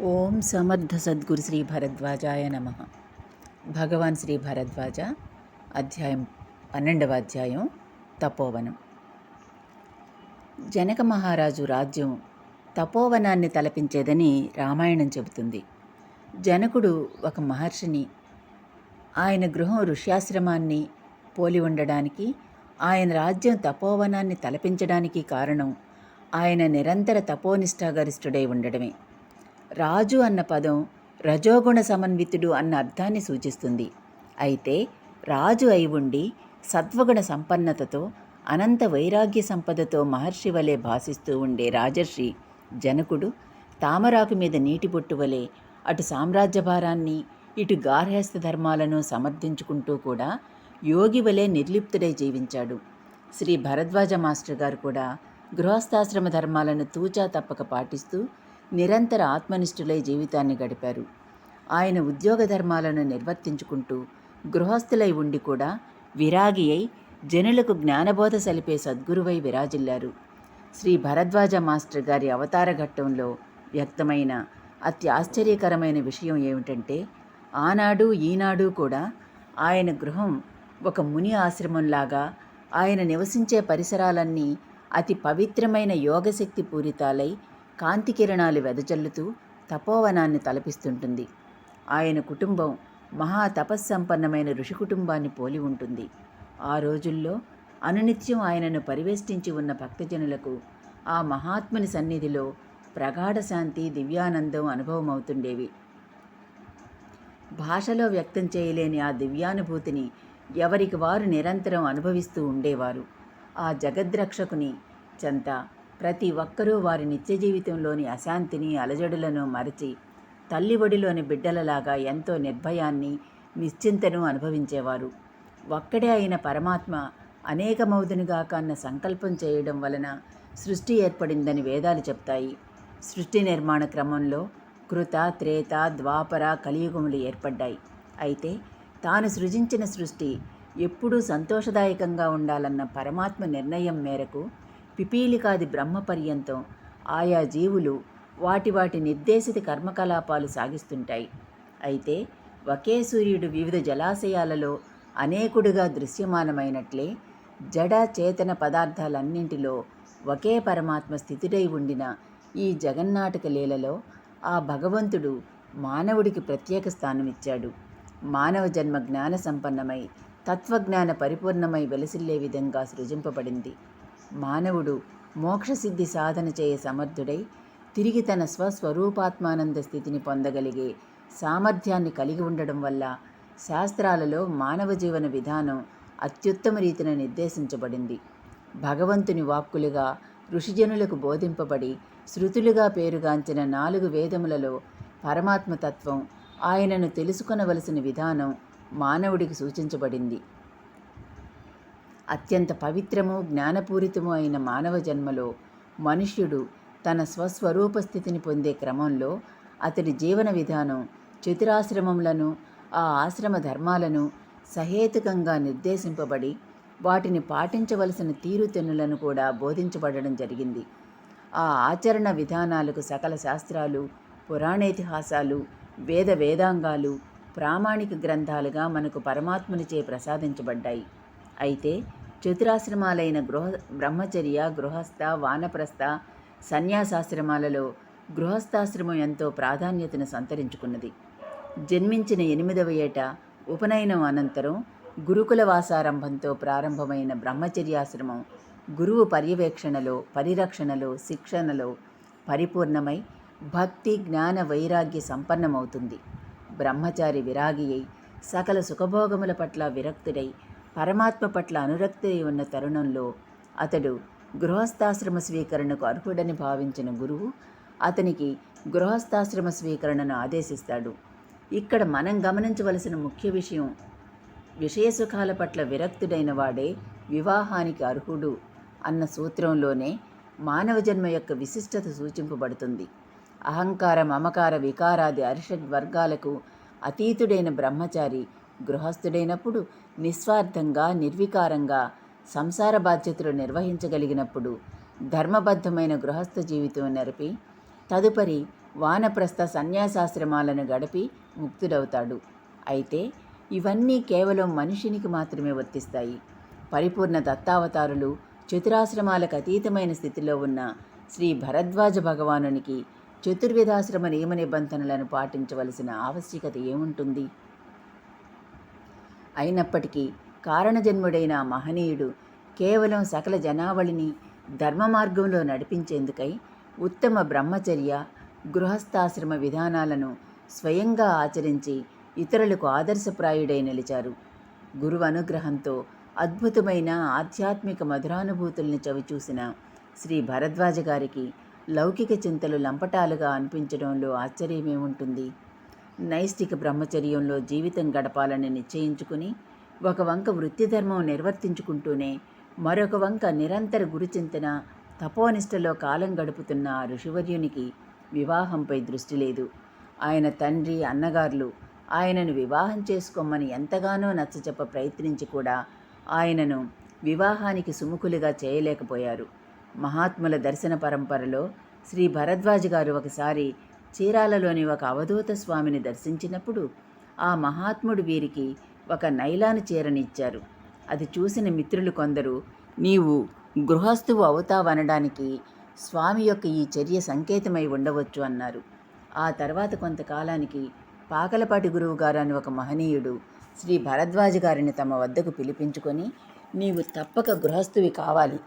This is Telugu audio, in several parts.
ఓం సమర్థ సద్గురు శ్రీ భరద్వాజాయ నమ. భగవాన్ శ్రీ భరద్వాజ అధ్యాయం 12వ అధ్యాయం తపోవనం. జనక మహారాజు రాజ్యం తపోవనాన్ని తలపించేదని రామాయణం చెబుతుంది. జనకుడు ఒక మహర్షిని, ఆయన గృహం ఋష్యాశ్రమాన్ని పోలి ఉండడానికి, ఆయన రాజ్యం తపోవనాన్ని తలపించడానికి కారణం ఆయన నిరంతర తపోనిష్టాగరిష్ఠుడై ఉండడమే. రాజు అన్న పదం రజోగుణ సమన్వితుడు అన్న అర్థాన్ని సూచిస్తుంది. అయితే రాజు అయి ఉండి సత్వగుణ సంపన్నతతో అనంత వైరాగ్య సంపదతో మహర్షి వలె భాసిస్తూ ఉండే రాజర్షి జనకుడు తామరాకు మీద నీటి బొట్టు వలె అటు సామ్రాజ్యభారాన్ని ఇటు గార్హస్థ ధర్మాలను సమర్థించుకుంటూ కూడా యోగి వలె నిర్లిప్తుడై జీవించాడు. శ్రీ భరద్వాజ మాస్టర్ గారు కూడా గృహస్థాశ్రమ ధర్మాలను తూచా తప్పక పాటిస్తూ నిరంతర ఆత్మనిష్ఠులై జీవితాన్ని గడిపారు. ఆయన ఉద్యోగ ధర్మాలను నిర్వర్తించుకుంటూ గృహస్థులై ఉండి కూడా విరాగి అయి జనులకు జ్ఞానబోధ సలిపే సద్గురువై విరాజిల్లారు. శ్రీ భరద్వాజ మాస్టర్ గారి అవతార ఘట్టంలో వ్యక్తమైన అతి ఆశ్చర్యకరమైన విషయం ఏమిటంటే, ఆనాడు ఈనాడు కూడా ఆయన గృహం ఒక ముని ఆశ్రమంలాగా, ఆయన నివసించే పరిసరాలన్నీ అతి పవిత్రమైన యోగశక్తి పూరితాలై కాంతి కిరణాలు వెదజల్లుతూ తపోవనాన్ని తలపిస్తుంటుంది. ఆయన కుటుంబం మహా తపస్సంపన్నమైన ఋషి కుటుంబాన్ని పోలి ఉంటుంది. ఆ రోజుల్లో అనునిత్యం ఆయనను పరివేష్టించి ఉన్న భక్తజనులకు ఆ మహాత్ముని సన్నిధిలో ప్రగాఢ శాంతి, దివ్యానందం అనుభవమవుతుండేవి. భాషలో వ్యక్తం చేయలేని ఆ దివ్యానుభూతిని ఎవరికి వారు నిరంతరం అనుభవిస్తూ ఉండేవారు. ఆ జగద్రక్షకుని చెంత ప్రతి ఒక్కరూ వారి నిత్య జీవితంలోని అశాంతిని, అలజడులను మరచి తల్లి ఒడిలోని బిడ్డలలాగా ఎంతో నిర్భయాన్ని, నిశ్చింతను అనుభవించేవారు. ఒక్కడే అయిన పరమాత్మ అనేకమౌదునుగా కన్న సంకల్పం చేయడం వలన సృష్టి ఏర్పడిందని వేదాలు చెప్తాయి. సృష్టి నిర్మాణ క్రమంలో కృత, త్రేత, ద్వాపర, కలియుగములు ఏర్పడ్డాయి. అయితే తాను సృజించిన సృష్టి ఎప్పుడూ సంతోషదాయకంగా ఉండాలన్న పరమాత్మ నిర్ణయం మేరకు పిపీలికాది బ్రహ్మపర్యంతం ఆయా జీవులు వాటి నిర్దేశిత కర్మకలాపాలు సాగిస్తుంటాయి. అయితే ఒకే సూర్యుడు వివిధ జలాశయాలలో అనేకుడుగా దృశ్యమానమైనట్లే జడ చేతన పదార్థాలన్నింటిలో ఒకే పరమాత్మ స్థితుడై ఉండిన ఈ జగన్నాటక లీలలో ఆ భగవంతుడు మానవుడికి ప్రత్యేక స్థానమిచ్చాడు. మానవ జన్మ జ్ఞాన సంపన్నమై తత్వజ్ఞాన పరిపూర్ణమై వెలసిల్లే విధంగా సృజింపబడింది. మానవుడు మోక్షసిద్ధి సాధన చేయ సమర్థుడై తిరిగి తన స్వస్వరూపాత్మానంద స్థితిని పొందగలిగే సామర్థ్యాన్ని కలిగి ఉండడం వల్ల శాస్త్రాలలో మానవ జీవన విధానం అత్యుత్తమ రీతిన నిర్దేశించబడింది. భగవంతుని వాక్కులుగా ఋషిజనులకు బోధింపబడి శృతులుగా పేరుగాంచిన 4 వేదములలో పరమాత్మతత్వం, ఆయనను తెలుసుకొనవలసిన విధానం మానవుడికి సూచించబడింది. అత్యంత పవిత్రము, జ్ఞానపూరితము అయిన మానవ జన్మలో మనుష్యుడు తన స్వస్వరూప స్థితిని పొందే క్రమంలో అతడి జీవన విధానం చతురాశ్రమములను, ఆ ఆశ్రమ ధర్మాలను సహేతుకంగా నిర్దేశింపబడి వాటిని పాటించవలసిన తీరుతెన్నులను కూడా బోధించబడడం జరిగింది. ఆ ఆచరణ విధానాలకు సకల శాస్త్రాలు, పురాణేతిహాసాలు, వేదాంగాలు ప్రామాణిక గ్రంథాలుగా మనకు పరమాత్మునిచే ప్రసాదించబడ్డాయి. అయితే చతురాశ్రమాలైన బ్రహ్మచర్య, గృహస్థ, వానప్రస్థ, సన్యాసాశ్రమాలలో గృహస్థాశ్రమం ఎంతో ప్రాధాన్యతను సంతరించుకున్నది. జన్మించిన 8వ ఏట ఉపనయనం అనంతరం గురుకుల వాసారంభంతో ప్రారంభమైన బ్రహ్మచర్యాశ్రమం గురువు పర్యవేక్షణలో, పరిరక్షణలో, శిక్షణలో పరిపూర్ణమై భక్తి, జ్ఞాన, వైరాగ్య సంపన్నమవుతుంది. బ్రహ్మచారి విరాగి అయి సకల సుఖభోగముల పట్ల విరక్తుడై పరమాత్మ పట్ల అనురక్తుడై ఉన్న తరుణంలో అతడు గృహస్థాశ్రమ స్వీకరణకు అర్హుడని భావించిన గురువు అతనికి గృహస్థాశ్రమ స్వీకరణను ఆదేశిస్తాడు. ఇక్కడ మనం గమనించవలసిన ముఖ్య విషయం, విషయసుఖాల పట్ల విరక్తుడైన వాడే వివాహానికి అర్హుడు అన్న సూత్రంలోనే మానవ జన్మ యొక్క విశిష్టత సూచింపబడుతుంది. అహంకార, మమకార, వికారాది అరిషడ్ వర్గాలకు అతీతుడైన బ్రహ్మచారి గృహస్థుడైనప్పుడు నిస్వార్థంగా, నిర్వికారంగా సంసార బాధ్యతలు నిర్వహించగలిగినప్పుడు ధర్మబద్ధమైన గృహస్థ జీవితం నెరపి తదుపరి వానప్రస్థ సన్యాసాశ్రమాలను గడిపి ముక్తుడవుతాడు. అయితే ఇవన్నీ కేవలం మనిషినికి మాత్రమే వర్తిస్తాయి. పరిపూర్ణ దత్తావతారులు, చతురాశ్రమాలకు అతీతమైన స్థితిలో ఉన్న శ్రీ భరద్వాజ భగవానునికి చతుర్విధాశ్రమ నియమ నిబంధనలను పాటించవలసిన ఆవశ్యకత ఏముంటుంది? అయినప్పటికీ కారణజన్ముడైన మహనీయుడు కేవలం సకల జనావళిని ధర్మ మార్గంలో నడిపించేందుకై ఉత్తమ బ్రహ్మచర్య, గృహస్థాశ్రమ విధానాలను స్వయంగా ఆచరించి ఇతరులకు ఆదర్శప్రాయుడై నిలిచారు. గురువు అనుగ్రహంతో అద్భుతమైన ఆధ్యాత్మిక మధురానుభూతుల్ని చవిచూసిన శ్రీ భరద్వాజ గారికి లౌకిక చింతలు లంపటాలుగా అనిపించడంలో ఆశ్చర్యమేముంటుంది? నైష్టిక బ్రహ్మచర్యంలో జీవితం గడపాలని నిశ్చయించుకుని ఒక వంక వృత్తిధర్మం నిర్వర్తించుకుంటూనే మరొక వంక నిరంతర గురుచింతన, తపోనిష్టలో కాలం గడుపుతున్న ఆ ఋషివర్యునికి వివాహంపై దృష్టి లేదు. ఆయన తండ్రి, అన్నగారులు ఆయనను వివాహం చేసుకోమని ఎంతగానో నచ్చచెప్ప ప్రయత్నించి కూడా ఆయనను వివాహానికి సుముఖులుగా చేయలేకపోయారు. మహాత్ముల దర్శన పరంపరలో శ్రీ భరద్వాజ గారు ఒకసారి చీరాలలోని ఒక అవధూత స్వామిని దర్శించినప్పుడు ఆ మహాత్ముడు వీరికి ఒక నైలాను చీరనిచ్చారు. అది చూసిన మిత్రులు కొందరు, నీవు గృహస్థువు అవుతావనడానికి స్వామి యొక్క ఈ చర్య సంకేతమై ఉండవచ్చు అన్నారు. ఆ తర్వాత కొంతకాలానికి పాకలపాటి గురువు గారు అని ఒక మహనీయుడు శ్రీ భరద్వాజ గారిని తమ వద్దకు పిలిపించుకొని, నీవు తప్పక గృహస్థువి కావాలి,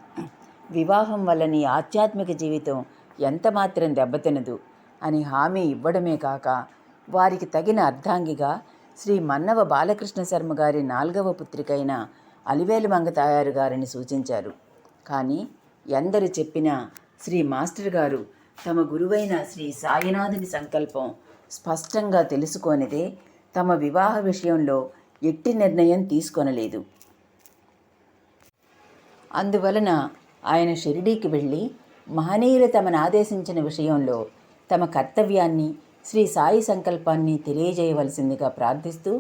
వివాహం వల్ల నీ ఆధ్యాత్మిక జీవితం ఎంతమాత్రం దెబ్బతినదు అని హామీ ఇవ్వడమే కాక వారికి తగిన అర్ధాంగిగా శ్రీ మన్నవ బాలకృష్ణ శర్మ గారి 4వ పుత్రికైన అలివేలు మంగ తాయారు గారిని సూచించారు. కానీ ఎందరు చెప్పినా శ్రీ మాస్టర్ గారు తమ గురువైన శ్రీ సాయినాథుని సంకల్పం స్పష్టంగా తెలుసుకోనిదే తమ వివాహ విషయంలో ఎట్టి నిర్ణయం తీసుకొనలేదు. అందువలన ఆయన షిరిడీకి వెళ్ళి మహనీయులు తమను ఆదేశించిన విషయంలో తమ కర్తవ్యాన్ని, శ్రీ సాయి సంకల్పాన్ని తెలియజేయవలసిందిగా ప్రార్థిస్తూ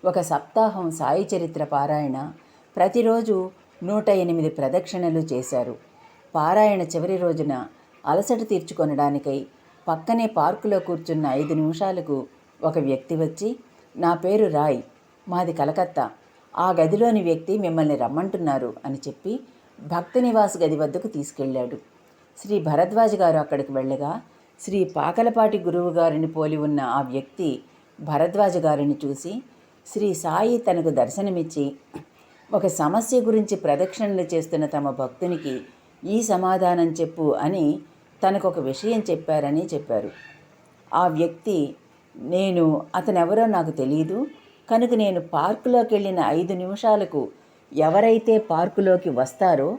ఒక సప్తాహం సాయి చరిత్ర పారాయణ, ప్రతిరోజు 108 ప్రదక్షిణలు చేశారు. పారాయణ చివరి రోజున అలసట తీర్చుకొనడానికై పక్కనే పార్కులో కూర్చున్న 5 నిమిషాలకు ఒక వ్యక్తి వచ్చి, నా పేరు రాయ్, మాది కలకత్తా, ఆ గదిలోని వ్యక్తి మిమ్మల్ని రమ్మంటున్నారు అని చెప్పి భక్త నివాస్ గది వద్దకు తీసుకెళ్ళాడు. శ్రీ భరద్వాజ గారు అక్కడికి వెళ్ళగా శ్రీ పాకలపాటి గురువు గారిని పోలి ఉన్న ఆ వ్యక్తి భరద్వాజ గారిని చూసి, శ్రీ సాయి తనకు దర్శనమిచ్చి ఒక సమస్య గురించి ప్రదక్షిణలు చేస్తున్న తమ భక్తునికి ఈ సమాధానం చెప్పు అని తనకు ఒక విషయం చెప్పారని చెప్పారు. ఆ వ్యక్తి, నేను అతనెవరో నాకు తెలియదు, కనుక నేను పార్కులోకి వెళ్ళిన 5 నిమిషాలకు ఎవరైతే పార్కులోకి వస్తారో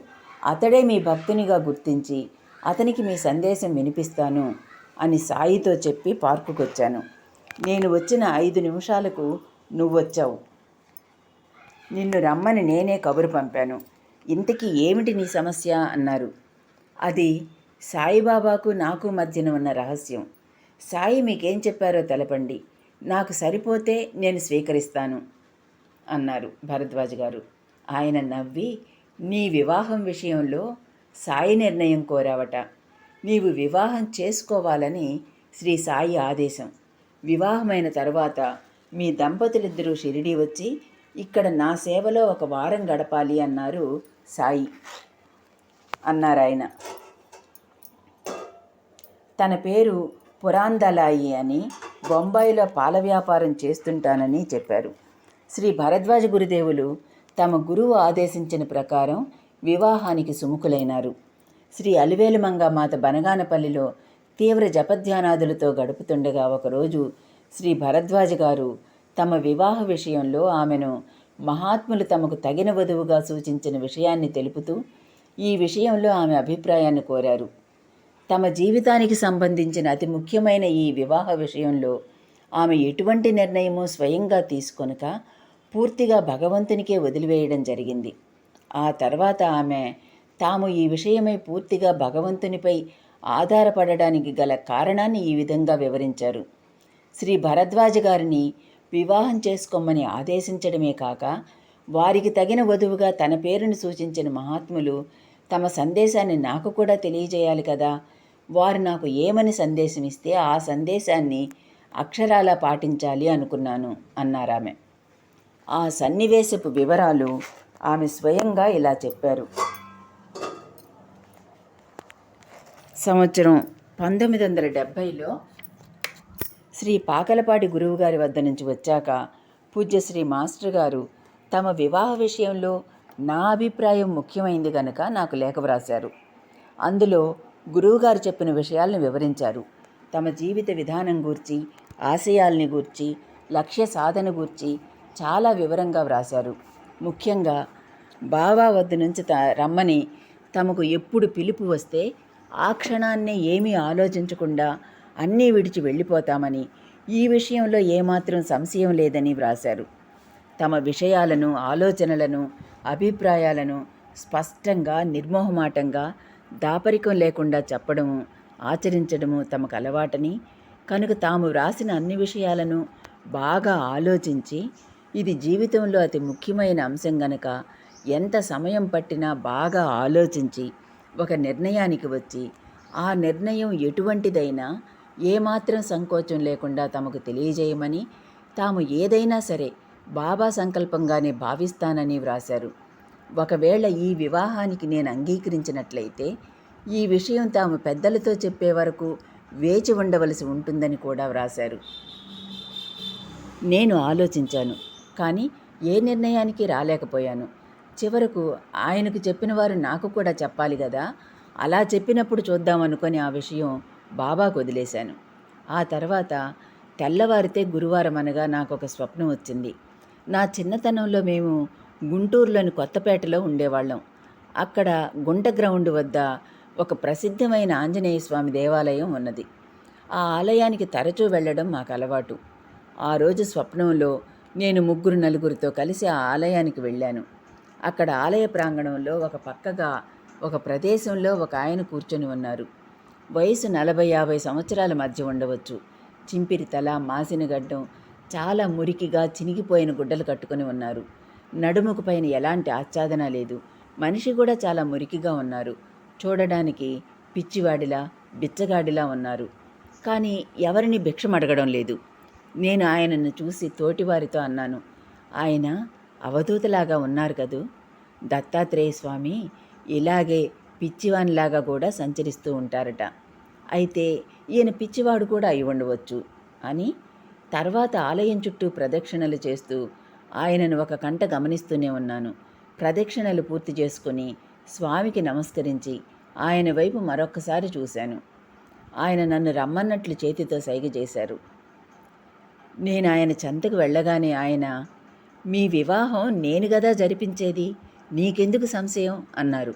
అతడే మీ భక్తునిగా గుర్తించి అతనికి మీ సందేశం వినిపిస్తాను అని సాయితో చెప్పి పార్కుకు వచ్చాను. నేను వచ్చిన 5 నిమిషాలకు నువ్వొచ్చావు. నిన్ను రమ్మని నేనే కబురు పంపాను. ఇంతకీ ఏమిటి నీ సమస్య అన్నారు. అది సాయిబాబాకు నాకు మధ్యన ఉన్న రహస్యం. సాయి మీకేం చెప్పారో తెలపండి, నాకు సరిపోతే నేను స్వీకరిస్తాను అన్నారు భరద్వాజ గారు. ఆయన నవ్వి, నీ వివాహం విషయంలో సాయి నిర్ణయం కోరావట. నీవు వివాహం చేసుకోవాలని శ్రీ సాయి ఆదేశం. వివాహమైన తర్వాత మీ దంపతులిద్దరూ షిరిడీ వచ్చి ఇక్కడ నా సేవలో 1 వారం గడపాలి అన్నారు సాయి అన్నారాయన. తన పేరు పురాందలాయి అని, బొంబాయిలో పాల వ్యాపారం చేస్తుంటానని చెప్పారు. శ్రీ భరద్వాజ గురుదేవులు తమ గురువు ఆదేశించిన ప్రకారం వివాహానికి సుముఖులైనారు. శ్రీ అలివేలు మంగామాత బనగానపల్లిలో తీవ్ర జపధ్యానాదులతో గడుపుతుండగా ఒకరోజు శ్రీ భరద్వాజ గారు తమ వివాహ విషయంలో ఆమెను మహాత్ములు తమకు తగిన వధువుగా సూచించిన విషయాన్ని తెలుపుతూ ఈ విషయంలో ఆమె అభిప్రాయాన్ని కోరారు. తమ జీవితానికి సంబంధించిన అతి ముఖ్యమైన ఈ వివాహ విషయంలో ఆమె ఎటువంటి నిర్ణయమూ స్వయంగా తీసుకొనక పూర్తిగా భగవంతునికే వదిలివేయడం జరిగింది. ఆ తర్వాత ఆమె తాము ఈ విషయమై పూర్తిగా భగవంతునిపై ఆధారపడడానికి గల కారణాన్ని ఈ విధంగా వివరించారు. శ్రీ భరద్వాజ గారిని వివాహం చేసుకోమని ఆదేశించడమే కాక వారికి తగిన వధువుగా తన పేరును సూచించిన మహాత్ములు తమ సందేశాన్ని నాకు కూడా తెలియజేయాలి కదా. వారు నాకు ఏమని సందేశం ఇస్తే ఆ సందేశాన్ని అక్షరాలా పాటించాలి అనుకున్నాను అన్నారామె. ఆ సన్నివేశపు వివరాలు ఆమె స్వయంగా ఇలా చెప్పారు. సంవత్సరం 1970లో శ్రీ పాకలపాటి గురువుగారి వద్ద నుంచి వచ్చాక పూజ్యశ్రీ మాస్టర్ గారు తమ వివాహ విషయంలో నా అభిప్రాయం ముఖ్యమైంది కనుక నాకు లేఖ వ్రాశారు. అందులో గురువుగారు చెప్పిన విషయాలను వివరించారు. తమ జీవిత విధానం గూర్చి, ఆశయాల్ని గూర్చి, లక్ష్య సాధన గూర్చి చాలా వివరంగా వ్రాశారు. ముఖ్యంగా బాబా వద్ద నుంచి రమ్మని తమకు ఎప్పుడు పిలుపు వస్తే ఆ క్షణాన్నే ఏమీ ఆలోచించకుండా అన్నీ విడిచి వెళ్ళిపోతామని, ఈ విషయంలో ఏమాత్రం సంశయం లేదని వ్రాశారు. తమ విషయాలను, ఆలోచనలను, అభిప్రాయాలను స్పష్టంగా, నిర్మోహమాటంగా, దాపరికం లేకుండా చెప్పడము, ఆచరించడము తమకు అలవాటని, కనుక తాము వ్రాసిన అన్ని విషయాలను బాగా ఆలోచించి, ఇది జీవితంలో అతి ముఖ్యమైన అంశం గనక ఎంత సమయం పట్టినా బాగా ఆలోచించి ఒక నిర్ణయానికి వచ్చి, ఆ నిర్ణయం ఎటువంటిదైనా ఏమాత్రం సంకోచం లేకుండా తమకు తెలియజేయమని, తాము ఏదైనా సరే బాబా సంకల్పంగానే భావిస్తానని వ్రాశారు. ఒకవేళ ఈ వివాహానికి నేను అంగీకరించినట్లయితే ఈ విషయం తాము పెద్దలతో చెప్పే వరకు వేచి ఉండవలసి ఉంటుందని కూడా వ్రాశారు. నేను ఆలోచించాను, కానీ ఏ నిర్ణయానికి రాలేకపోయాను. చివరకు ఆయనకు చెప్పిన వారు నాకు కూడా చెప్పాలి కదా, అలా చెప్పినప్పుడు చూద్దామనుకొని ఆ విషయం బాబాకు వదిలేశాను. ఆ తర్వాత తెల్లవారితే గురువారం అనగా నాకు ఒక స్వప్నం వచ్చింది. నా చిన్నతనంలో మేము గుంటూరులోని కొత్తపేటలో ఉండేవాళ్ళం. అక్కడ గుంట గ్రౌండ్ వద్ద ఒక ప్రసిద్ధమైన ఆంజనేయ స్వామి దేవాలయం ఉన్నది. ఆ ఆలయానికి తరచూ వెళ్ళడం మాకు అలవాటు. ఆ రోజు స్వప్నంలో నేను 3-4 కలిసి ఆ ఆలయానికి వెళ్ళాను. అక్కడ ఆలయ ప్రాంగణంలో ఒక పక్కగా ఒక ప్రదేశంలో ఒక ఆయన కూర్చొని ఉన్నారు. వయసు 40-50 సంవత్సరాల మధ్య ఉండవచ్చు. చింపిరి తల, మాసిన గడ్డం, చాలా మురికిగా చినిగిపోయిన గుడ్డలు కట్టుకుని ఉన్నారు. నడుముకు పైన ఎలాంటి ఆచ్ఛాదన లేదు. మనిషి కూడా చాలా మురికిగా ఉన్నారు. చూడడానికి పిచ్చివాడిలా, బిచ్చగాడిలా ఉన్నారు. కానీ ఎవరిని భిక్షం అడగడం లేదు. నేను ఆయనను చూసి తోటివారితో అన్నాను, ఆయన అవధూతలాగా ఉన్నారు కదూ. దత్తాత్రేయ స్వామి ఇలాగే పిచ్చివానిలాగా కూడా సంచరిస్తూ ఉంటారట. అయితే ఈయన పిచ్చివాడు కూడా అయి ఉండవచ్చు అని. తర్వాత ఆలయం చుట్టూ ప్రదక్షిణలు చేస్తూ ఆయనను ఒక కంట గమనిస్తూనే ఉన్నాను. ప్రదక్షిణలు పూర్తి చేసుకుని స్వామికి నమస్కరించి ఆయన వైపు మరొక్కసారి చూశాను. ఆయన నన్ను రమ్మన్నట్లు చేతితో సైగ చేశారు. నేను ఆయన చెంతకు వెళ్ళగానే ఆయన, మీ వివాహం నేను గదా జరిపించేది, నీకెందుకు సంశయం అన్నారు.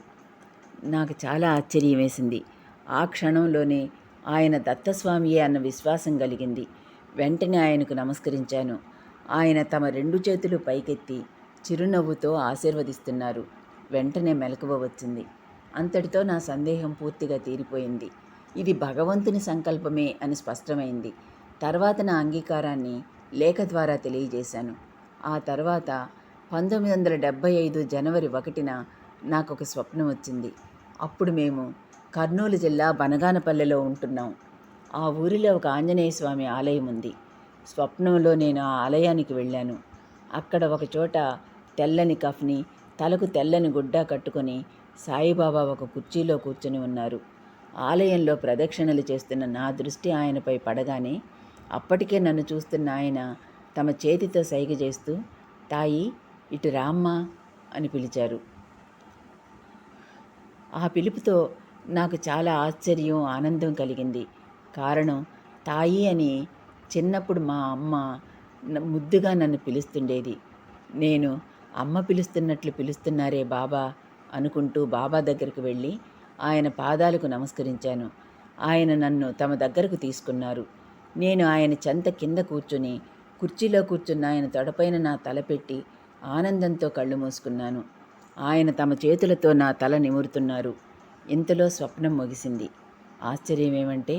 నాకు చాలా ఆశ్చర్యం వేసింది. ఆ క్షణంలోనే ఆయన దత్తస్వామియే అన్న విశ్వాసం కలిగింది. వెంటనే ఆయనకు నమస్కరించాను. ఆయన తమ 2 చేతులు పైకెత్తి చిరునవ్వుతో ఆశీర్వదిస్తున్నారు. వెంటనే మెలకువ వచ్చింది. అంతటితో నా సందేహం పూర్తిగా తీరిపోయింది. ఇది భగవంతుని సంకల్పమే అని స్పష్టమైంది. తర్వాత నా అంగీకారాన్ని లేఖ ద్వారా తెలియజేశాను. ఆ తర్వాత 1975 జనవరి 1న నాకు ఒక స్వప్నం వచ్చింది. అప్పుడు మేము కర్నూలు జిల్లా బనగానపల్లెలో ఉంటున్నాం. ఆ ఊరిలో ఒక ఆంజనేయ స్వామి ఆలయం ఉంది. స్వప్నంలో నేను ఆ ఆలయానికి వెళ్ళాను. అక్కడ ఒక చోట తెల్లని కఫ్ని, తలకు తెల్లని గుడ్డ కట్టుకొని సాయిబాబా ఒక కుర్చీలో కూర్చొని ఉన్నారు. ఆలయంలో ప్రదక్షిణలు చేస్తున్న నా దృష్టి ఆయనపై పడగానే అప్పటికే నన్ను చూస్తున్న ఆయన తమ చేతితో సైగ చేస్తూ, తాయి ఇటు రామ్మా అని పిలిచారు. ఆ పిలుపుతో నాకు చాలా ఆశ్చర్యం, ఆనందం కలిగింది. కారణం, తాయి అని చిన్నప్పుడు మా అమ్మ ముద్దుగా నన్ను పిలుస్తుండేది. నేను అమ్మ పిలుస్తున్నట్లు పిలుస్తున్నారే బాబా అనుకుంటూ బాబా దగ్గరికి వెళ్ళి ఆయన పాదాలకు నమస్కరించాను. ఆయన నన్ను తమ దగ్గరకు తీసుకున్నారు. నేను ఆయన చెంత కింద కూర్చుని కుర్చీలో కూర్చున్న ఆయన తొడపైన నా తల పెట్టి ఆనందంతో కళ్ళు మూసుకున్నాను. ఆయన తమ చేతులతో నా తల నిమురుతున్నారు. ఇంతలో స్వప్నం ముగిసింది. ఆశ్చర్యం ఏమంటే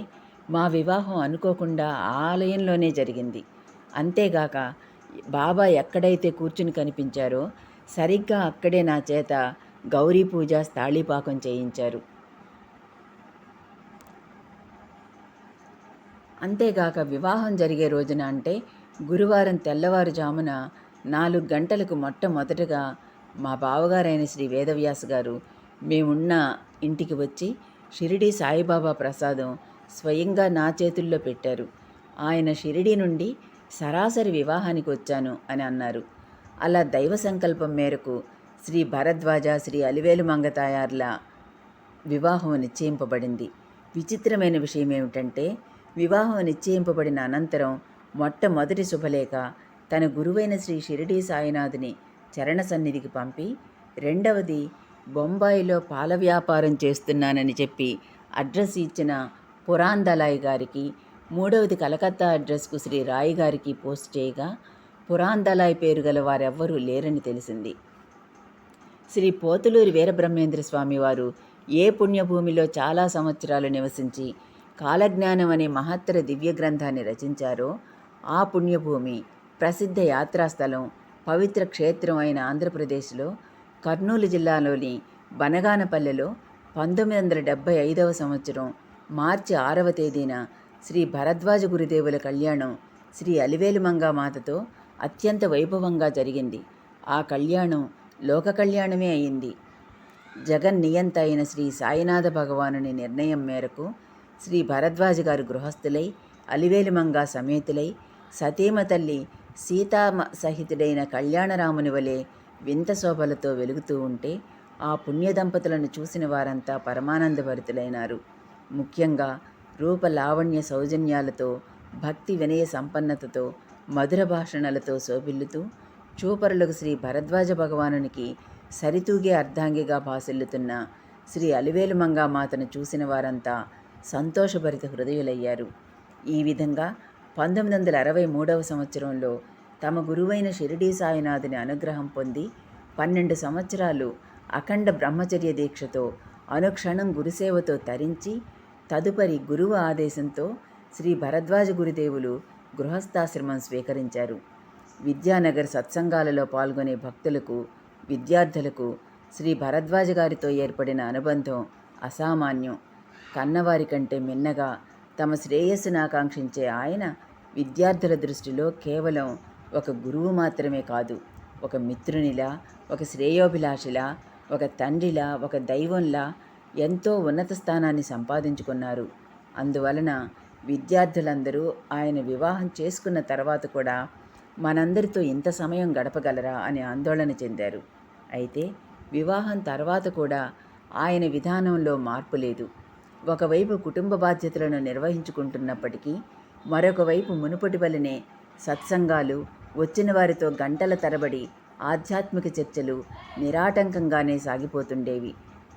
మా వివాహం అనుకోకుండా ఆ ఆలయంలోనే జరిగింది. అంతేగాక బాబా ఎక్కడైతే కూర్చుని కనిపించారో సరిగ్గా అక్కడే నా చేత గౌరీ పూజ, స్థాళీపాకం చేయించారు. అంతేగాక వివాహం జరిగే రోజున అంటే గురువారం తెల్లవారుజామున 4 గంటలకు మొట్టమొదటగా మా బావగారైన శ్రీ వేదవ్యాస్ గారు మేమున్న ఇంటికి వచ్చి షిరిడీ సాయిబాబా ప్రసాదం స్వయంగా నా చేతుల్లో పెట్టారు. ఆయన షిరిడీ నుండి సరాసరి వివాహానికి వచ్చాను అని అన్నారు. అలా దైవ సంకల్పం మేరకు శ్రీ భరద్వాజ, శ్రీ అలివేలు మంగతాయార్ల వివాహం నిశ్చయింపబడింది. విచిత్రమైన విషయం ఏమిటంటే, వివాహం నిశ్చయింపబడిన అనంతరం మొట్టమొదటి శుభలేఖ తన గురువైన శ్రీ షిరిడీ సాయినాథుని చరణ సన్నిధికి పంపి, రెండవది బొంబాయిలో పాల వ్యాపారం చేస్తున్నానని చెప్పి అడ్రస్ ఇచ్చిన పురాందలాయ్ గారికి, మూడవది కలకత్తా అడ్రస్కు శ్రీ రాయ్ గారికి పోస్ట్ చేయగా, పురాందలాయ్ పేరు గల వారెవ్వరూ లేరని తెలిసింది. శ్రీ పోతులూరి వీరబ్రహ్మేంద్ర స్వామి వారు ఏ పుణ్యభూమిలో చాలా సంవత్సరాలు నివసించి కాలజ్ఞానం అనే మహత్తర దివ్య గ్రంథాన్ని రచించారో ఆ పుణ్యభూమి, ప్రసిద్ధ యాత్రాస్థలం, పవిత్ర క్షేత్రం అయిన ఆంధ్రప్రదేశ్లో కర్నూలు జిల్లాలోని బనగానపల్లెలో 1975వ సంవత్సరం మార్చి 6వ తేదీన శ్రీ భరద్వాజ గురుదేవుల కళ్యాణం శ్రీ అలివేలు మంగామాతతో అత్యంత వైభవంగా జరిగింది. ఆ కళ్యాణం లోక కళ్యాణమే అయింది. జగన్నియంత అయిన శ్రీ సాయినాథ భగవానుని నిర్ణయం మేరకు శ్రీ భరద్వాజ గారు గృహస్థులై అలివేలుమంగా సమేతులై సతీమ తల్లి సీతామ సహితుడైన కళ్యాణరాముని వలె వింత శోభలతో వెలుగుతూ ఉంటే ఆ పుణ్య దంపతులను చూసిన వారంతా పరమానందభరితులైనారు. ముఖ్యంగా రూప లావణ్య సౌజన్యాలతో, భక్తి వినయ సంపన్నతతో, మధుర భాషణలతో శోభిల్లుతూ చూపరులకు శ్రీ భరద్వాజ భగవానునికి సరితూగే అర్ధాంగిగా భాసిల్లుతున్న శ్రీ అలివేలు మంగామాతను చూసిన వారంతా సంతోషభరిత హృదయులయ్యారు. ఈ విధంగా 1963వ సంవత్సరంలో తమ గురువైన షిరిడీ సాయినాథుని అనుగ్రహం పొంది 12 సంవత్సరాలు అఖండ బ్రహ్మచర్య దీక్షతో అనుక్షణం గురుసేవతో తరించి, తదుపరి గురువు ఆదేశంతో శ్రీ భరద్వాజ గురుదేవులు గృహస్థాశ్రమం స్వీకరించారు. విద్యానగర్ సత్సంగాలలో పాల్గొనే భక్తులకు, విద్యార్థులకు శ్రీ భరద్వాజ గారితో ఏర్పడిన అనుబంధం అసామాన్యం. కన్నవారి కంటే మిన్నగా తమ శ్రేయస్సును ఆకాంక్షించే ఆయన విద్యార్థుల దృష్టిలో కేవలం ఒక గురువు మాత్రమే కాదు, ఒక మిత్రునిలా, ఒక శ్రేయోభిలాషిలా, ఒక తండ్రిలా, ఒక దైవంలా ఎంతో ఉన్నత స్థానాన్ని సంపాదించుకున్నారు. అందువలన విద్యార్థులందరూ ఆయన వివాహం చేసుకున్న తర్వాత కూడా మనందరితో ఇంత సమయం గడపగలరా అని ఆందోళన చెందారు. అయితే వివాహం తర్వాత కూడా ఆయన విధానంలో మార్పు లేదు. ఒకవైపు కుటుంబ బాధ్యతలను నిర్వహించుకుంటున్నప్పటికీ మరొక వైపు మునుపటి వలనే సత్సంగాలు, వచ్చిన వారితో గంటల తరబడి ఆధ్యాత్మిక చర్చలు నిరాటంకంగానే సాగిపోతుండేవి.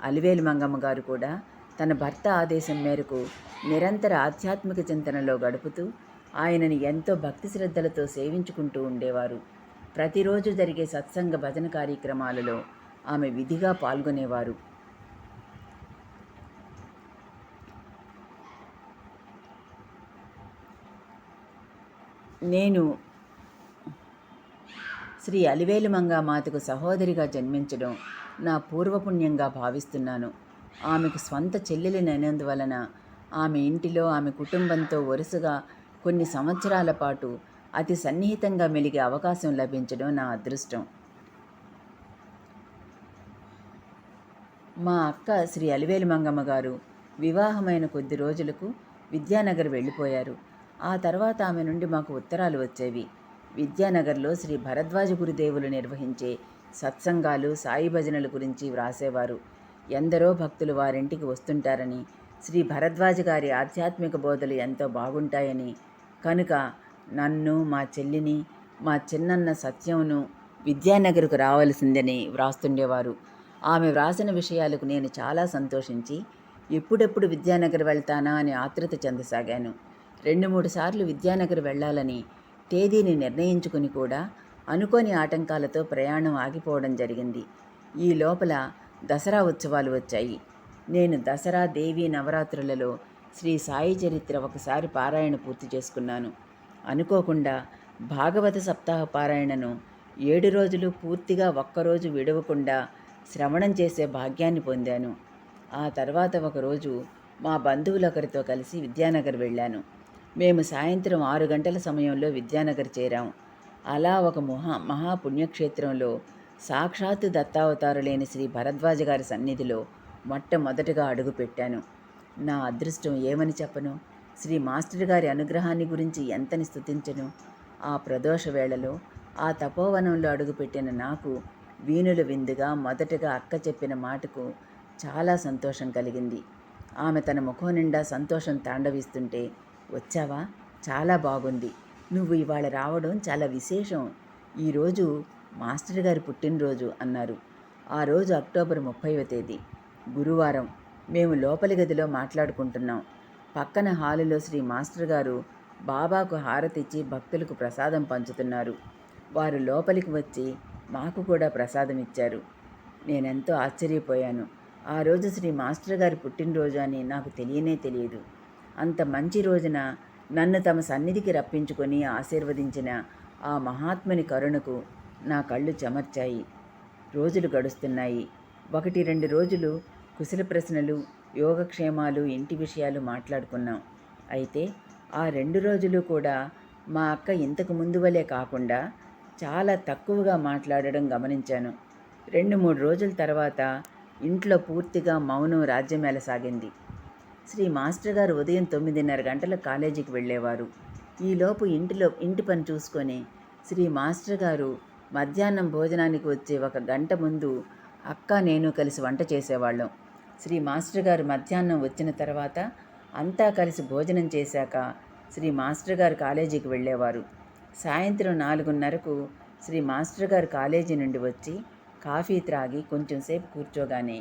అలివేలు మంగమ్మ గారు కూడా తన భర్త ఆదేశం మేరకు నిరంతర ఆధ్యాత్మిక చింతనలో గడుపుతూ ఆయనని ఎంతో భక్తి శ్రద్ధలతో సేవించుకుంటూ ఉండేవారు. ప్రతిరోజు జరిగే సత్సంగ భజన కార్యక్రమాలలో ఆమె విధిగా పాల్గొనేవారు. నేను శ్రీ అలివేలు మంగామాతకు సహోదరిగా జన్మించడం నా పూర్వపుణ్యంగా భావిస్తున్నాను. ఆమెకు స్వంత చెల్లెలినైనందువలన ఆమె ఇంటిలో ఆమె కుటుంబంతో వరుసగా కొన్ని సంవత్సరాల పాటు అతి సన్నిహితంగా మెలిగే అవకాశం లభించడం నా అదృష్టం. మా అక్క శ్రీ అలివేలు మంగమ్మ గారు వివాహమైన కొద్ది రోజులకు విద్యానగర్ వెళ్ళిపోయారు. ఆ తర్వాత ఆమె నుండి మాకు ఉత్తరాలు వచ్చేవి. విద్యానగర్లో శ్రీ భరద్వాజ గురుదేవులు నిర్వహించే సత్సంగాలు, సాయి భజనల గురించి వ్రాసేవారు. ఎందరో భక్తులు వారింటికి వస్తుంటారని, శ్రీ భరద్వాజ గారి ఆధ్యాత్మిక బోధలు ఎంతో బాగుంటాయని, కనుక నన్ను, మా చెల్లిని, మా చిన్నన్న సత్యంను విద్యానగర్కు రావాల్సిందని వ్రాస్తుండేవారు. ఆమె వ్రాసిన విషయాలకు నేను చాలా సంతోషించి ఎప్పుడెప్పుడు విద్యానగర్ వెళ్తానా అని ఆతృత చెందసాగాను. 2-3 సార్లు విద్యానగర్ వెళ్ళాలని తేదీని నిర్ణయించుకుని కూడా అనుకోని ఆటంకాలతో ప్రయాణం ఆగిపోవడం జరిగింది. ఈ లోపల దసరా ఉత్సవాలు వచ్చాయి. నేను దసరా, దేవీ నవరాత్రులలో శ్రీ సాయి చరిత్ర ఒకసారి పారాయణ పూర్తి చేసుకున్నాను. అనుకోకుండా భాగవత సప్తాహ పారాయణను 7 రోజులు పూర్తిగా ఒక్కరోజు విడవకుండా శ్రవణం చేసే భాగ్యాన్ని పొందాను. ఆ తర్వాత ఒకరోజు మా బంధువులొకరితో కలిసి విద్యానగర్ వెళ్ళాను. మేము సాయంత్రం 6 గంటల సమయంలో విద్యానగర్ చేరాం. అలా ఒక మహాపుణ్యక్షేత్రంలో సాక్షాత్తు దత్తావతారులైన శ్రీ భరద్వాజ గారి సన్నిధిలో మొట్టమొదటగా అడుగుపెట్టాను. నా అదృష్టం ఏమని చెప్పను? శ్రీ మాస్టర్ గారి అనుగ్రహాన్ని గురించి ఎంతని స్తుతించను? ఆ ప్రదోష వేళలో ఆ తపోవనంలో అడుగుపెట్టిన నాకు వీణుల విందుగా మొదటగా అక్క చెప్పిన మాటకు చాలా సంతోషం కలిగింది. ఆమె తన ముఖం నిండా సంతోషం తాండవిస్తుంటే, వచ్చావా? చాలా బాగుంది. నువ్వు ఇవాళ రావడం చాలా విశేషం. ఈరోజు మాస్టర్ గారి పుట్టినరోజు అన్నారు. ఆ రోజు అక్టోబర్ 30వ తేదీ గురువారం. మేము లోపలి గదిలో మాట్లాడుకుంటున్నాం. పక్కన హాలులో శ్రీ మాస్టర్ గారు బాబాకు హారతిచ్చి భక్తులకు ప్రసాదం పంచుతున్నారు. వారు లోపలికి వచ్చి మాకు కూడా ప్రసాదం ఇచ్చారు. నేనెంతో ఆశ్చర్యపోయాను. ఆ రోజు శ్రీ మాస్టర్ గారి పుట్టినరోజు అని నాకు తెలియనే తెలియదు. అంత మంచి రోజున నన్ను తమ సన్నిధికి రప్పించుకొని ఆశీర్వదించిన ఆ మహాత్ముని కరుణకు నా కళ్ళు చెమర్చాయి. రోజులు గడుస్తున్నాయి. 1-2 రోజులు కుశల ప్రశ్నలు, యోగక్షేమాలు, ఇంటి విషయాలు మాట్లాడుకున్నాం. అయితే ఆ 2 రోజులు కూడా మా అక్క ఇంతకు ముందు వలె కాకుండా చాలా తక్కువగా మాట్లాడడం గమనించాను. 2-3 రోజుల తర్వాత ఇంట్లో పూర్తిగా మౌనం రాజ్యమేలసాగింది. శ్రీ మాస్టర్ గారు ఉదయం 9:30 గంటల కాలేజీకి వెళ్ళేవారు. ఈలోపు ఇంటి పని చూసుకొని శ్రీ మాస్టర్ గారు మధ్యాహ్నం భోజనానికి వచ్చే 1 గంట ముందు అక్క నేను కలిసి వంట చేసేవాళ్ళం. శ్రీ మాస్టర్ గారు మధ్యాహ్నం వచ్చిన తర్వాత అంతా కలిసి భోజనం చేశాక శ్రీ మాస్టర్ గారు కాలేజీకి వెళ్ళేవారు. సాయంత్రం 4:30కు శ్రీ మాస్టర్ గారు కాలేజీ నుండి వచ్చి కాఫీ త్రాగి కొంచెం సేపు కూర్చోగానే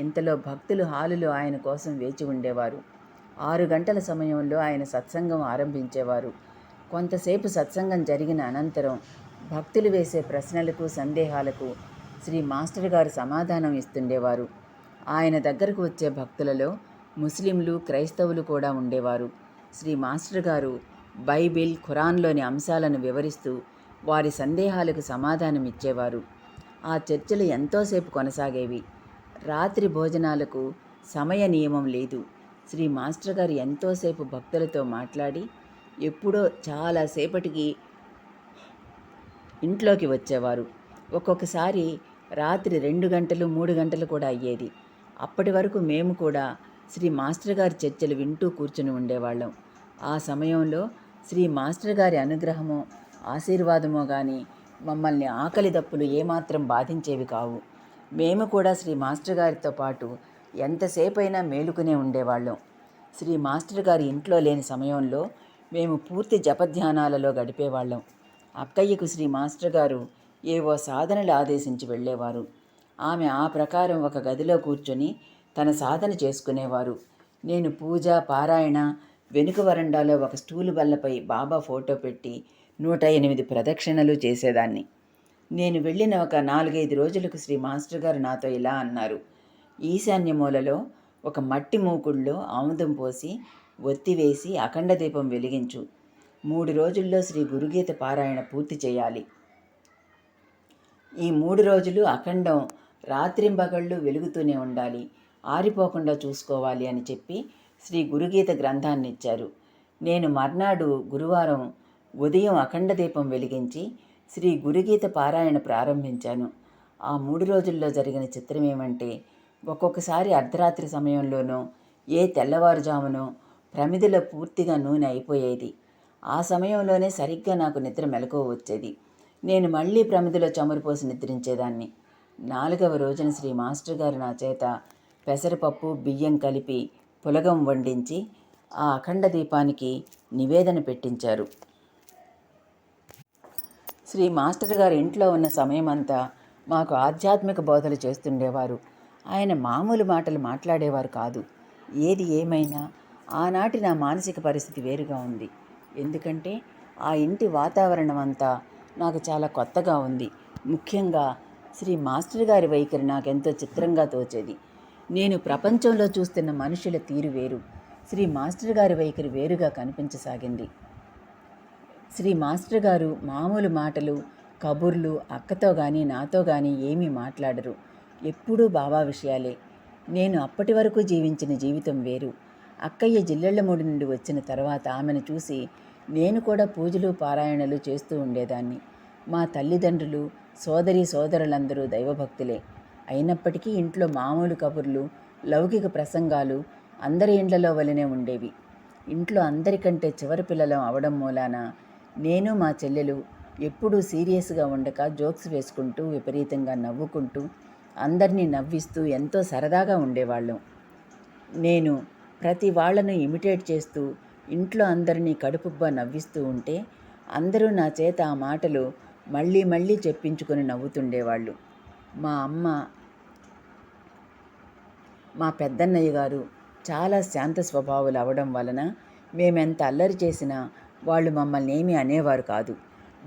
ఇంతలో భక్తులు హాలులో ఆయన కోసం వేచి ఉండేవారు. 6 గంటల సమయంలో ఆయన సత్సంగం ఆరంభించేవారు. కొంతసేపు సత్సంగం జరిగిన అనంతరం భక్తులు వేసే ప్రశ్నలకు, సందేహాలకు శ్రీ మాస్టర్ గారు సమాధానం ఇస్తుండేవారు. ఆయన దగ్గరకు వచ్చే భక్తులలో ముస్లింలు, క్రైస్తవులు కూడా ఉండేవారు. శ్రీ మాస్టర్ గారు బైబిల్, ఖురాన్లోని అంశాలను వివరిస్తూ వారి సందేహాలకు సమాధానం ఇచ్చేవారు. ఆ చర్చలు ఎంతోసేపు కొనసాగేవి. రాత్రి భోజనాలకు సమయ నియమం లేదు. శ్రీ మాస్టర్ గారు ఎంతోసేపు భక్తులతో మాట్లాడి ఎప్పుడో చాలాసేపటికి ఇంట్లోకి వచ్చేవారు. ఒక్కొక్కసారి రాత్రి 2 గంటలు, 3 గంటలు కూడా అయ్యేది. అప్పటి వరకు మేము కూడా శ్రీ మాస్టర్ గారి చర్చలు వింటూ కూర్చుని ఉండేవాళ్ళం. ఆ సమయంలో శ్రీ మాస్టర్ గారి అనుగ్రహమో, ఆశీర్వాదమో కానీ మమ్మల్ని ఆకలి దప్పులు ఏమాత్రం బాధించేవి కావు. మేము కూడా శ్రీ మాస్టర్ గారితో పాటు ఎంతసేపైనా మేలుకునే ఉండేవాళ్ళం. శ్రీ మాస్టర్ గారి ఇంట్లో లేని సమయంలో మేము పూర్తి జపధ్యానాలలో గడిపేవాళ్ళం. అక్కయ్యకు శ్రీ మాస్టర్ గారు ఏవో సాధనలు ఆదేశించి వెళ్ళేవారు. ఆమె ఆ ప్రకారం ఒక గదిలో కూర్చొని తన సాధన చేసుకునేవారు. నేను పూజ, పారాయణ వెనుక వరండాలో ఒక స్టూలు బల్లపై బాబా ఫోటో పెట్టి 108 ప్రదక్షిణలు చేసేదాన్ని. నేను వెళ్ళిన ఒక 4-5 రోజులకు శ్రీ మాస్టర్ గారు నాతో ఇలా అన్నారు. ఈశాన్య మూలలో ఒక మట్టి మూకుళ్ళలో ఆముదం పోసి ఒత్తివేసి అఖండ దీపం వెలిగించు. 3 రోజుల్లో శ్రీ గురుగీత పారాయణ పూర్తి చేయాలి. ఈ 3 రోజులు అఖండం రాత్రింబగళ్ళు వెలుగుతూనే ఉండాలి, ఆరిపోకుండా చూసుకోవాలి అని చెప్పి శ్రీ గురుగీత గ్రంథాన్ని ఇచ్చారు. నేను మర్నాడు గురువారం ఉదయం అఖండ దీపం వెలిగించి శ్రీ గురుగీత పారాయణ ప్రారంభించాను. ఆ 3 రోజుల్లో జరిగిన చిత్రం ఏమంటే, ఒక్కొక్కసారి అర్ధరాత్రి సమయంలోనో తెల్లవారుజామునో ప్రమిదిలో పూర్తిగా నూనె అయిపోయేది. ఆ సమయంలోనే సరిగ్గా నాకు నిద్ర మెలకువ వచ్చేది. నేను మళ్ళీ ప్రమిదిలో చమురు పోసి నిద్రించేదాన్ని. 4వ రోజున శ్రీ మాస్టర్ గారు నా చేత పెసరపప్పు, బియ్యం కలిపి పులగం వండించి ఆ అఖండ దీపానికి నివేదన పెట్టించారు. శ్రీ మాస్టర్ గారు ఇంట్లో ఉన్న సమయమంతా మాకు ఆధ్యాత్మిక బోధలు చేస్తుండేవారు. ఆయన మామూలు మాటలు మాట్లాడేవారు కాదు. ఏది ఏమైనా ఆనాటి నా మానసిక పరిస్థితి వేరుగా ఉంది. ఎందుకంటే ఆ ఇంటి వాతావరణం అంతా నాకు చాలా కొత్తగా ఉంది. ముఖ్యంగా శ్రీ మాస్టర్ గారి వైఖరి నాకెంతో చిత్రంగా తోచేది. నేను ప్రపంచంలో చూస్తున్న మనుషుల తీరు వేరు, శ్రీ మాస్టర్ గారి వైఖరి వేరుగా కనిపించసాగింది. శ్రీ మాస్టర్ గారు మామూలు మాటలు, కబుర్లు అక్కతో కానీ నాతో కానీ ఏమీ మాట్లాడరు. ఎప్పుడూ బాబా విషయాలే. నేను అప్పటి వరకు జీవించిన జీవితం వేరు. అక్కయ్య జిల్లెళ్ళమూడి నుండి వచ్చిన తర్వాత ఆమెను చూసి నేను కూడా పూజలు పారాయణలు చేస్తూ ఉండేదాన్ని. మా తల్లిదండ్రులు, సోదరులందరూ దైవభక్తులే. అయినప్పటికీ ఇంట్లో మామూలు కబుర్లు, లౌకిక ప్రసంగాలు అందరి ఇండ్లలో వలనే ఉండేవి. ఇంట్లో అందరికంటే చివరి పిల్లలం అవడం మూలాన నేను మా చెల్లెలు ఎప్పుడూ సీరియస్గా ఉండక జోక్స్ వేసుకుంటూ విపరీతంగా నవ్వుకుంటూ అందరినీ నవ్విస్తూ ఎంతో సరదాగా ఉండేవాళ్ళం. నేను ప్రతి వాళ్లను ఇమిటేట్ చేస్తూ ఇంట్లో అందరినీ కడుపుబ్బా నవ్విస్తూ ఉంటే అందరూ నా చేత ఆ మాటలు మళ్ళీ మళ్ళీ చెప్పించుకొని నవ్వుతుండేవాళ్ళు. మా అమ్మ, మా పెద్దన్నయ్య గారు చాలా శాంత స్వభావులు అవడం వలన మేమెంత అల్లరి చేసినా వాళ్ళు మమ్మల్ని ఏమీ అనేవారు కాదు.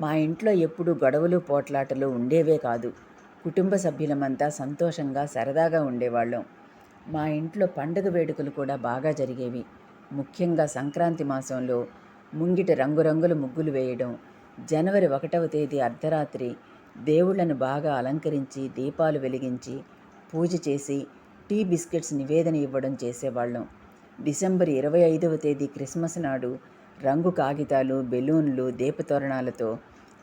మా ఇంట్లో ఎప్పుడూ గొడవలు పోట్లాటలు ఉండేవే కాదు. కుటుంబ సభ్యులమంతా సంతోషంగా సరదాగా ఉండేవాళ్ళం. మా ఇంట్లో పండుగ వేడుకలు కూడా బాగా జరిగేవి. ముఖ్యంగా సంక్రాంతి మాసంలో ముంగిట రంగురంగుల ముగ్గులు వేయడం, జనవరి 1వ తేదీ అర్ధరాత్రి దేవుళ్లను బాగా అలంకరించి దీపాలు వెలిగించి పూజ చేసి టీ బిస్కెట్స్ నివేదన ఇవ్వడం చేసేవాళ్ళం. డిసెంబర్ 25వ తేదీ క్రిస్మస్ నాడు రంగు కాగితాలు, బెలూన్లు, దీపతోరణాలతో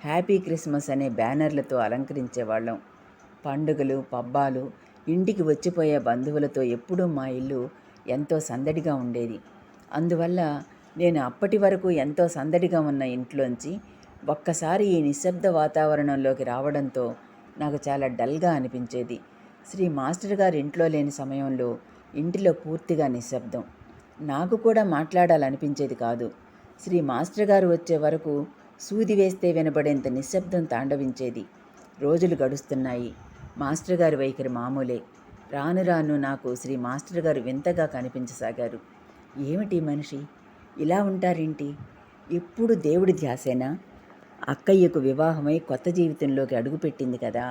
హ్యాపీ క్రిస్మస్ అనే బ్యానర్లతో అలంకరించేవాళ్ళం. పండుగలు, పబ్బాలు, ఇంటికి వచ్చిపోయే బంధువులతో ఎప్పుడూ మా ఇల్లు ఎంతో సందడిగా ఉండేది. అందువల్ల నేను అప్పటి వరకు ఎంతో సందడిగా ఉన్న ఇంట్లోంచి ఒక్కసారి ఈ నిశ్శబ్ద వాతావరణంలోకి రావడంతో నాకు చాలా డల్గా అనిపించేది. శ్రీ మాస్టర్ గారు ఇంట్లో లేని సమయంలో ఇంటిలో పూర్తిగా నిశ్శబ్దం. నాకు కూడా మాట్లాడాలనిపించేది కాదు. శ్రీ మాస్టర్ గారు వచ్చే వరకు సూది వేస్తే వినబడేంత నిశ్శబ్దం తాండవించేది. రోజులు గడుస్తున్నాయి. మాస్టర్ గారి వైఖరి మామూలే. రాను రాను నాకు శ్రీ మాస్టర్ గారు వింతగా కనిపించసాగారు. ఏమిటి మనిషి ఇలా ఉంటారేంటి? ఎప్పుడు దేవుడి ధ్యాసేనా? అక్కయ్యకు వివాహమై కొత్త జీవితంలోకి అడుగుపెట్టింది కదా.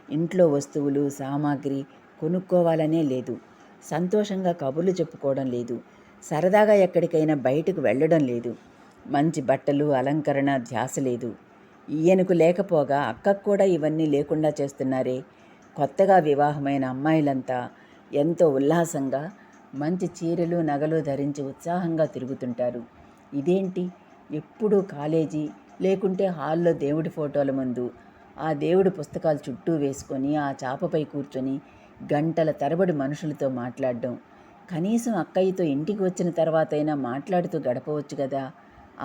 ఇంట్లో వస్తువులు, సామాగ్రి కొనుక్కోవాలనే లేదు. సంతోషంగా కబుర్లు చెప్పుకోవడం లేదు. సరదాగా ఎక్కడికైనా బయటకు వెళ్ళడం లేదు. మంచి బట్టలు, అలంకరణ ధ్యాస లేదు. ఈయనకు లేకపోగా అక్కకు కూడా ఇవన్నీ లేకుండా చేస్తున్నారే. కొత్తగా వివాహమైన అమ్మాయిలంతా ఎంతో ఉల్లాసంగా మంచి చీరలు, నగలు ధరించి ఉత్సాహంగా తిరుగుతుంటారు. ఇదేంటి? ఎప్పుడూ కాలేజీ లేకుంటే హాల్లో దేవుడి ఫోటోల ముందు ఆ దేవుడి పుస్తకాలు చుట్టూ వేసుకొని ఆ చాపపై కూర్చొని గంటల తరబడి మనుషులతో మాట్లాడడం. కనీసం అక్కయ్యతో ఇంటికి వచ్చిన తర్వాతైనా మాట్లాడుతూ గడపవచ్చు కదా.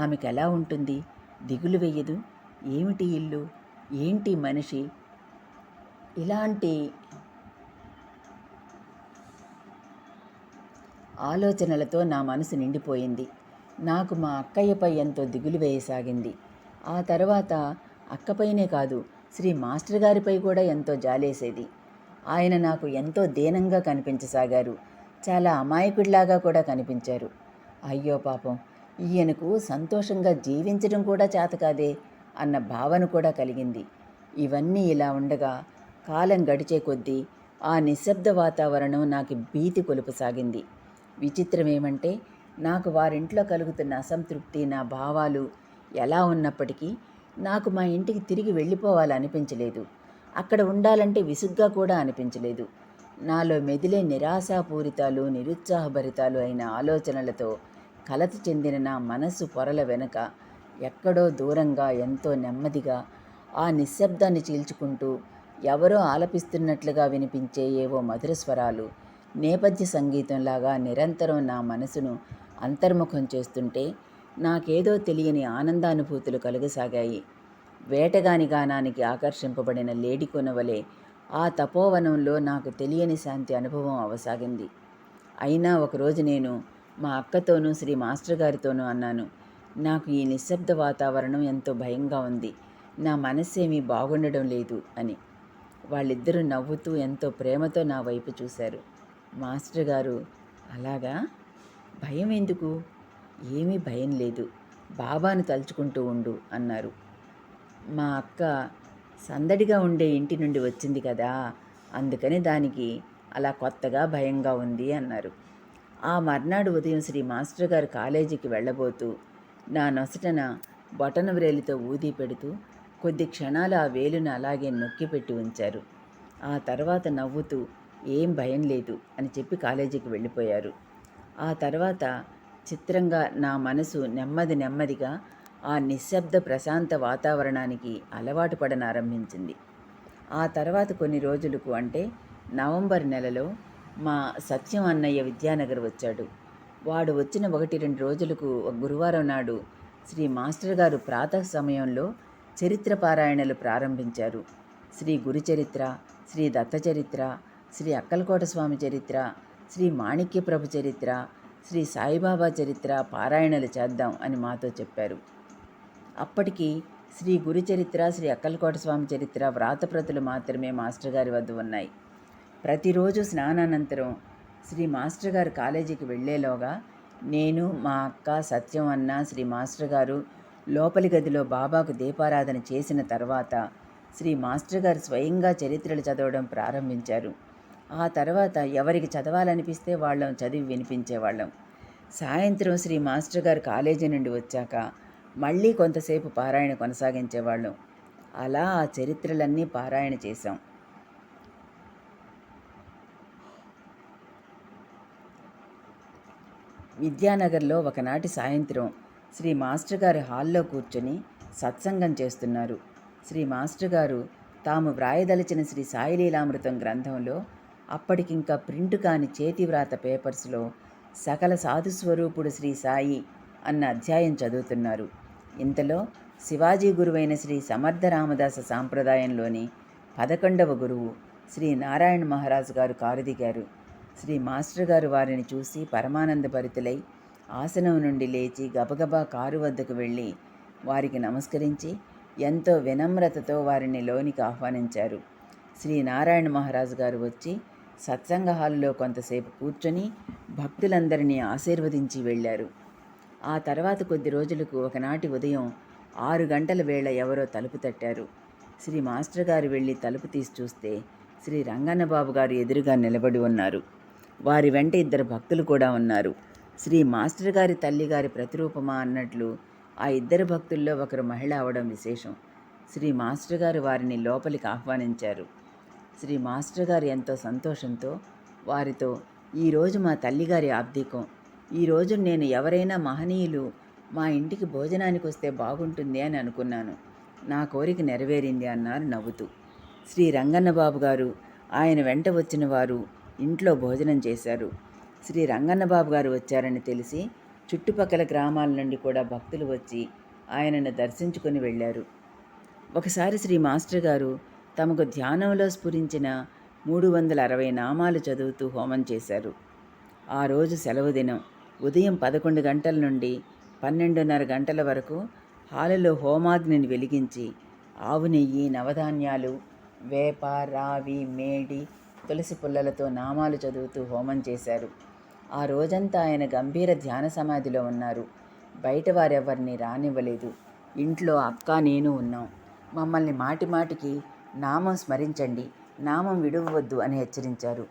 ఆమెకు ఎలా ఉంటుంది? దిగులు వెయ్యదు? ఏమిటి ఇల్లు? ఏంటి మనిషి? ఇలాంటి ఆలోచనలతో నా మనసు నిండిపోయింది. నాకు మా అక్కయ్యపై ఎంతో దిగులు వేయసాగింది. ఆ తర్వాత అక్కపైనే కాదు, శ్రీ మాస్టర్ గారిపై కూడా ఎంతో జాలేసేది. ఆయన నాకు ఎంతో దీనంగా కనిపించసాగారు. చాలా అమాయకుడిలాగా కూడా కనిపించారు. అయ్యో పాపం, ఈయనకు సంతోషంగా జీవించడం కూడా చేతకాదే అన్న భావన కూడా కలిగింది. ఇవన్నీ ఇలా ఉండగా కాలం గడిచే కొద్దీ ఆ నిశ్శబ్ద వాతావరణం నాకు భీతి కొలుపసాగింది. విచిత్రమేమంటే నాకు వారింట్లో కలుగుతున్న అసంతృప్తి, నా భావాలు ఎలా ఉన్నప్పటికీ నాకు మా ఇంటికి తిరిగి వెళ్ళిపోవాలనిపించలేదు. అక్కడ ఉండాలంటే విసుగ్గా కూడా అనిపించలేదు. నాలో మెదిలే నిరాశాపూరితాలు, నిరుత్సాహభరితాలు అయిన ఆలోచనలతో కలత చెందిన నా మనస్సు పొరల వెనుక ఎక్కడో దూరంగా ఎంతో నెమ్మదిగా ఆ నిశ్శబ్దాన్ని చీల్చుకుంటూ ఎవరో ఆలపిస్తున్నట్లుగా వినిపించే ఏవో మధుర స్వరాలు నేపథ్య సంగీతంలాగా నిరంతరం నా మనసును అంతర్ముఖం చేస్తుంటే నాకేదో తెలియని ఆనందానుభూతులు కలుగసాగాయి. వేటగాని గానానికి ఆకర్షింపబడిన లేడికొనవలే ఆ తపోవనంలో నాకు తెలియని శాంతి అనుభవం అవసాగింది. అయినా ఒకరోజు నేను మా అక్కతోనూ శ్రీ మాస్టర్ గారితోనూ అన్నాను, నాకు ఈ నిశ్శబ్ద వాతావరణం ఎంతో భయంగా ఉంది, నా మనస్సేమీ బాగుండడం లేదు అని. వాళ్ళిద్దరూ నవ్వుతూ ఎంతో ప్రేమతో నా వైపు చూశారు. మాస్టర్ గారు, అలాగా? భయం ఎందుకు? ఏమీ భయం లేదు, బాబాను తలుచుకుంటూ ఉండు అన్నారు. మా అక్క సందడిగా ఉండే ఇంటి నుండి వచ్చింది కదా, అందుకని దానికి అలా కొత్తగా భయంగా ఉంది అన్నారు. ఆ మర్నాడు ఉదయం శ్రీ మాస్టర్ గారు కాలేజీకి వెళ్ళబోతూ నా నొసటన బొటన వ్రేలితో ఊది పెడుతూ కొద్ది క్షణాలు ఆ వేలును అలాగే నొక్కిపెట్టి ఉంచారు. ఆ తర్వాత నవ్వుతూ ఏం భయం లేదు అని చెప్పి కాలేజీకి వెళ్ళిపోయారు. ఆ తర్వాత చిత్రంగా నా మనసు నెమ్మదిగా ఆ నిశ్శబ్ద ప్రశాంత వాతావరణానికి అలవాటు పడనారంభించింది. ఆ తర్వాత కొన్ని రోజులకు, అంటే నవంబర్ నెలలో మా సత్యం అన్నయ్య విద్యానగర్ వచ్చాడు. వాడు వచ్చిన 1-2 రోజులకు ఒక గురువారం నాడు శ్రీ మాస్టర్ గారు ప్రాతః సమయంలో చరిత్ర పారాయణలు ప్రారంభించారు. శ్రీ గురుచరిత్ర, శ్రీ దత్తచరిత్ర, శ్రీ అక్కలకోట స్వామి చరిత్ర, శ్రీ మాణిక్యప్రభు చరిత్ర, శ్రీ సాయిబాబా చరిత్ర పారాయణలు చేద్దాం అని మాతో చెప్పారు. అప్పటికి శ్రీ గురుచరిత్ర, శ్రీ అక్కలకోట స్వామి చరిత్ర వ్రాతప్రతులు మాత్రమే మాస్టర్ గారి వద్ద ఉన్నాయి. ప్రతిరోజు స్నానానంతరం శ్రీ మాస్టర్ గారు కాలేజీకి వెళ్ళేలోగా నేను, మా అక్క, సత్యం అన్న, శ్రీ మాస్టర్ గారు లోపలి గదిలో బాబాకు దీపారాధన చేసిన తర్వాత శ్రీ మాస్టర్ గారు స్వయంగా చరిత్రలు చదవడం ప్రారంభించారు. ఆ తర్వాత ఎవరికి చదవాలనిపిస్తే వాళ్ళం చదివి వినిపించేవాళ్ళం. సాయంత్రం శ్రీ మాస్టర్ గారు కాలేజీ నుండి వచ్చాక మళ్ళీ కొంతసేపు పారాయణ కొనసాగించేవాళ్ళం. అలా ఆ చరిత్రలన్నీ పారాయణ చేశాం. విద్యానగర్లో ఒకనాటి సాయంత్రం శ్రీ మాస్టర్ గారి హాల్లో కూర్చొని సత్సంగం చేస్తున్నారు. శ్రీ మాస్టర్ గారు తాము వ్రాయదలిచిన శ్రీ సాయిలీలామృతం గ్రంథంలో అప్పటికింకా ప్రింటు కాని చేతివ్రాత పేపర్స్లో సకల సాధుస్వరూపుడు శ్రీ సాయి అన్న అధ్యాయం చదువుతున్నారు. ఇంతలో శివాజీ గురువైన శ్రీ సమర్థ రామదాస సాంప్రదాయంలోని 11వ గురువు శ్రీ నారాయణ మహారాజు గారు కారు దిగారు. శ్రీ మాస్టర్ గారు వారిని చూసి పరమానందభరితులై ఆసనం నుండి లేచి గబగబా కారు వద్దకు వెళ్ళి వారికి నమస్కరించి ఎంతో వినమ్రతతో వారిని లోనికి ఆహ్వానించారు. శ్రీ నారాయణ మహారాజు గారు వచ్చి సత్సంగ హాలులో కొంతసేపు కూర్చొని భక్తులందరినీ ఆశీర్వదించి వెళ్ళారు. ఆ తర్వాత కొద్ది రోజులకు ఒకనాటి ఉదయం 6 గంటల వేళ ఎవరో తలుపు తట్టారు. శ్రీ మాస్టర్ గారు వెళ్ళి తలుపు తీసి చూస్తే శ్రీ రంగన్నబాబు గారు ఎదురుగా నిలబడి ఉన్నారు. వారి వెంట 2 భక్తులు కూడా ఉన్నారు. శ్రీ మాస్టర్ గారి తల్లిగారి ప్రతిరూపమా అన్నట్లు ఆ 2 భక్తుల్లో ఒకరు మహిళ అవడం విశేషం. శ్రీ మాస్టర్ గారు వారిని లోపలికి ఆహ్వానించారు. శ్రీ మాస్టర్ గారు ఎంతో సంతోషంతో వారితో, ఈరోజు మా తల్లిగారి ఆబ్దీకం, ఈరోజు నేను ఎవరైనా మహనీయులు మా ఇంటికి భోజనానికి వస్తే బాగుంటుంది అని అనుకున్నాను. నా కోరిక నెరవేరింది అన్నారు నవ్వుతూ. శ్రీ రంగన్నబాబు గారు, ఆయన వెంట వచ్చిన వారు ఇంట్లో భోజనం చేశారు. శ్రీ రంగన్నబాబు గారు వచ్చారని తెలిసి చుట్టుపక్కల గ్రామాల నుండి కూడా భక్తులు వచ్చి ఆయనను దర్శించుకొని వెళ్ళారు. ఒకసారి శ్రీ మాస్టర్ గారు తమకు ధ్యానంలో స్ఫురించిన 360 నామాలు చదువుతూ హోమం చేశారు. ఆ రోజు సెలవు దినం. ఉదయం 11 గంటల నుండి 12:30 గంటల వరకు హాలులో హోమాగ్నిని వెలిగించి ఆవు నెయ్యి, నవధాన్యాలు, వేప, రావి, మేడి, తులసి పుల్లలతో నామాలు చదువుతూ హోమం చేశారు. ఆ రోజంతా ఆయన గంభీర ధ్యాన సమాధిలో ఉన్నారు. బయట వారెవరిని రానివ్వలేదు. ఇంట్లో అక్క, నేను ఉన్నాం. మమ్మల్ని మాటిమాటికి నామం స్మరించండి, నామం విడువవద్దు అని హెచ్చరించారు.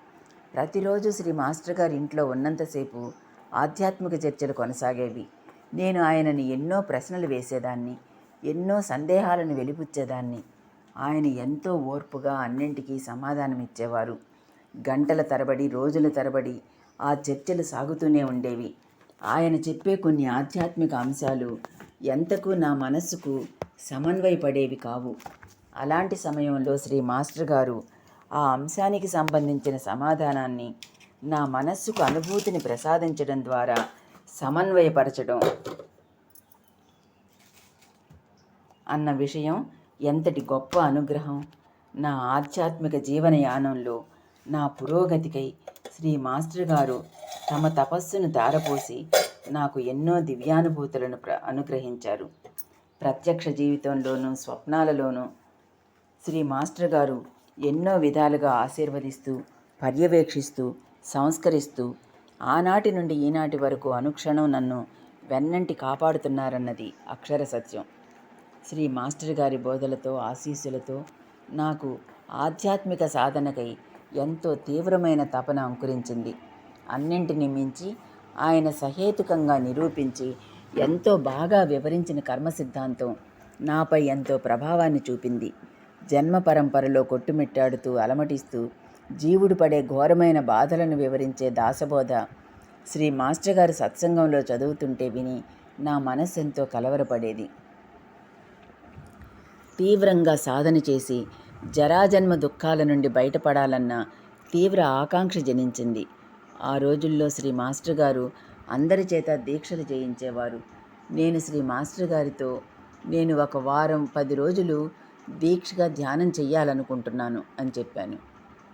ప్రతిరోజు శ్రీ మాస్టర్ గారి ఇంట్లో ఉన్నంతసేపు ఆధ్యాత్మిక చర్చలు కొనసాగేవి. నేను ఆయనని ఎన్నో ప్రశ్నలు వేసేదాన్ని, ఎన్నో సందేహాలను వెలిపుచ్చేదాన్ని. ఆయన ఎంతో ఓర్పుగా అన్నింటికీ సమాధానమిచ్చేవారు. గంటల తరబడి, రోజుల తరబడి ఆ చర్చలు సాగుతూనే ఉండేవి. ఆయన చెప్పే కొన్ని ఆధ్యాత్మిక అంశాలు ఎంతకు నా మనస్సుకు సమన్వయపడేవి కావు. అలాంటి సమయంలో శ్రీ మాస్టర్ గారు ఆ అంశానికి సంబంధించిన సమాధానాన్ని నా మనస్సుకు అనుభూతిని ప్రసాదించడం ద్వారా సమన్వయపరచడం అన్న విషయం ఎంతటి గొప్ప అనుగ్రహం. నా ఆధ్యాత్మిక జీవనయానంలో నా పురోగతికై శ్రీ మాస్టర్ గారు తమ తపస్సును ధారపోసి నాకు ఎన్నో దివ్యానుభూతులను అనుగ్రహించారు. ప్రత్యక్ష జీవితంలోనూ స్వప్నాలలోనూ శ్రీ మాస్టర్ గారు ఎన్నో విధాలుగా ఆశీర్వదిస్తూ, పర్యవేక్షిస్తూ, సంస్కరిస్తూ ఆనాటి నుండి ఈనాటి వరకు అనుక్షణం నన్ను వెన్నంటి కాపాడుతున్నారన్నది అక్షర సత్యం. శ్రీ మాస్టర్ గారి బోధలతో, ఆశీస్సులతో నాకు ఆధ్యాత్మిక సాధనకై ఎంతో తీవ్రమైన తపన అంకురించింది. అన్నింటినీ మించి ఆయన సహేతుకంగా నిరూపించి ఎంతో బాగా వివరించిన కర్మ సిద్ధాంతం నాపై ఎంతో ప్రభావాన్ని చూపింది. జన్మ పరంపరలో కొట్టుమిట్టాడుతూ అలమటిస్తూ జీవుడు పడే ఘోరమైన బాధలను వివరించే దాసబోధ శ్రీ మాస్టర్ గారు సత్సంగంలో చదువుతుంటే విని నా మనస్సు ఎంతో కలవరపడేది. తీవ్రంగా సాధన చేసి జరాజన్మ దుఃఖాల నుండి బయటపడాలన్న తీవ్ర ఆకాంక్ష జనించింది. ఆ రోజుల్లో శ్రీ మాస్టర్ గారు అందరి చేత దీక్షలు చేయించేవారు. నేను శ్రీ మాస్టర్ గారితో నేను 1 వారం 10 రోజులు దీక్షగా ధ్యానం చెయ్యాలనుకుంటున్నాను అని చెప్పాను.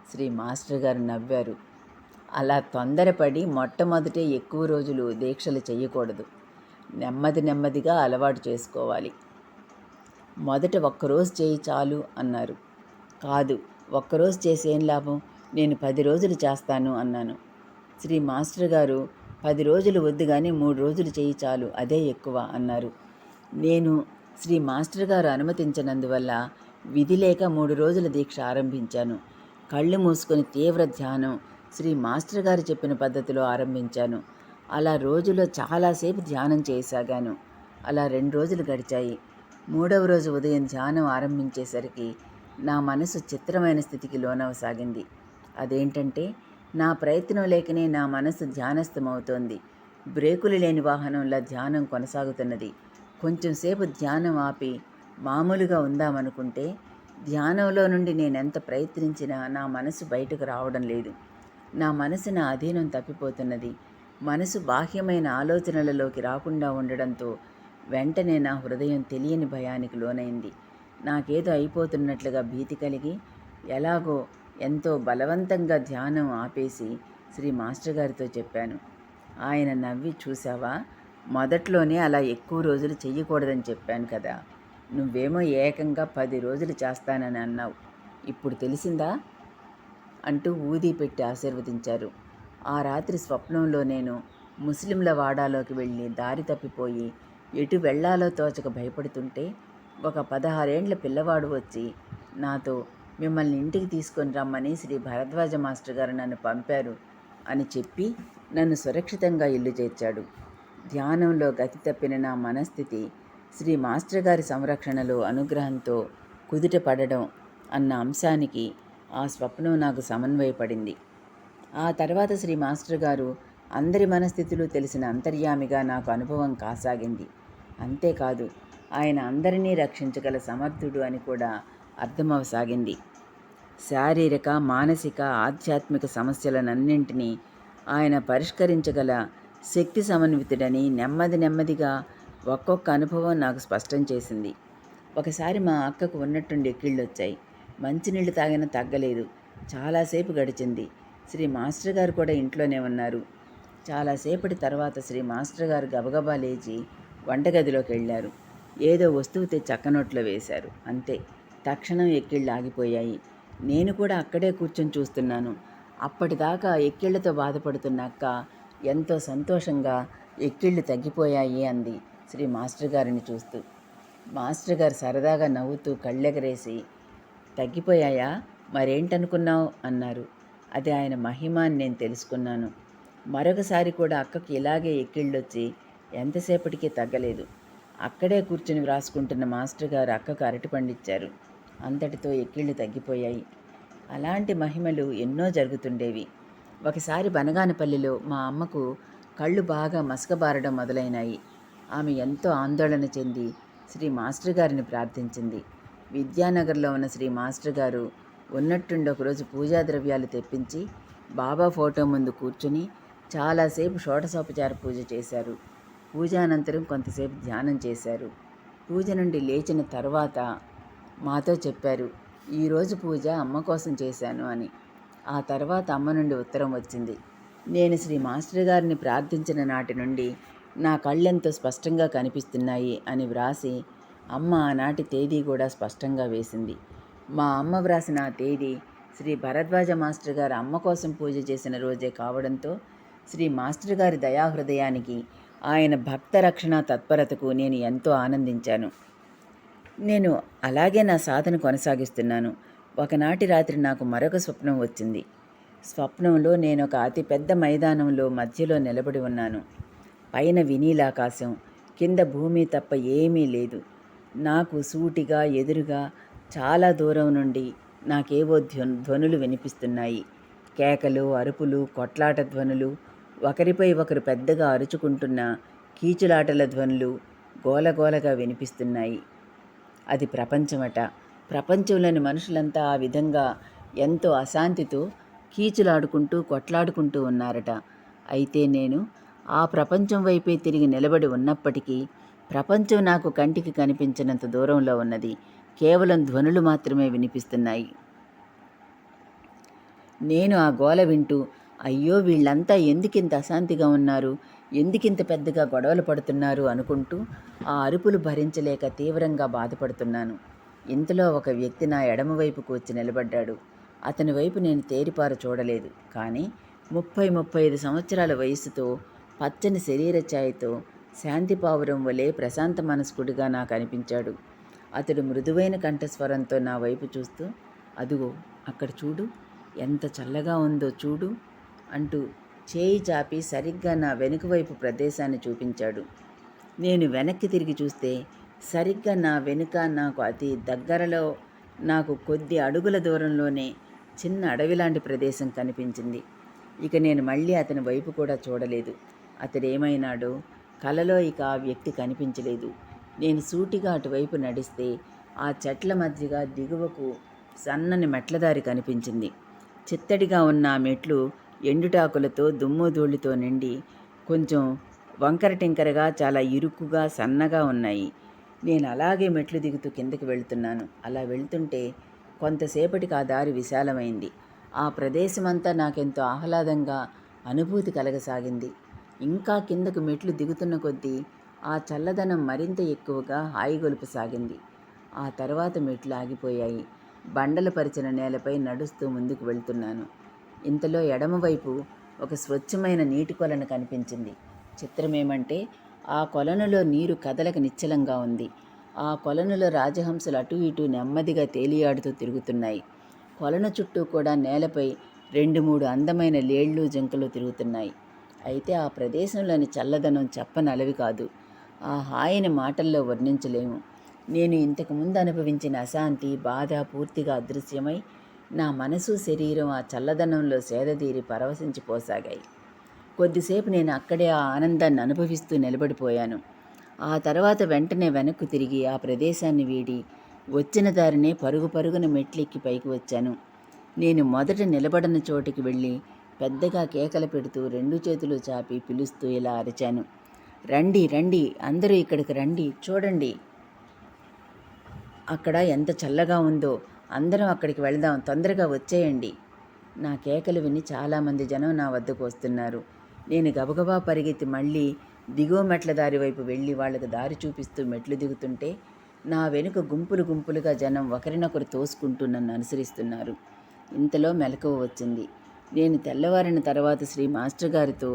శ్రీ మాస్టర్ గారు నవ్వారు. అలా తొందరపడి మొట్టమొదటే ఎక్కువ రోజులు దీక్షలు చెయ్యకూడదు. నెమ్మదిగా అలవాటు చేసుకోవాలి. మొదట 1 రోజు చేయి చాలు అన్నారు. కాదు, 1 రోజు చేసి ఏం లాభం, నేను 10 రోజులు చేస్తాను అన్నాను. శ్రీ మాస్టర్ గారు 10 రోజులు వద్దు కానీ 3 రోజులు చేయి చాలు, అదే ఎక్కువ అన్నారు. నేను శ్రీ మాస్టర్ గారు అనుమతించినందువల్ల విధి లేక 3 రోజుల దీక్ష ఆరంభించాను. కళ్ళు మూసుకొని తీవ్ర ధ్యానం శ్రీ మాస్టర్ గారు చెప్పిన పద్ధతిలో ఆరంభించాను. అలా రోజులో చాలాసేపు ధ్యానం చేయసాగాను. అలా 2 రోజులు గడిచాయి. 3వ రోజు ఉదయం ధ్యానం ఆరంభించేసరికి నా మనసు చిత్రమైన స్థితికి లోనవసాగింది. అదేంటంటే, నా ప్రయత్నం లేకనే నా మనసు ధ్యానస్థమవుతోంది. బ్రేకులు లేని వాహనంలా ధ్యానం కొనసాగుతున్నది. కొంచెంసేపు ధ్యానం ఆపి మామూలుగా ఉందామనుకుంటే ధ్యానంలో నుండి నేనెంత ప్రయత్నించినా నా మనసు బయటకు రావడం లేదు. నా మనసు నా అధీనం తప్పిపోతున్నది. మనసు బాహ్యమైన ఆలోచనలలోకి రాకుండా ఉండడంతో వెంటనే నా హృదయం తెలియని భయానికి లోనైంది. నాకేదో అయిపోతున్నట్లుగా భీతి కలిగి ఎలాగో ఎంతో బలవంతంగా ధ్యానం ఆపేసి శ్రీ మాస్టర్ గారితో చెప్పాను. ఆయన నవ్వి, చూసావా, మొదట్లోనే అలా ఎక్కువ రోజులు చెయ్యకూడదని చెప్పాను కదా, నువ్వేమో ఏకంగా 10 రోజులు చేస్తానని అన్నావు, ఇప్పుడు తెలిసిందా అంటూ ఊదీ పెట్టి ఆశీర్వదించారు. ఆ రాత్రి స్వప్నంలో నేను ముస్లింల వాడాలోకి వెళ్ళి దారి తప్పిపోయి ఎటు వెళ్లాలో తోచక భయపడుతుంటే ఒక 16 ఏండ్ల పిల్లవాడు వచ్చి నాతో, మిమ్మల్ని ఇంటికి తీసుకొని రమ్మని శ్రీ భరద్వాజ మాస్టర్ గారు నన్ను పంపారు అని చెప్పి నన్ను సురక్షితంగా ఇల్లు చేర్చాడు. ధ్యానంలో గతి తప్పిన నా మనస్థితి శ్రీ మాస్టర్ గారి సంరక్షణలో అనుగ్రహంతో కుదుట పడడం అన్న అంశానికి ఆ స్వప్నం నాకు సమన్వయపడింది. ఆ తర్వాత శ్రీ మాస్టర్ గారు అందరి మనస్థితులు తెలిసిన అంతర్యామిగా నాకు అనుభవం కాసాగింది. అంతేకాదు, ఆయన అందరినీ రక్షించగల సమర్థుడు అని కూడా అర్థమవసాగింది. శారీరక, మానసిక, ఆధ్యాత్మిక సమస్యలనన్నింటినీ ఆయన పరిష్కరించగల శక్తి సమన్వితుడని నెమ్మదిగా ఒక్కొక్క అనుభవం నాకు స్పష్టం చేసింది. ఒకసారి మా అక్కకు ఉన్నట్టుండి ఎక్కిళ్ళొచ్చాయి. మంచినీళ్ళు తాగినా తగ్గలేదు. చాలాసేపు గడిచింది. శ్రీ మాస్టర్ గారు కూడా ఇంట్లోనే ఉన్నారు. చాలాసేపటి తర్వాత శ్రీ మాస్టర్ గారు గబగబా లేచి వంటగదిలోకి వెళ్ళారు. ఏదో వస్తువు తెచ్చి అక్కనోట్లో వేశారు. అంతే, తక్షణం ఎక్కిళ్ళు ఆగిపోయాయి. నేను కూడా అక్కడే కూర్చొని చూస్తున్నాను. అప్పటిదాకా ఎక్కిళ్లతో బాధపడుతున్న అక్క ఎంతో సంతోషంగా ఎక్కిళ్ళు తగ్గిపోయాయి అంది శ్రీ మాస్టర్ గారిని చూస్తూ. మాస్టర్ గారు సరదాగా నవ్వుతూ కళ్ళెగరేసి, తగ్గిపోయాయా, మరేంటనుకున్నావు అన్నారు. అది ఆయన మహిమ అని నేను తెలుసుకున్నాను. మరొకసారి కూడా అక్కకి ఇలాగే ఎక్కిళ్ళొచ్చి ఎంతసేపటికి తగ్గలేదు. అక్కడే కూర్చుని వ్రాసుకుంటున్న మాస్టర్ గారు అక్కకు అరటిపండిచ్చారు. అంతటితో ఎక్కిళ్ళు తగ్గిపోయాయి. అలాంటి మహిమలు ఎన్నో జరుగుతుండేవి. ఒకసారి బనగానపల్లిలో మా అమ్మకు కళ్ళు బాగా మసకబారడం మొదలైనాయి. ఆమె ఎంతో ఆందోళన చెంది శ్రీ మాస్టర్ గారిని ప్రార్థించింది. విద్యానగర్లో ఉన్న శ్రీ మాస్టర్ గారు ఉన్నట్టుండి ఒకరోజు పూజా ద్రవ్యాలు తెప్పించి బాబా ఫోటో ముందు కూర్చుని చాలాసేపు షోడశోపచార పూజ చేశారు. పూజానంతరం కొంతసేపు ధ్యానం చేశారు. పూజ నుండి లేచిన తర్వాత మాతో చెప్పారు, ఈరోజు పూజ అమ్మ కోసం చేశాను అని. ఆ తర్వాత అమ్మ నుండి ఉత్తరం వచ్చింది. నేను శ్రీ మాస్టర్ గారిని ప్రార్థించిన నాటి నుండి నా కళ్ళెంతో స్పష్టంగా కనిపిస్తున్నాయి అని వ్రాసి అమ్మ ఆనాటి తేదీ కూడా స్పష్టంగా వేసింది. మా అమ్మ వ్రాసిన ఆ తేదీ శ్రీ భరద్వాజ మాస్టర్ గారు అమ్మ కోసం పూజ చేసిన రోజే కావడంతో శ్రీ మాస్టర్ గారి దయాహృదయానికి, ఆయన భక్త రక్షణ తత్పరతకు నేను ఎంతో ఆనందించాను. నేను అలాగే నా సాధన కొనసాగిస్తున్నాను. ఒకనాటి రాత్రి నాకు మరొక స్వప్నం వచ్చింది. స్వప్నంలో నేను ఒక అతిపెద్ద మైదానంలో మధ్యలో నిలబడి ఉన్నాను. పైన వినీలాకాశం, కింద భూమి తప్ప ఏమీ లేదు. నాకు సూటిగా ఎదురుగా చాలా దూరం నుండి నాకేవో ధ్వనులు వినిపిస్తున్నాయి. కేకలు, అరుపులు, కొట్లాట ధ్వనులు, ఒకరిపై ఒకరు పెద్దగా అరుచుకుంటున్న కీచులాటల ధ్వనులు గోలగోలగా వినిపిస్తున్నాయి. అది ప్రపంచమట. ప్రపంచంలోని మనుషులంతా ఆ విధంగా ఎంతో అశాంతితో కీచులాడుకుంటూ కొట్లాడుకుంటూ ఉన్నారట. అయితే నేను ఆ ప్రపంచం వైపే తిరిగి నిలబడి ఉన్నప్పటికీ ప్రపంచం నాకు కంటికి కనిపించినంత దూరంలో ఉన్నది. కేవలం ధ్వనులు మాత్రమే వినిపిస్తున్నాయి. నేను ఆ గోల వింటూ, అయ్యో వీళ్ళంతా ఎందుకింత అశాంతిగా ఉన్నారు, ఎందుకింత పెద్దగా గొడవలు పడుతున్నారు అనుకుంటూ ఆ అరుపులు భరించలేక తీవ్రంగా బాధపడుతున్నాను. ఇంతలో ఒక వ్యక్తి నా ఎడమవైపుకు వచ్చి నిలబడ్డాడు. అతని వైపు నేను తేరిపార చూడలేదు. కానీ 30-35 సంవత్సరాల వయస్సుతో, పచ్చని శరీర ఛాయతో, శాంతిపావురం వలె ప్రశాంత మనస్కుడిగా నాకు అనిపించాడు. అతడు మృదువైన కంఠస్వరంతో నా వైపు చూస్తూ, అదుగో అక్కడ చూడు, ఎంత చల్లగా ఉందో చూడు అంటూ చేయి చాపి సరిగ్గా నా వెనుక వైపు ప్రదేశాన్ని చూపించాడు. నేను వెనక్కి తిరిగి చూస్తే సరిగ్గా నా వెనుక నాకు అతి దగ్గరలో, నాకు కొద్ది అడుగుల దూరంలోనే చిన్న అడవిలాంటి ప్రదేశం కనిపించింది. ఇక నేను మళ్ళీ అతని వైపు కూడా చూడలేదు. అతడేమైనాడో కలలో ఇక ఆ వ్యక్తి కనిపించలేదు. నేను సూటిగా అటువైపు నడిస్తే ఆ చెట్ల మధ్యగా దిగువకు సన్నని మెట్లదారి కనిపించింది. చిత్తడిగా ఉన్న ఆ మెట్లు ఎండుటాకులతో దుమ్ము ధూళితో నిండి కొంచెం వంకర టింకరగా చాలా ఇరుకుగా సన్నగా ఉన్నాయి. నేను అలాగే మెట్లు దిగుతూ కిందకి వెళ్తున్నాను. అలా వెళ్తుంటే కొంతసేపటికి ఆ దారి విశాలమైంది. ఆ ప్రదేశమంతా నాకెంతో ఆహ్లాదంగా అనుభూతి కలగసాగింది. ఇంకా కిందకు మెట్లు దిగుతున్న కొద్దీ ఆ చల్లదనం మరింత ఎక్కువగా హాయిగొలుపసాగింది. ఆ తర్వాత మెట్లు ఆగిపోయాయి. బండలు పరిచిన నేలపై నడుస్తూ ముందుకు వెళ్తున్నాను. ఇంతలో ఎడమవైపు ఒక స్వచ్ఛమైన నీటి కొలను కనిపించింది. చిత్రమేమంటే ఆ కొలనులో నీరు కదలక నిశ్చలంగా ఉంది. ఆ కొలనులో రాజహంసలు అటూ ఇటూ నెమ్మదిగా తేలియాడుతూ తిరుగుతున్నాయి. కొలను చుట్టూ కూడా నేలపై 2-3 అందమైన లేళ్ళు జింకలు తిరుగుతున్నాయి. అయితే ఆ ప్రదేశంలోని చల్లదనం చెప్పనలవి కాదు. ఆ హాయిని మాటల్లో వర్ణించలేము. నేను ఇంతకుముందు అనుభవించిన అశాంతి, బాధ పూర్తిగా అదృశ్యమై నా మనసు, శరీరం ఆ చల్లదనంలో సేదతీరి పరవశించిపోసాగాయి. కొద్దిసేపు నేను అక్కడే ఆ ఆనందాన్ని అనుభవిస్తూ నిలబడిపోయాను. ఆ తర్వాత వెంటనే వెనక్కు తిరిగి ఆ ప్రదేశాన్ని వీడి వచ్చిన దారినే పరుగు పరుగున మెట్లెక్కి పైకి వచ్చాను. నేను మొదట నిలబడిన చోటికి వెళ్ళి పెద్దగా కేకలు పెడుతూ 2 చేతులు చాపి పిలుస్తూ ఇలా అరిచాను, రండి రండి, అందరూ ఇక్కడికి రండి, చూడండి అక్కడ ఎంత చల్లగా ఉందో, అందరం అక్కడికి వెళదాం, తొందరగా వచ్చేయండి. నా కేకలు విని చాలామంది జనం నా వద్దకు వస్తున్నారు. నేను గబగబా పరిగెత్తి మళ్ళీ దిగువ మెట్ల దారి వైపు వెళ్ళి వాళ్ళకి దారి చూపిస్తూ మెట్లు దిగుతుంటే నా వెనుక గుంపులు గుంపులుగా జనం ఒకరినొకరు తోసుకుంటూ నన్ను అనుసరిస్తున్నారు. ఇంతలో మెలకువ వచ్చింది. నేను తెల్లవారిన తర్వాత శ్రీ మాస్టర్ గారితో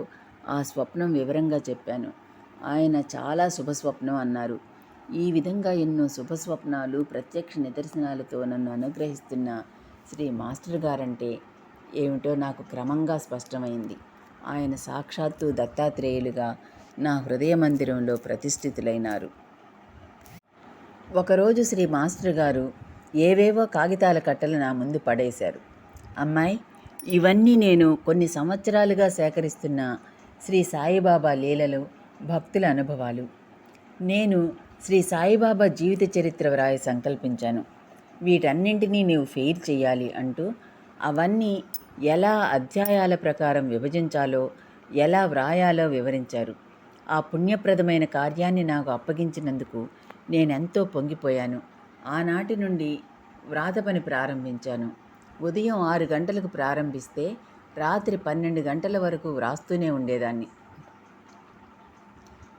ఆ స్వప్నం వివరంగా చెప్పాను. ఆయన చాలా శుభస్వప్నం అన్నారు. ఈ విధంగా ఎన్నో శుభస్వప్నాలు, ప్రత్యక్ష నిదర్శనాలతో నన్ను అనుగ్రహిస్తున్న శ్రీ మాస్టర్ గారంటే ఏమిటో నాకు క్రమంగా స్పష్టమైంది. ఆయన సాక్షాత్తు దత్తాత్రేయులుగా నా హృదయ మందిరంలో ప్రతిష్ఠితులైనారు. ఒకరోజు శ్రీ మాస్టర్ గారు ఏవేవో కాగితాల కట్టలు నా ముందు పడేశారు. అమ్మాయి, ఇవన్నీ నేను కొన్ని సంవత్సరాలుగా సేకరిస్తున్న శ్రీ సాయిబాబా లీలలు, భక్తుల అనుభవాలు. నేను శ్రీ సాయిబాబా జీవిత చరిత్ర వ్రాయ సంకల్పించాను. వీటన్నింటినీ నీవు ఫెయిర్ చేయాలి అంటూ అవన్నీ ఎలా అధ్యాయాల ప్రకారం విభజించాలో, ఎలా వ్రాయాలో వివరించారు. ఆ పుణ్యప్రదమైన కార్యాన్ని నాకు అప్పగించినందుకు నేనెంతో పొంగిపోయాను. ఆనాటి నుండి వ్రాత పని ప్రారంభించాను. ఉదయం 6 గంటలకు ప్రారంభిస్తే రాత్రి 12 గంటల వరకు వ్రాస్తూనే ఉండేదాన్ని.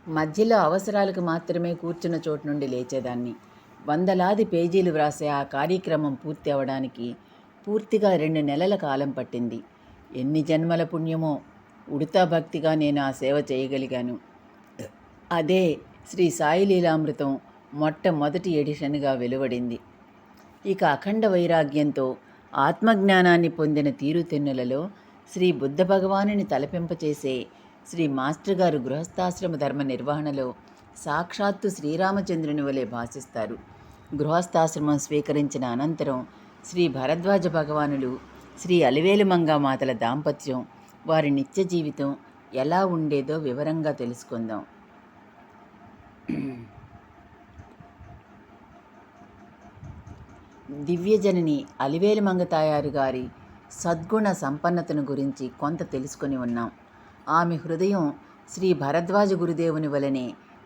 మధ్యలో అవసరాలకు మాత్రమే కూర్చున్న చోటు నుండి లేచేదాన్ని. వందలాది పేజీలు వ్రాసే ఆ కార్యక్రమం పూర్తి అవడానికి పూర్తిగా 2 నెలల కాలం పట్టింది. ఎన్ని జన్మల పుణ్యమో, ఉడతా భక్తిగా నేను ఆ సేవ చేయగలిగాను. అదే శ్రీ సాయి లీలామృతం మొట్టమొదటి ఎడిషన్గా వెలువడింది. ఇక అఖండ వైరాగ్యంతో ఆత్మజ్ఞానాన్ని పొందిన తీరుతెన్నులలో శ్రీ బుద్ధ భగవానుని తలపింపచేసే శ్రీ మాస్టర్ గారు గృహస్థాశ్రమ ధర్మ నిర్వహణలో సాక్షాత్తు శ్రీరామచంద్రుని వలె భాషిస్తారు. గృహస్థాశ్రమం స్వీకరించిన అనంతరం శ్రీ భరద్వాజ భగవానులు, శ్రీ అలివేలు మంగామాతల దాంపత్యం, వారి నిత్య జీవితం, ఎలా ఉండేదో వివరంగా తెలుసుకుందాం. దివ్యజనని అలివేలు మంగతాయారు గారి సద్గుణ సంపన్నతను గురించి కొంత తెలుసుకొని ఉన్నాం. ఆమె హృదయం శ్రీ భరద్వాజ గురుదేవుని వలనే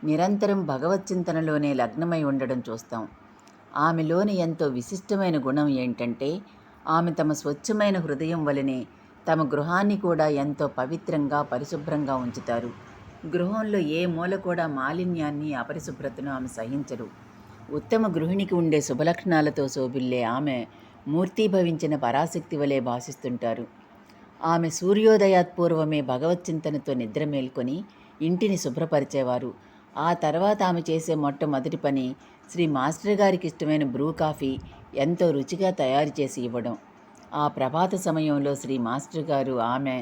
నిరంతరం భగవచ్చింతనలోనే లగ్నమై ఉండడం చూస్తాం. ఆమెలోని ఎంతో విశిష్టమైన గుణం ఏంటంటే, ఆమె తమ స్వచ్ఛమైన హృదయం వలనే తమ గృహాన్ని కూడా ఎంతో పవిత్రంగా పరిశుభ్రంగా ఉంచుతారు. గృహంలో ఏ మూల కూడా మాలిన్యాన్ని అపరిశుభ్రతను ఆమె సహించరు. ఉత్తమ గృహిణికి ఉండే శుభలక్షణాలతో శోభిల్లే ఆమె మూర్తీభవించిన పరాశక్తి వలె భాసిస్తుంటారు. ఆమె సూర్యోదయాత్పూర్వమే భగవచ్చింతనతో నిద్ర మేల్కొని ఇంటిని శుభ్రపరిచేవారు. ఆ తర్వాత ఆమె చేసే మొట్టమొదటి పని శ్రీ మాస్టర్ గారికి ఇష్టమైన బ్రూ కాఫీ ఎంతో రుచిగా తయారు చేసి ఇవ్వడం. ఆ ప్రభాత సమయంలో శ్రీ మాస్టర్ గారు ఆమె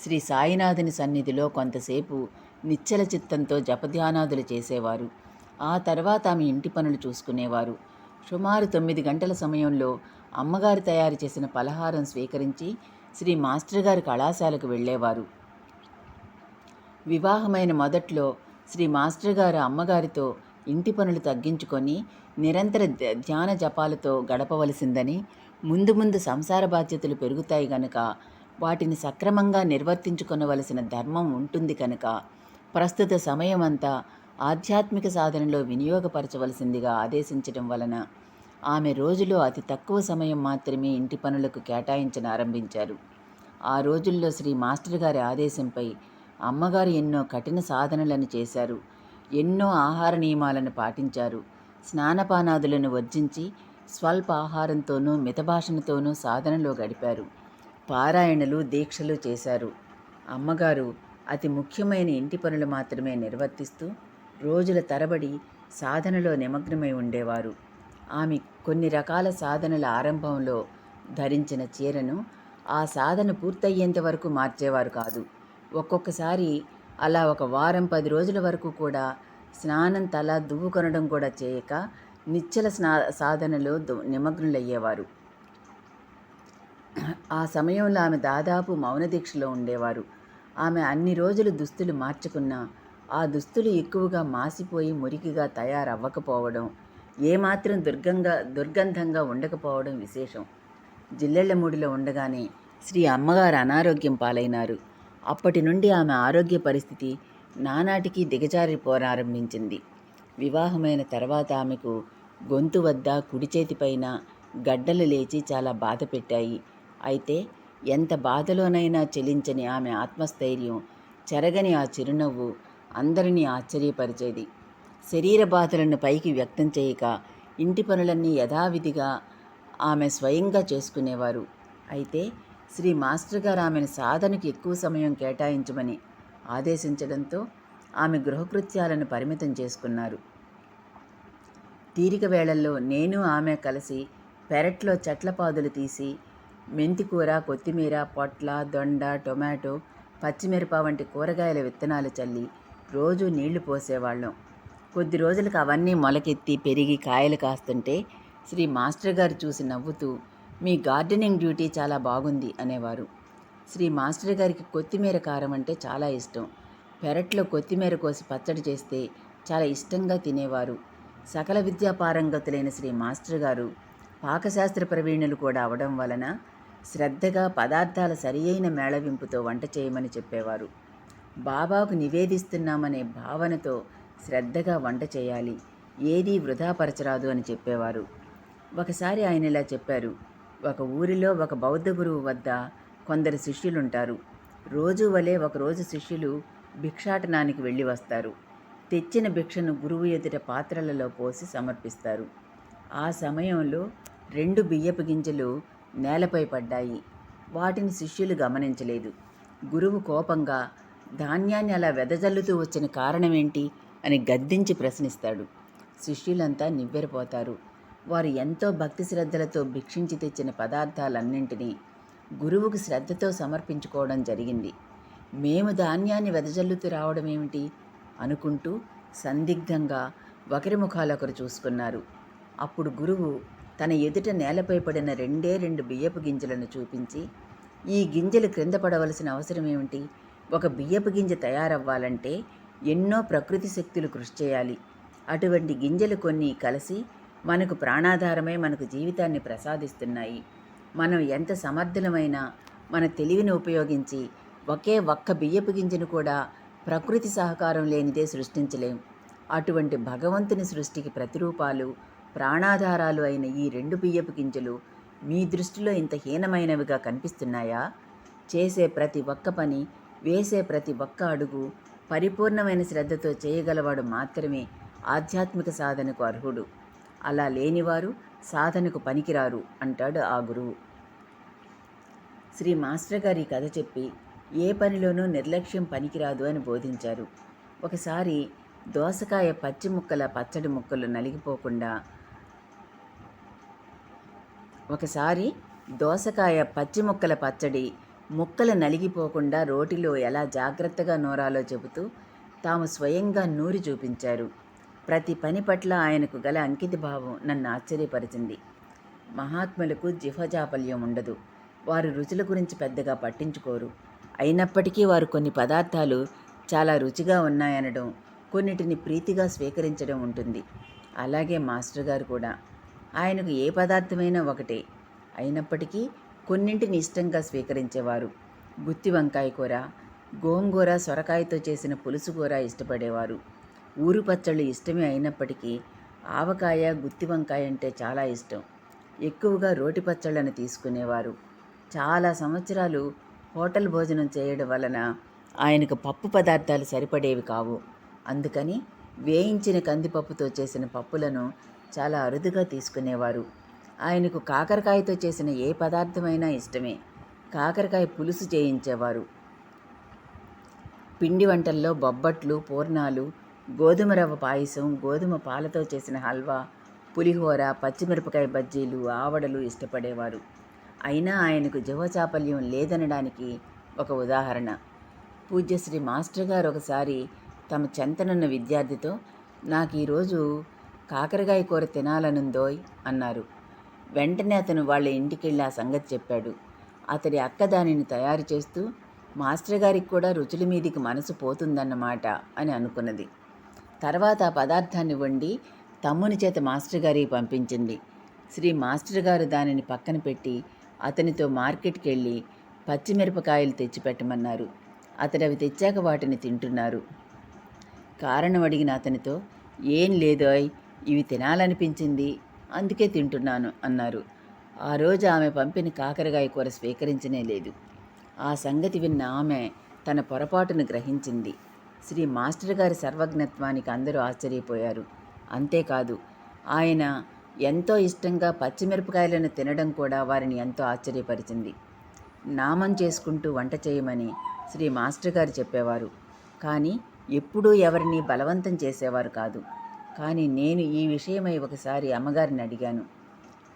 శ్రీ సాయినాథుని సన్నిధిలో కొంతసేపు నిశ్చల చిత్తంతో జపధ్యానాదులు చేసేవారు. ఆ తర్వాత ఆమె ఇంటి పనులు చూసుకునేవారు. సుమారు 9 గంటల సమయంలో అమ్మగారు తయారు చేసిన పలహారం స్వీకరించి శ్రీ మాస్టర్ గారి కళాశాలకు వెళ్ళేవారు. వివాహమైన మొదట్లో శ్రీ మాస్టర్ గారు అమ్మగారితో ఇంటి పనులు తగ్గించుకొని నిరంతర ధ్యాన జపాలతో గడపవలసిందని, ముందు ముందు సంసార బాధ్యతలు పెరుగుతాయి గనుక వాటిని సక్రమంగా నిర్వర్తించుకొనవలసిన ధర్మం ఉంటుంది కనుక ప్రస్తుత సమయమంతా ఆధ్యాత్మిక సాధనలో వినియోగపరచవలసిందిగా ఆదేశించడం వలన ఆమె రోజులో అతి తక్కువ సమయం మాత్రమే ఇంటి పనులకు కేటాయించనారంభించారు. ఆ రోజుల్లో శ్రీ మాస్టర్ గారి ఆదేశంపై అమ్మగారు ఎన్నో కఠిన సాధనలను చేశారు. ఎన్నో ఆహార నియమాలను పాటించారు. స్నానపానాదులను వర్జించి స్వల్ప ఆహారంతోనూ మితభాషణతోనూ సాధనలో గడిపారు. పారాయణలు దీక్షలు చేశారు. అమ్మగారు అతి ముఖ్యమైన ఇంటి పనులు మాత్రమే నిర్వర్తిస్తూ రోజుల తరబడి సాధనలో నిమగ్నమై ఉండేవారు. ఆమె కొన్ని రకాల సాధనల ఆరంభంలో ధరించిన చీరను ఆ సాధన పూర్తయ్యేంత వరకు మార్చేవారు కాదు. ఒక్కొక్కసారి అలా 1 వారం 10 రోజుల వరకు కూడా స్నానం తల దువ్వుకొనడం కూడా చేయక నిశ్చల సాధనలో నిమగ్నులయ్యేవారు. ఆ సమయంలో ఆమె దాదాపు మౌన దీక్షలో ఉండేవారు. ఆమె అన్ని రోజులు దుస్తులు మార్చుకున్నా ఆ దుస్తులు ఎక్కువగా మాసిపోయి మురికిగా తయారవ్వకపోవడం, ఏమాత్రం దుర్గంధంగా ఉండకపోవడం విశేషం. జిల్లెళ్లమూడిలో ఉండగానే శ్రీ అమ్మగారు అనారోగ్యం పాలైనారు. అప్పటి నుండి ఆమె ఆరోగ్య పరిస్థితి నానాటికి దిగజారిపోనారంభించింది. వివాహమైన తర్వాత ఆమెకు గొంతు వద్ద కుడి చేతిపైన గడ్డలు లేచి చాలా బాధ పెట్టాయి. అయితే ఎంత బాధలోనైనా చెలించని ఆమె ఆత్మస్థైర్యం, చెరగని ఆ చిరునవ్వు అందరినీ ఆశ్చర్యపరిచేది. శరీర బాధలను పైకి వ్యక్తం చేయక ఇంటి పనులన్నీ యథావిధిగా ఆమె స్వయంగా చేసుకునేవారు. అయితే శ్రీ మాస్టర్ గారు ఆమెను సాధనకు ఎక్కువ సమయం కేటాయించమని ఆదేశించడంతో ఆమె గృహకృత్యాలను పరిమితం చేసుకున్నారు. తీరిక వేళల్లో నేను ఆమె కలిసి పెరట్లో చెట్ల పాదులు తీసి మెంతికూర, కొత్తిమీర, పొట్ల, దొండ, టొమాటో, పచ్చిమిరప వంటి కూరగాయల విత్తనాలు చల్లి రోజూ నీళ్లు పోసేవాళ్ళం. కొద్ది రోజులకు అవన్నీ మొలకెత్తి పెరిగి కాయలు కాస్తుంటే శ్రీ మాస్టర్ గారు చూసి నవ్వుతూ, మీ గార్డెనింగ్ డ్యూటీ చాలా బాగుంది అనేవారు. శ్రీ మాస్టర్ గారికి కొత్తిమీర కారం అంటే చాలా ఇష్టం. పెరట్లో కొత్తిమీర కోసి పచ్చడి చేస్తే చాలా ఇష్టంగా తినేవారు. సకల విద్యా పారంగతులైన శ్రీ మాస్టర్ గారు పాకశాస్త్ర ప్రవీణులు కూడా అవడం వలన శ్రద్ధగా పదార్థాల సరియైన మేళవింపుతో వంట చేయమని చెప్పేవారు. బాబాకు నివేదిస్తున్నామనే భావనతో శ్రద్ధగా వంట చేయాలి, ఏదీ వృధాపరచరాదు అని చెప్పేవారు. ఒకసారి ఆయన ఇలా చెప్పారు, ఒక ఊరిలో ఒక బౌద్ధ గురువు వద్ద కొందరు శిష్యులుంటారు. రోజు వలె ఒకరోజు శిష్యులు భిక్షాటనానికి వెళ్ళి వస్తారు. తెచ్చిన భిక్షను గురువు ఎదుట పాత్రలలో పోసి సమర్పిస్తారు. ఆ సమయంలో 2 బియ్యపు గింజలు నేలపై పడ్డాయి. వాటిని శిష్యులు గమనించలేదు. గురువు కోపంగా ధాన్యాన్ని అలా వెదజల్లుతూ వచ్చిన కారణమేంటి అని గద్దించి ప్రశ్నిస్తాడు. శిష్యులంతా నివ్వెరపోతారు. వారు ఎంతో భక్తి శ్రద్ధలతో భిక్షించి తెచ్చిన పదార్థాలన్నింటినీ గురువుకు శ్రద్ధతో సమర్పించుకోవడం జరిగింది. మేము ధాన్యాన్ని వెదజల్లుతూ రావడమేమిటి అనుకుంటూ సందిగ్ధంగా ఒకరి ముఖాలొకరు చూసుకున్నారు. అప్పుడు గురువు తన ఎదుట నేలపై పడిన 2 బియ్యపు గింజలను చూపించి, ఈ గింజలు క్రింద పడవలసిన అవసరం ఏమిటి? ఒక బియ్యపు గింజ తయారవ్వాలంటే ఎన్నో ప్రకృతి శక్తులు కృషి చేయాలి. అటువంటి గింజలు కొన్ని కలిసి మనకు ప్రాణాధారమై మనకు జీవితాన్ని ప్రసాదిస్తున్నాయి. మనం ఎంత సమర్థులమైనా మన తెలివిని ఉపయోగించి ఒకే ఒక్క బియ్యపు గింజను కూడా ప్రకృతి సహకారం లేనిదే సృష్టించలేం. అటువంటి భగవంతుని సృష్టికి ప్రతిరూపాలు, ప్రాణాధారాలు అయిన ఈ 2 బియ్యపు గింజలు మీ దృష్టిలో ఇంత హీనమైనవిగా కనిపిస్తున్నాయా? చేసే ప్రతి ఒక్క పని, వేసే ప్రతి ఒక్క అడుగు పరిపూర్ణమైన శ్రద్ధతో చేయగలవాడు మాత్రమే ఆధ్యాత్మిక సాధనకు అర్హుడు. అలా లేనివారు సాధనకు పనికిరారు అంటాడు ఆ గురువు. శ్రీ మాస్టర్ గారు ఈ కథ చెప్పి ఏ పనిలోనూ నిర్లక్ష్యం పనికిరాదు అని బోధించారు. ఒకసారి దోసకాయ పచ్చి ముక్కల పచ్చడి ముక్కలు నలిగిపోకుండా దోసకాయ పచ్చి ముక్కల పచ్చడి ముక్కలు నలిగిపోకుండా రోటిలో ఎలా జాగ్రత్తగా నూరాలో చెబుతూ తాము స్వయంగా నూరి చూపించారు. ప్రతి పని పట్ల ఆయనకు గల అంకితభావం నన్ను ఆశ్చర్యపరిచింది. మహాత్ములకు జిహ్వజాపల్యం ఉండదు. వారు రుచుల గురించి పెద్దగా పట్టించుకోరు. అయినప్పటికీ వారు కొన్ని పదార్థాలు చాలా రుచిగా ఉన్నాయనడం, కొన్నిటిని ప్రీతిగా స్వీకరించడం ఉంటుంది. అలాగే మాస్టర్ గారు కూడా. ఆయనకు ఏ పదార్థమైనా ఒకటే. అయినప్పటికీ కొన్నింటిని ఇష్టంగా స్వీకరించేవారు. గుత్తి వంకాయ కూర, గోంగూర, సొరకాయతో చేసిన పులుసు కూర ఇష్టపడేవారు. ఊరు పచ్చళ్ళు ఇష్టమే అయినప్పటికీ ఆవకాయ, గుత్తి వంకాయ అంటే చాలా ఇష్టం. ఎక్కువగా రోటి పచ్చళ్ళను తీసుకునేవారు. చాలా సంవత్సరాలు హోటల్ భోజనం చేయడం వలన ఆయనకు పప్పు పదార్థాలు సరిపడేవి కావు. అందుకని వేయించిన కందిపప్పుతో చేసిన పప్పులను చాలా అరుదుగా తీసుకునేవారు. ఆయనకు కాకరకాయతో చేసిన ఏ పదార్థమైనా ఇష్టమే. కాకరకాయ పులుసు చేయించేవారు. పిండి వంటల్లో బొబ్బట్లు, పూర్ణాలు, గోధుమ రవ్వ పాయసం, గోధుమ పాలతో చేసిన హల్వా, పులిహోర, పచ్చిమిరపకాయ బజ్జీలు, ఆవడలు ఇష్టపడేవారు. అయినా ఆయనకు జిహ్వచాపల్యం లేదనడానికి ఒక ఉదాహరణ. పూజ్యశ్రీ మాస్టర్ గారు ఒకసారి తమ చెంతనున్న విద్యార్థితో, నాకు ఈరోజు కాకరకాయ కూర తినాలనుందోయ్ అన్నారు. వెంటనే అతను వాళ్ళ ఇంటికెళ్ళి ఆ సంగతి చెప్పాడు. అతడి అక్క దానిని తయారు చేస్తూ, మాస్టర్ గారికి కూడా రుచుల మీదికి మనసు పోతుందన్నమాట అని అనుకున్నది. తర్వాత ఆ పదార్థాన్ని వండి తమ్ముని చేత మాస్టర్ గారికి పంపించింది. శ్రీ మాస్టర్ గారు దానిని పక్కన పెట్టి అతనితో మార్కెట్కి వెళ్ళి పచ్చిమిరపకాయలు తెచ్చిపెట్టమన్నారు. అతడు అవి తెచ్చాక వాటిని తింటున్నారు. కారణం అడిగిన అతనితో, ఏం లేదోయ్, ఇవి తినాలనిపించింది, అందుకే తింటున్నాను అన్నారు. ఆ రోజు ఆమె పంపిన కాకరకాయ కూర స్వీకరించనే లేదు. ఆ సంగతి విన్న ఆమె తన పొరపాటును గ్రహించింది. శ్రీ మాస్టర్ గారి సర్వజ్ఞత్వానికి అందరూ ఆశ్చర్యపోయారు. అంతేకాదు, ఆయన ఎంతో ఇష్టంగా పచ్చిమిరపకాయలను తినడం కూడా వారిని ఎంతో ఆశ్చర్యపరిచింది. నామం చేసుకుంటూ వంట చేయమని శ్రీ మాస్టర్ గారు చెప్పేవారు. కానీ ఎప్పుడూ ఎవరిని బలవంతం చేసేవారు కాదు. కానీ నేను ఈ విషయమై ఒకసారి అమ్మగారిని అడిగాను.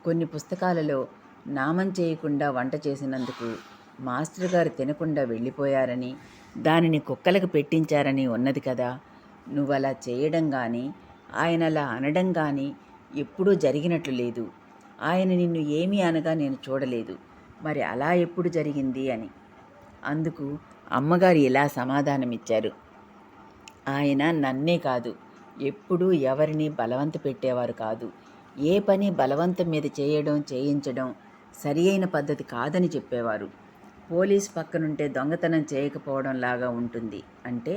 కొన్ని పుస్తకాలలో నామం చేయకుండా వంట చేసినందుకు మాస్టర్ గారు తినకుండా వెళ్ళిపోయారని, దానిని కుక్కలకు పెట్టించారని ఉన్నది కదా. నువ్వలా చేయడం కానీ, ఆయన అలా అనడం కానీ ఎప్పుడూ జరిగినట్లు లేదు. ఆయన నిన్ను ఏమీ అనగా నేను చూడలేదు. మరి అలా ఎప్పుడు జరిగింది అని. అందుకు అమ్మగారు ఇలా సమాధానమిచ్చారు. ఆయన నన్నే కాదు, ఎప్పుడూ ఎవరిని బలవంత పెట్టేవారు కాదు. ఏ పని బలవంతం మీద చేయించడం సరి అయిన పద్ధతి కాదని చెప్పేవారు. పోలీస్ పక్కనుంటే దొంగతనం చేయకపోవడం లాగా ఉంటుంది. అంటే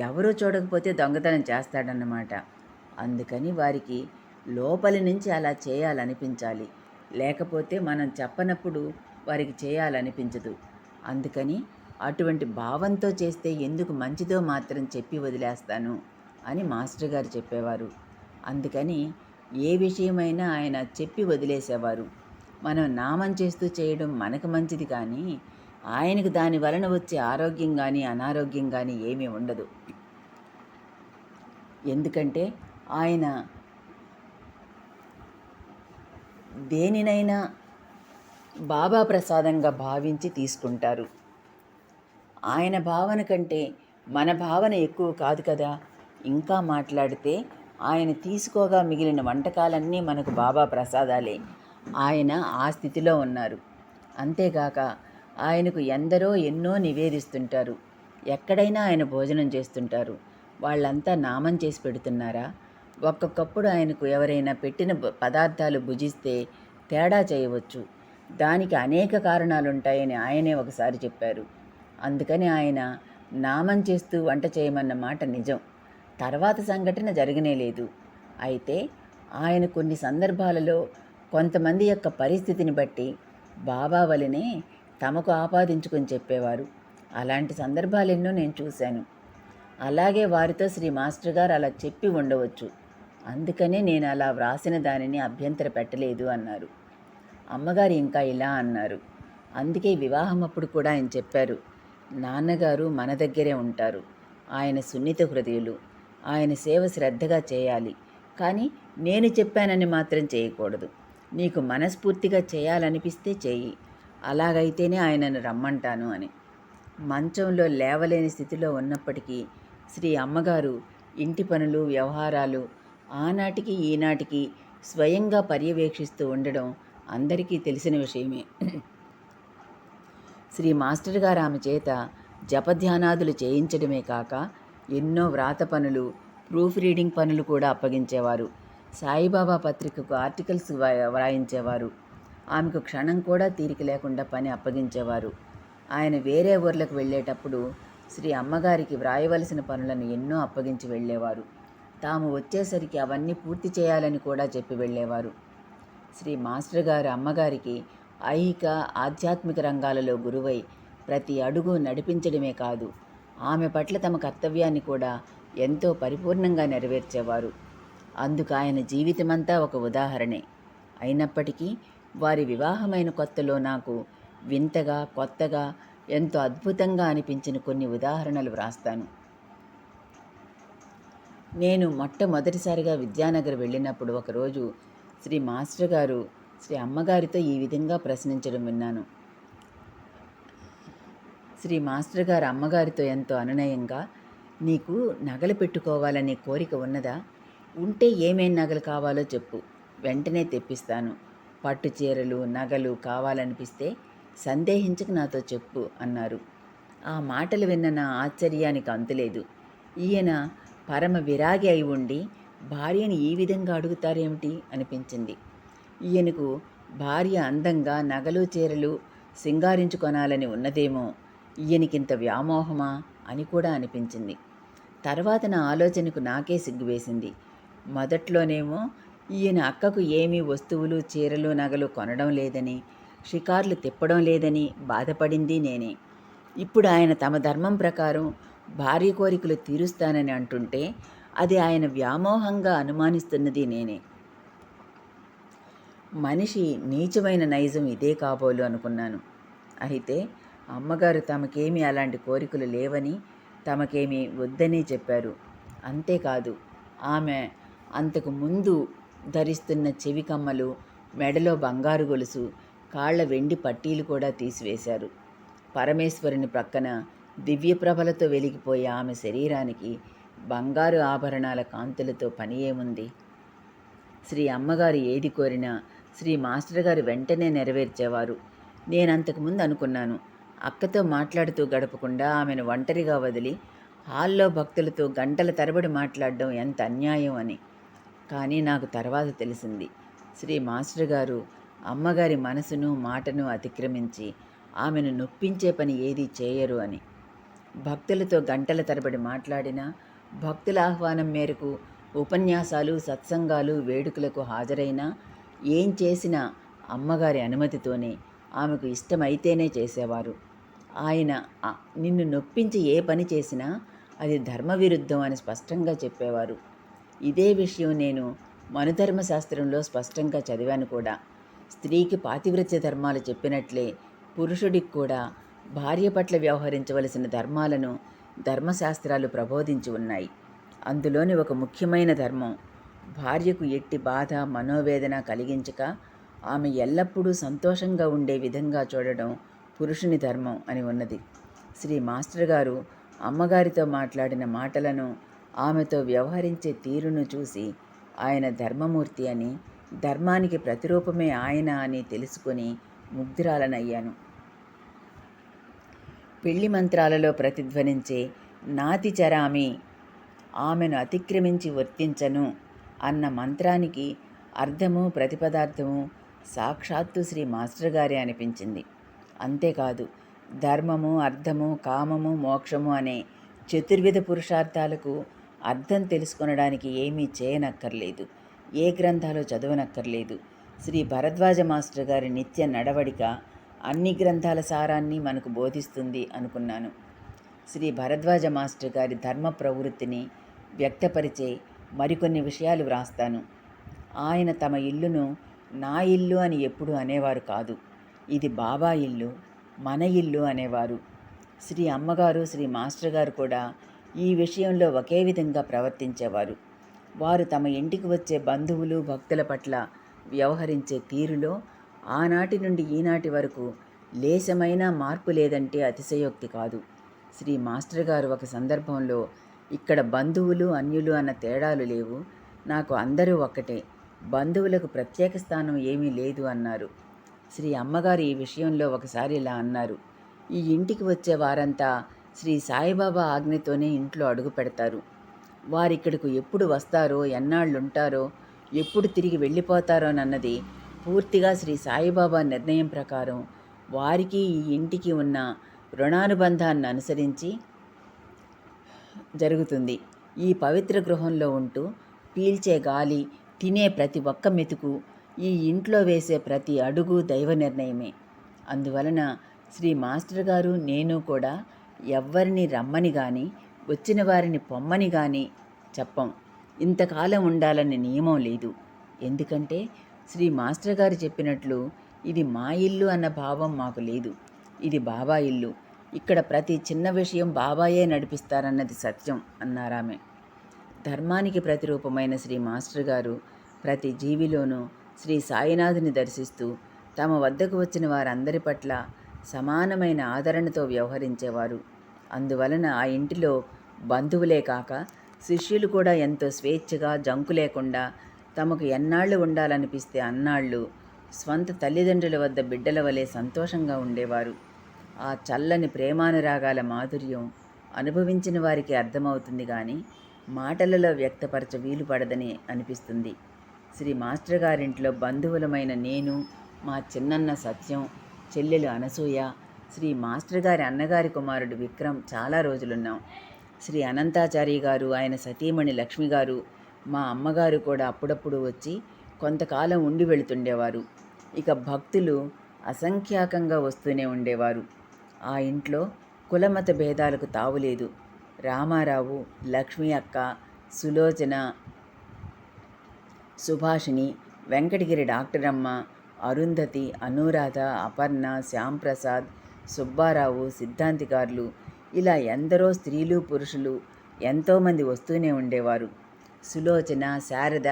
ఎవరూ చూడకపోతే దొంగతనం చేస్తాడన్నమాట. అందుకని వారికి లోపలి నుంచి అలా చేయాలనిపించాలి. లేకపోతే మనం చెప్పనప్పుడు వారికి చేయాలనిపించదు. అందుకని అటువంటి భావంతో చేస్తే ఎందుకు మంచిదో మాత్రం చెప్పి వదిలేస్తాను అని మాస్టర్ గారు చెప్పేవారు. అందుకని ఏ విషయమైనా ఆయన చెప్పి వదిలేసేవారు. మనం నామం చేస్తూ చేయడం మనకు మంచిది, కానీ ఆయనకు దాని వలన వచ్చే ఆరోగ్యం కానీ అనారోగ్యం కానీ ఏమీ ఉండదు. ఎందుకంటే ఆయన దేనినైనా బాబా ప్రసాదంగా భావించి తీసుకుంటారు. ఆయన భావన కంటే మన భావన ఎక్కువ కాదు కదా. ఇంకా మాట్లాడితే ఆయన తీసుకోగా మిగిలిన వంటకాలన్నీ మనకు బాబా ప్రసాదాలే. ఆయన ఆ స్థితిలో ఉన్నారు. అంతేగాక ఆయనకు ఎందరో ఎన్నో నివేదిస్తుంటారు. ఎక్కడైనా ఆయన భోజనం చేస్తుంటారు. వాళ్ళంతా నామం చేసి పెడుతున్నారా? ఒక్కొక్కప్పుడు ఆయనకు ఎవరైనా పెట్టిన పదార్థాలు భుజిస్తే తేడా చేయవచ్చు. దానికి అనేక కారణాలుంటాయని ఆయనే ఒకసారి చెప్పారు. అందుకని ఆయన నామం చేస్తూ వంట చేయమన్న మాట నిజం. తర్వాత సంఘటన జరగనే లేదు. అయితే ఆయన కొన్ని సందర్భాలలో కొంతమంది యొక్క పరిస్థితిని బట్టి బాబా వలనే తమకు ఆపాదించుకొని చెప్పేవారు. అలాంటి సందర్భాలెన్నో నేను చూశాను. అలాగే వారితో శ్రీ మాస్టర్ గారు అలా చెప్పి ఉండవచ్చు. అందుకనే నేను అలా వ్రాసిన దానిని అభ్యంతర పెట్టలేదు అన్నారు. అమ్మగారు ఇంకా ఇలా అన్నారు. అందుకే వివాహం అప్పుడు కూడా ఆయన చెప్పారు, నాన్నగారు మన దగ్గరే ఉంటారు. ఆయన సున్నిత హృదయులు. ఆయన సేవ శ్రద్ధగా చేయాలి. కానీ నేను చెప్పానని మాత్రం చేయకూడదు. నీకు మనస్ఫూర్తిగా చేయాలనిపిస్తే చెయ్యి. అలాగైతేనే ఆయనను రమ్మంటాను అని. మంచంలో లేవలేని స్థితిలో ఉన్నప్పటికీ శ్రీ అమ్మగారు ఇంటి పనులు, వ్యవహారాలు ఆనాటికి ఈనాటికి స్వయంగా పర్యవేక్షిస్తూ ఉండడం అందరికీ తెలిసిన విషయమే. శ్రీ మాస్టర్ గారు ఆమె చేత జపధ్యానాదులు చేయించడమే కాక ఎన్నో వ్రాత పనులు, ప్రూఫ్ రీడింగ్ పనులు కూడా అప్పగించేవారు. సాయిబాబా పత్రికకు ఆర్టికల్స్ వ్రాయించేవారు. ఆమెకు క్షణం కూడా తీరిక లేకుండా పని అప్పగించేవారు. ఆయన వేరే ఊర్లకు వెళ్ళేటప్పుడు శ్రీ అమ్మగారికి వ్రాయవలసిన పనులను ఎన్నో అప్పగించి వెళ్ళేవారు. తాము వచ్చేసరికి అవన్నీ పూర్తి చేయాలని కూడా చెప్పి వెళ్ళేవారు. శ్రీ మాస్టర్ గారు అమ్మగారికి ఐహిక, ఆధ్యాత్మిక రంగాలలో గురువై ప్రతి అడుగు నడిపించడమే కాదు, ఆమె పట్ల తమ కర్తవ్యాన్ని కూడా ఎంతో పరిపూర్ణంగా నెరవేర్చేవారు. అందుకు ఆయన జీవితమంతా ఒక ఉదాహరణే. అయినప్పటికీ వారి వివాహమైన కొత్తలో నాకు వింతగా, కొత్తగా, ఎంతో అద్భుతంగా అనిపించిన కొన్ని ఉదాహరణలు వ్రాస్తాను. నేను మొట్టమొదటిసారిగా విద్యానగర్ వెళ్ళినప్పుడు ఒకరోజు శ్రీ మాస్టర్ గారు శ్రీ అమ్మగారితో ఈ విధంగా ప్రశ్నించడం విన్నాను. శ్రీ మాస్టర్ గారు అమ్మగారితో ఎంతో అనునయంగా, నీకు నగలు పెట్టుకోవాలనే కోరిక ఉన్నదా? ఉంటే ఏమేం నగలు కావాలో చెప్పు, వెంటనే తెప్పిస్తాను. పట్టు చీరలు, నగలు కావాలనిపిస్తే సందేహించక నాతో చెప్పు అన్నారు. ఆ మాటలు విన్న నా ఆశ్చర్యానికి అంతులేదు. ఈయన పరమ విరాగి అయి ఉండి భార్యని ఈ విధంగా అడుగుతారేమిటి అనిపించింది. ఈయనకు భార్య అందంగా నగలు చీరలు సింగారించుకొనాలని ఉన్నదేమో, ఈయనకింత వ్యామోహమా అని కూడా అనిపించింది. తర్వాత నా ఆలోచనకు నాకే సిగ్గువేసింది. మొదట్లోనేమో ఈయన అక్కకు ఏమీ వస్తువులు, చీరలు, నగలు కొనడం లేదని, షికార్లు తిప్పడం లేదని బాధపడింది నేనే. ఇప్పుడు ఆయన తమ ధర్మం ప్రకారం భార్య కోరికలు తీరుస్తానని అంటుంటే అది ఆయన వ్యామోహంగా అనుమానిస్తున్నది నేనే. మనిషి నీచమైన నైజం ఇదే కాబోలు అనుకున్నాను. అయితే అమ్మగారు తమకేమీ అలాంటి కోరికలు లేవని, తమకేమీ వద్దని చెప్పారు. అంతేకాదు, ఆమె అంతకు ముందు ధరిస్తున్న చెవి కమ్మలు, మెడలో బంగారు గొలుసు, కాళ్ల వెండి పట్టీలు కూడా తీసివేశారు. పరమేశ్వరుని ప్రక్కన దివ్యప్రభలతో వెలిగిపోయే ఆమె శరీరానికి బంగారు ఆభరణాల కాంతులతో పని ఏముంది? శ్రీ అమ్మగారు ఏది కోరినా శ్రీ మాస్టర్ గారు వెంటనే నెరవేర్చేవారు. నేనంతకుముందు అనుకున్నాను, అక్కతో మాట్లాడుతూ గడపకుండా ఆమెను ఒంటరిగా వదిలి హాల్లో భక్తులతో గంటల తరబడి మాట్లాడడం ఎంత అన్యాయం అని. కానీ నాకు తర్వాత తెలిసింది, శ్రీ మాస్టర్ గారు అమ్మగారి మనసును, మాటను అతిక్రమించి ఆమెను నొప్పించే పని ఏదీ చేయరు అని. భక్తులతో గంటల తరబడి మాట్లాడినా, భక్తుల ఆహ్వానం మేరకు ఉపన్యాసాలు, సత్సంగాలు, వేడుకలకు హాజరైనా, ఏం చేసినా అమ్మగారి అనుమతితోనే, ఆమెకు ఇష్టమైతేనే చేసేవారు. ఆయన నిన్ను నొప్పించి ఏ పని చేసినా అది ధర్మవిరుద్ధం అని స్పష్టంగా చెప్పేవారు. ఇదే విషయం నేను మనుధర్మశాస్త్రంలో స్పష్టంగా చదివాను కూడా. స్త్రీకి పాతివ్రత్య ధర్మాలు చెప్పినట్లే పురుషుడికి కూడా భార్య పట్ల వ్యవహరించవలసిన ధర్మాలను ధర్మశాస్త్రాలు ప్రబోధించి ఉన్నాయి. అందులోని ఒక ముఖ్యమైన ధర్మం, భార్యకు ఎట్టి బాధ, మనోవేదన కలిగించక ఆమె ఎల్లప్పుడూ సంతోషంగా ఉండే విధంగా చూడడం పురుషుని ధర్మం అని ఉన్నది. శ్రీ మాస్టర్ గారు అమ్మగారితో మాట్లాడిన మాటలను, ఆమెతో వ్యవహరించే తీరును చూసి ఆయన ధర్మమూర్తి అని, ధర్మానికి ప్రతిరూపమే ఆయన అని తెలుసుకొని ముగ్ధురాలనయ్యాను. పెళ్లి మంత్రాలలో ప్రతిధ్వనించే నాతి చరామి, ఆమెను అతిక్రమించి వర్తించను అన్న మంత్రానికి అర్థము ప్రతిపదార్థము సాక్షాత్తు శ్రీ మాస్టర్ గారే అనిపించింది. అంతేకాదు, ధర్మము, అర్థము, కామము, మోక్షము అనే చతుర్విధ పురుషార్థాలకు అర్థం తెలుసుకొనడానికి ఏమీ చేయనక్కర్లేదు, ఏ గ్రంథాలు చదవనక్కర్లేదు. శ్రీ భరద్వాజ మాస్టర్ గారి నిత్య నడవడిక అన్ని గ్రంథాల సారాన్ని మనకు బోధిస్తుంది అనుకున్నాను. శ్రీ భరద్వాజ మాస్టర్ గారి ధర్మ ప్రవృత్తిని వ్యక్తపరిచే మరికొన్ని విషయాలు వ్రాస్తాను. ఆయన తమ ఇల్లును నా ఇల్లు అని ఎప్పుడూ అనేవారు కాదు. ఇది బాబా ఇల్లు, మన ఇల్లు అనేవారు. శ్రీ అమ్మగారు, శ్రీ మాస్టర్ గారు కూడా ఈ విషయంలో ఒకే విధంగా ప్రవర్తించేవారు. వారు తమ ఇంటికి వచ్చే బంధువులు, భక్తుల పట్ల వ్యవహరించే తీరులో ఆనాటి నుండి ఈనాటి వరకు లేశమైనా మార్పు లేదంటే అతిశయోక్తి కాదు. శ్రీ మాస్టర్ గారు ఒక సందర్భంలో, ఇక్కడ బంధువులు, అన్యులు అన్న తేడాలు లేవు, నాకు అందరూ ఒక్కటే, బంధువులకు ప్రత్యేక స్థానం ఏమీ లేదు అన్నారు. శ్రీ అమ్మగారు ఈ విషయంలో ఒకసారి ఇలా అన్నారు: ఈ ఇంటికి వచ్చే వారంతా శ్రీ సాయిబాబా ఆజ్ఞతోనే ఇంట్లో అడుగు పెడతారు. వారిక్కడకు ఎప్పుడు వస్తారో, ఎన్నాళ్ళుంటారో, ఎప్పుడు తిరిగి వెళ్ళిపోతారోనన్నది పూర్తిగా శ్రీ సాయిబాబా నిర్ణయం ప్రకారం వారికి ఈ ఇంటికి ఉన్న రుణానుబంధాన్ని అనుసరించి జరుగుతుంది. ఈ పవిత్ర గృహంలో ఉంటూ పీల్చే గాలి, తినే ప్రతి ఒక్క మెతుకు, ఈ ఇంట్లో వేసే ప్రతి అడుగు దైవ నిర్ణయమే. అందువలన శ్రీ మాస్టర్ గారు, నేను కూడా ఎవ్వరిని రమ్మని కానీ వచ్చిన వారిని పొమ్మని కానీ చెప్పం. ఇంతకాలం ఉండాలని నియమం లేదు. ఎందుకంటే శ్రీ మాస్టర్ గారు చెప్పినట్లు ఇది మా ఇల్లు అన్న భావం మాకు లేదు. ఇది బాబా ఇల్లు. ఇక్కడ ప్రతి చిన్న విషయం బాబాయే నడిపిస్తారన్నది సత్యం అన్నారామె. ధర్మానికి ప్రతిరూపమైన శ్రీ మాస్టర్ గారు ప్రతి జీవిలోనూ శ్రీ సాయినాథుని దర్శిస్తూ తమ వద్దకు వచ్చిన వారందరి పట్ల సమానమైన ఆదరణతో వ్యవహరించేవారు. అందువలన ఆ ఇంటిలో బంధువులే కాక శిష్యులు కూడా ఎంతో స్వేచ్ఛగా, జంకు లేకుండా తమకు ఎన్నాళ్ళు ఉండాలనిపిస్తే అన్నాళ్ళు స్వంత తల్లిదండ్రుల వద్ద బిడ్డల వలె సంతోషంగా ఉండేవారు. ఆ చల్లని ప్రేమానురాగాల మాధుర్యం అనుభవించిన వారికి అర్థమవుతుంది కానీ మాటలలో వ్యక్తపరచ వీలు పడదని అనిపిస్తుంది. శ్రీ మాస్టర్ గారింట్లో బంధువులమైన నేను, మా చిన్నన్న సత్యం, చెల్లెలు అనసూయ, శ్రీ మాస్టర్ గారి అన్నగారి కుమారుడు విక్రమ్ చాలా రోజులున్నాం. శ్రీ అనంతాచారి గారు, ఆయన సతీమణి లక్ష్మి గారు, మా అమ్మగారు కూడా అప్పుడప్పుడు వచ్చి కొంతకాలం ఉండి వెళుతుండేవారు. ఇక భక్తులు అసంఖ్యాకంగా వస్తూనే ఉండేవారు. ఆ ఇంట్లో కులమత భేదాలకు తావులేదు. రామారావు, లక్ష్మి అక్క, సులోచన, సుభాషిణి, వెంకటగిరి డాక్టరమ్మ, అరుంధతి, అనురాధ, అపర్ణ, శ్యాంప్రసాద్, సుబ్బారావు, సిద్ధాంతికారులు, ఇలా ఎందరో స్త్రీలు, పురుషులు ఎంతోమంది వస్తూనే ఉండేవారు. సులోచన, శారద,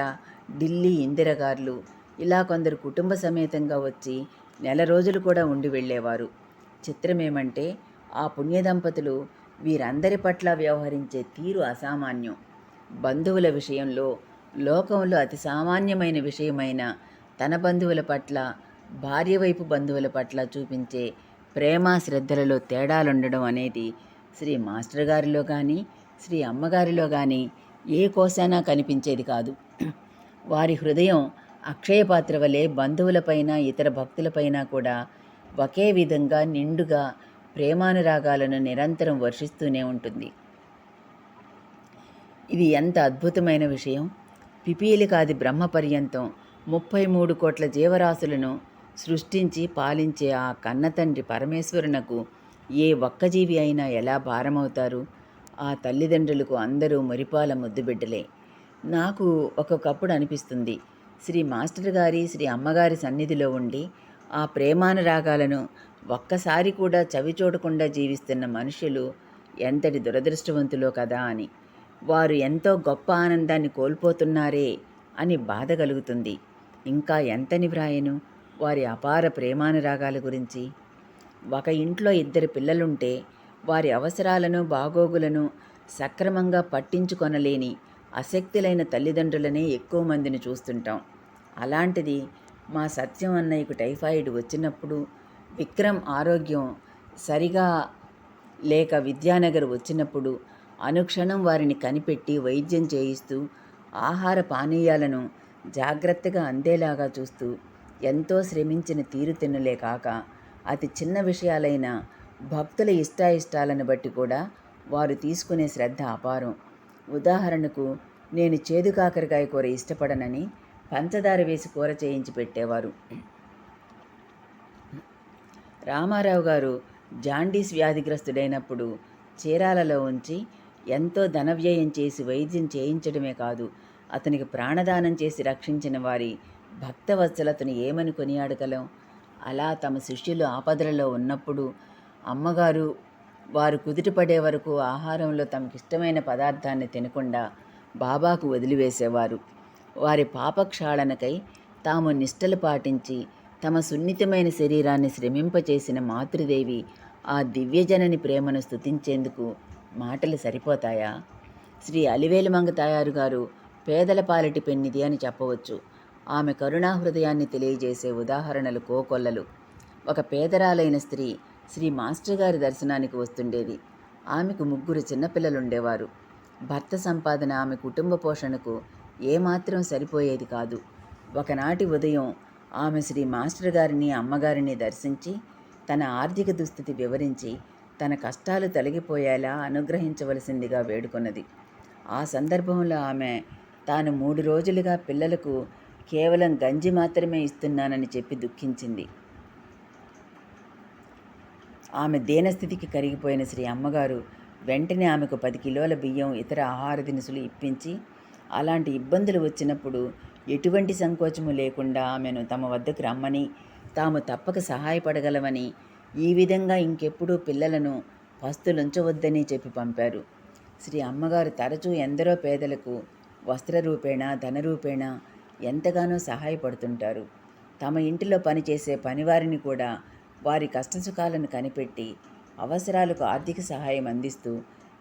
ఢిల్లీ ఇందిరగారులు, ఇలా కొందరు కుటుంబ సమేతంగా వచ్చి నెల రోజులు కూడా ఉండి వెళ్ళేవారు. చిత్రమేమంటే ఆ పుణ్యదంపతులు వీరందరి పట్ల వ్యవహరించే తీరు అసామాన్యం. బంధువుల విషయంలో లోకంలో అతి సామాన్యమైన విషయమైన తన బంధువుల పట్ల, భార్య వైపు బంధువుల పట్ల చూపించే ప్రేమ, శ్రద్ధలలో తేడాలుండడం అనేది శ్రీ మాస్టర్ గారిలో కానీ, శ్రీ అమ్మగారిలో కానీ ఏ కోశానా కనిపించేది కాదు. వారి హృదయం అక్షయపాత్ర వలె బంధువులపైన, ఇతర భక్తులపైన కూడా ఒకే విధంగా నిండుగా ప్రేమానురాగాలను నిరంతరం వర్షిస్తూనే ఉంటుంది. ఇది ఎంత అద్భుతమైన విషయం! పిపీలికాది బ్రహ్మ పర్యంతం 33 కోట్ల జీవరాశులను సృష్టించి పాలించే ఆ కన్నతండ్రి పరమేశ్వరునకు ఏ ఒక్క జీవి అయినా ఎలా భారమవుతారు? ఆ తల్లిదండ్రులకు అందరూ మురిపాల ముద్దుబిడ్డలే. నాకు ఒక్కొక్కప్పుడు అనిపిస్తుంది, శ్రీ మాస్టర్ గారి, శ్రీ అమ్మగారి సన్నిధిలో ఉండి ఆ ప్రేమానురాగాలను ఒక్కసారి కూడా చవి చూడకుండా జీవిస్తున్న మనుషులు ఎంతటి దురదృష్టవంతులో కదా అని. వారు ఎంతో గొప్ప ఆనందాన్ని కోల్పోతున్నారే అని బాధ కలుగుతుంది. ఇంకా ఎంతని వ్రాయను వారి అపార ప్రేమానురాగాల గురించి. ఒక ఇంట్లో 2 పిల్లలుంటే వారి అవసరాలను, బాగోగులను సక్రమంగా పట్టించుకొనలేని అశక్తులైన తల్లిదండ్రులనే ఎక్కువ మందిని చూస్తుంటాం. అలాంటిది మా సత్యం అన్నయ్యకు టైఫాయిడ్ వచ్చినప్పుడు, విక్రమ్ ఆరోగ్యం సరిగా లేక విద్యానగర్ వచ్చినప్పుడు అనుక్షణం వారిని కనిపెట్టి వైద్యం చేయిస్తూ ఆహార పానీయాలను జాగ్రత్తగా అందేలాగా చూస్తూ ఎంతో శ్రమించిన తీరుతెన్నులే కాక అతి చిన్న విషయాలైన భక్తుల ఇష్టాయిష్టాలను బట్టి కూడా వారు తీసుకునే శ్రద్ధ అపారం. ఉదాహరణకు, నేను చేదు కాకరకాయ కూర ఇష్టపడనని పంచదార వేసి కూర చేయించి పెట్టేవారు. రామారావు గారు జాండీస్ వ్యాధిగ్రస్తుడైనప్పుడు చీరాలలో ఉంచి ఎంతో ధనవ్యయం చేసి వైద్యం చేయించడమే కాదు, అతనికి ప్రాణదానం చేసి రక్షించిన వారి భక్తవత్సలతను ఏమని కొనియాడగలం? అలా తమ శిష్యులు ఆపదలలో ఉన్నప్పుడు అమ్మగారు వారు కుదుటపడే వరకు ఆహారంలో తమకిష్టమైన పదార్థాన్ని తినకుండా బాబాకు వదిలివేసేవారు. వారి పాపక్షాళనకై తాము నిష్టలు పాటించి తమ సున్నితమైన శరీరాన్ని శ్రమింపచేసిన మాతృదేవి ఆ దివ్యజనని ప్రేమను స్తుతించేందుకు మాటలు సరిపోతాయా? శ్రీ అలివేలు మంగ తాయారు గారు పేదల పాలిటి పెన్నిది అని చెప్పవచ్చు. ఆమె కరుణాహృదయాన్ని తెలియజేసే ఉదాహరణలు కోకొల్లలు. ఒక పేదరాలైన స్త్రీ శ్రీ మాస్టర్ గారి దర్శనానికి వస్తుండేది. ఆమెకు 3 చిన్నపిల్లలుండేవారు. భర్త సంపాదన ఆమె కుటుంబ పోషణకు ఏమాత్రం సరిపోయేది కాదు. ఒకనాటి ఉదయం ఆమె శ్రీ మాస్టర్ గారిని అమ్మగారిని దర్శించి తన ఆర్థిక దుస్థితి వివరించి తన కష్టాలు తొలగిపోయేలా అనుగ్రహించవలసిందిగా వేడుకొన్నది. ఆ సందర్భంలో ఆమె తాను 3 రోజులుగా పిల్లలకు కేవలం గంజి మాత్రమే ఇస్తున్నానని చెప్పి దుఃఖించింది. ఆమె దీనస్థితికి కరిగిపోయిన శ్రీ అమ్మగారు వెంటనే ఆమెకు 10 కిలోల బియ్యం, ఇతర ఆహార దినుసులు ఇప్పించి అలాంటి ఇబ్బందులు వచ్చినప్పుడు ఎటువంటి సంకోచము లేకుండా ఆమెను తమ వద్దకు రమ్మని, తాము తప్పక సహాయపడగలమని, ఈ విధంగా ఇంకెప్పుడూ పిల్లలను పస్తులుంచవద్దని చెప్పి పంపారు. శ్రీ అమ్మగారు తరచూ ఎందరో పేదలకు వస్త్రరూపేణ, ధనరూపేణ ఎంతగానో సహాయపడుతుంటారు. తమ ఇంటిలో పనిచేసే పనివారిని కూడా వారి కష్టసుఖాలను కనిపెట్టి అవసరాలకు ఆర్థిక సహాయం అందిస్తూ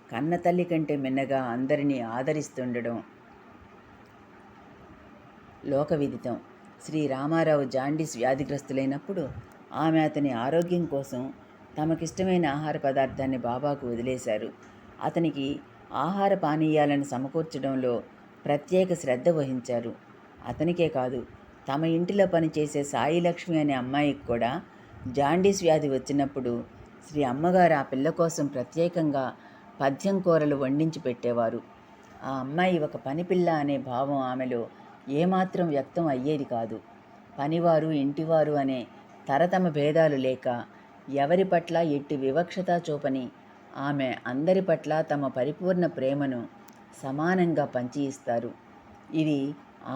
కన్నతల్లి కంటే మిన్నగా అందరినీ ఆదరిస్తుండడం లోకవిదితం. శ్రీ రామారావు జాండీస్ వ్యాధిగ్రస్తులైనప్పుడు ఆమె అతని ఆరోగ్యం కోసం తమకిష్టమైన ఆహార పదార్థాన్ని బాబాకు వదిలేశారు. అతనికి ఆహార పానీయాలను సమకూర్చడంలో ప్రత్యేక శ్రద్ధ వహించారు. అతనికే కాదు, తమ ఇంటిలో పనిచేసే సాయిలక్ష్మి అనే అమ్మాయికి కూడా జాండీస్ వ్యాధి వచ్చినప్పుడు శ్రీ అమ్మగారు ఆ పిల్ల కోసం ప్రత్యేకంగా పథ్యం కూరలు వండించి పెట్టేవారు. ఆ అమ్మాయి ఒక పనిపిల్ల అనే భావం ఆమెలో ఏమాత్రం వ్యక్తం అయ్యేది కాదు. పనివారు, ఇంటివారు అనే తరతమ భేదాలు లేక ఎవరి పట్ల ఎట్టి వివక్షత చూపని ఆమె అందరి పట్ల తమ పరిపూర్ణ ప్రేమను సమానంగా పంచి ఇస్తారు. ఇది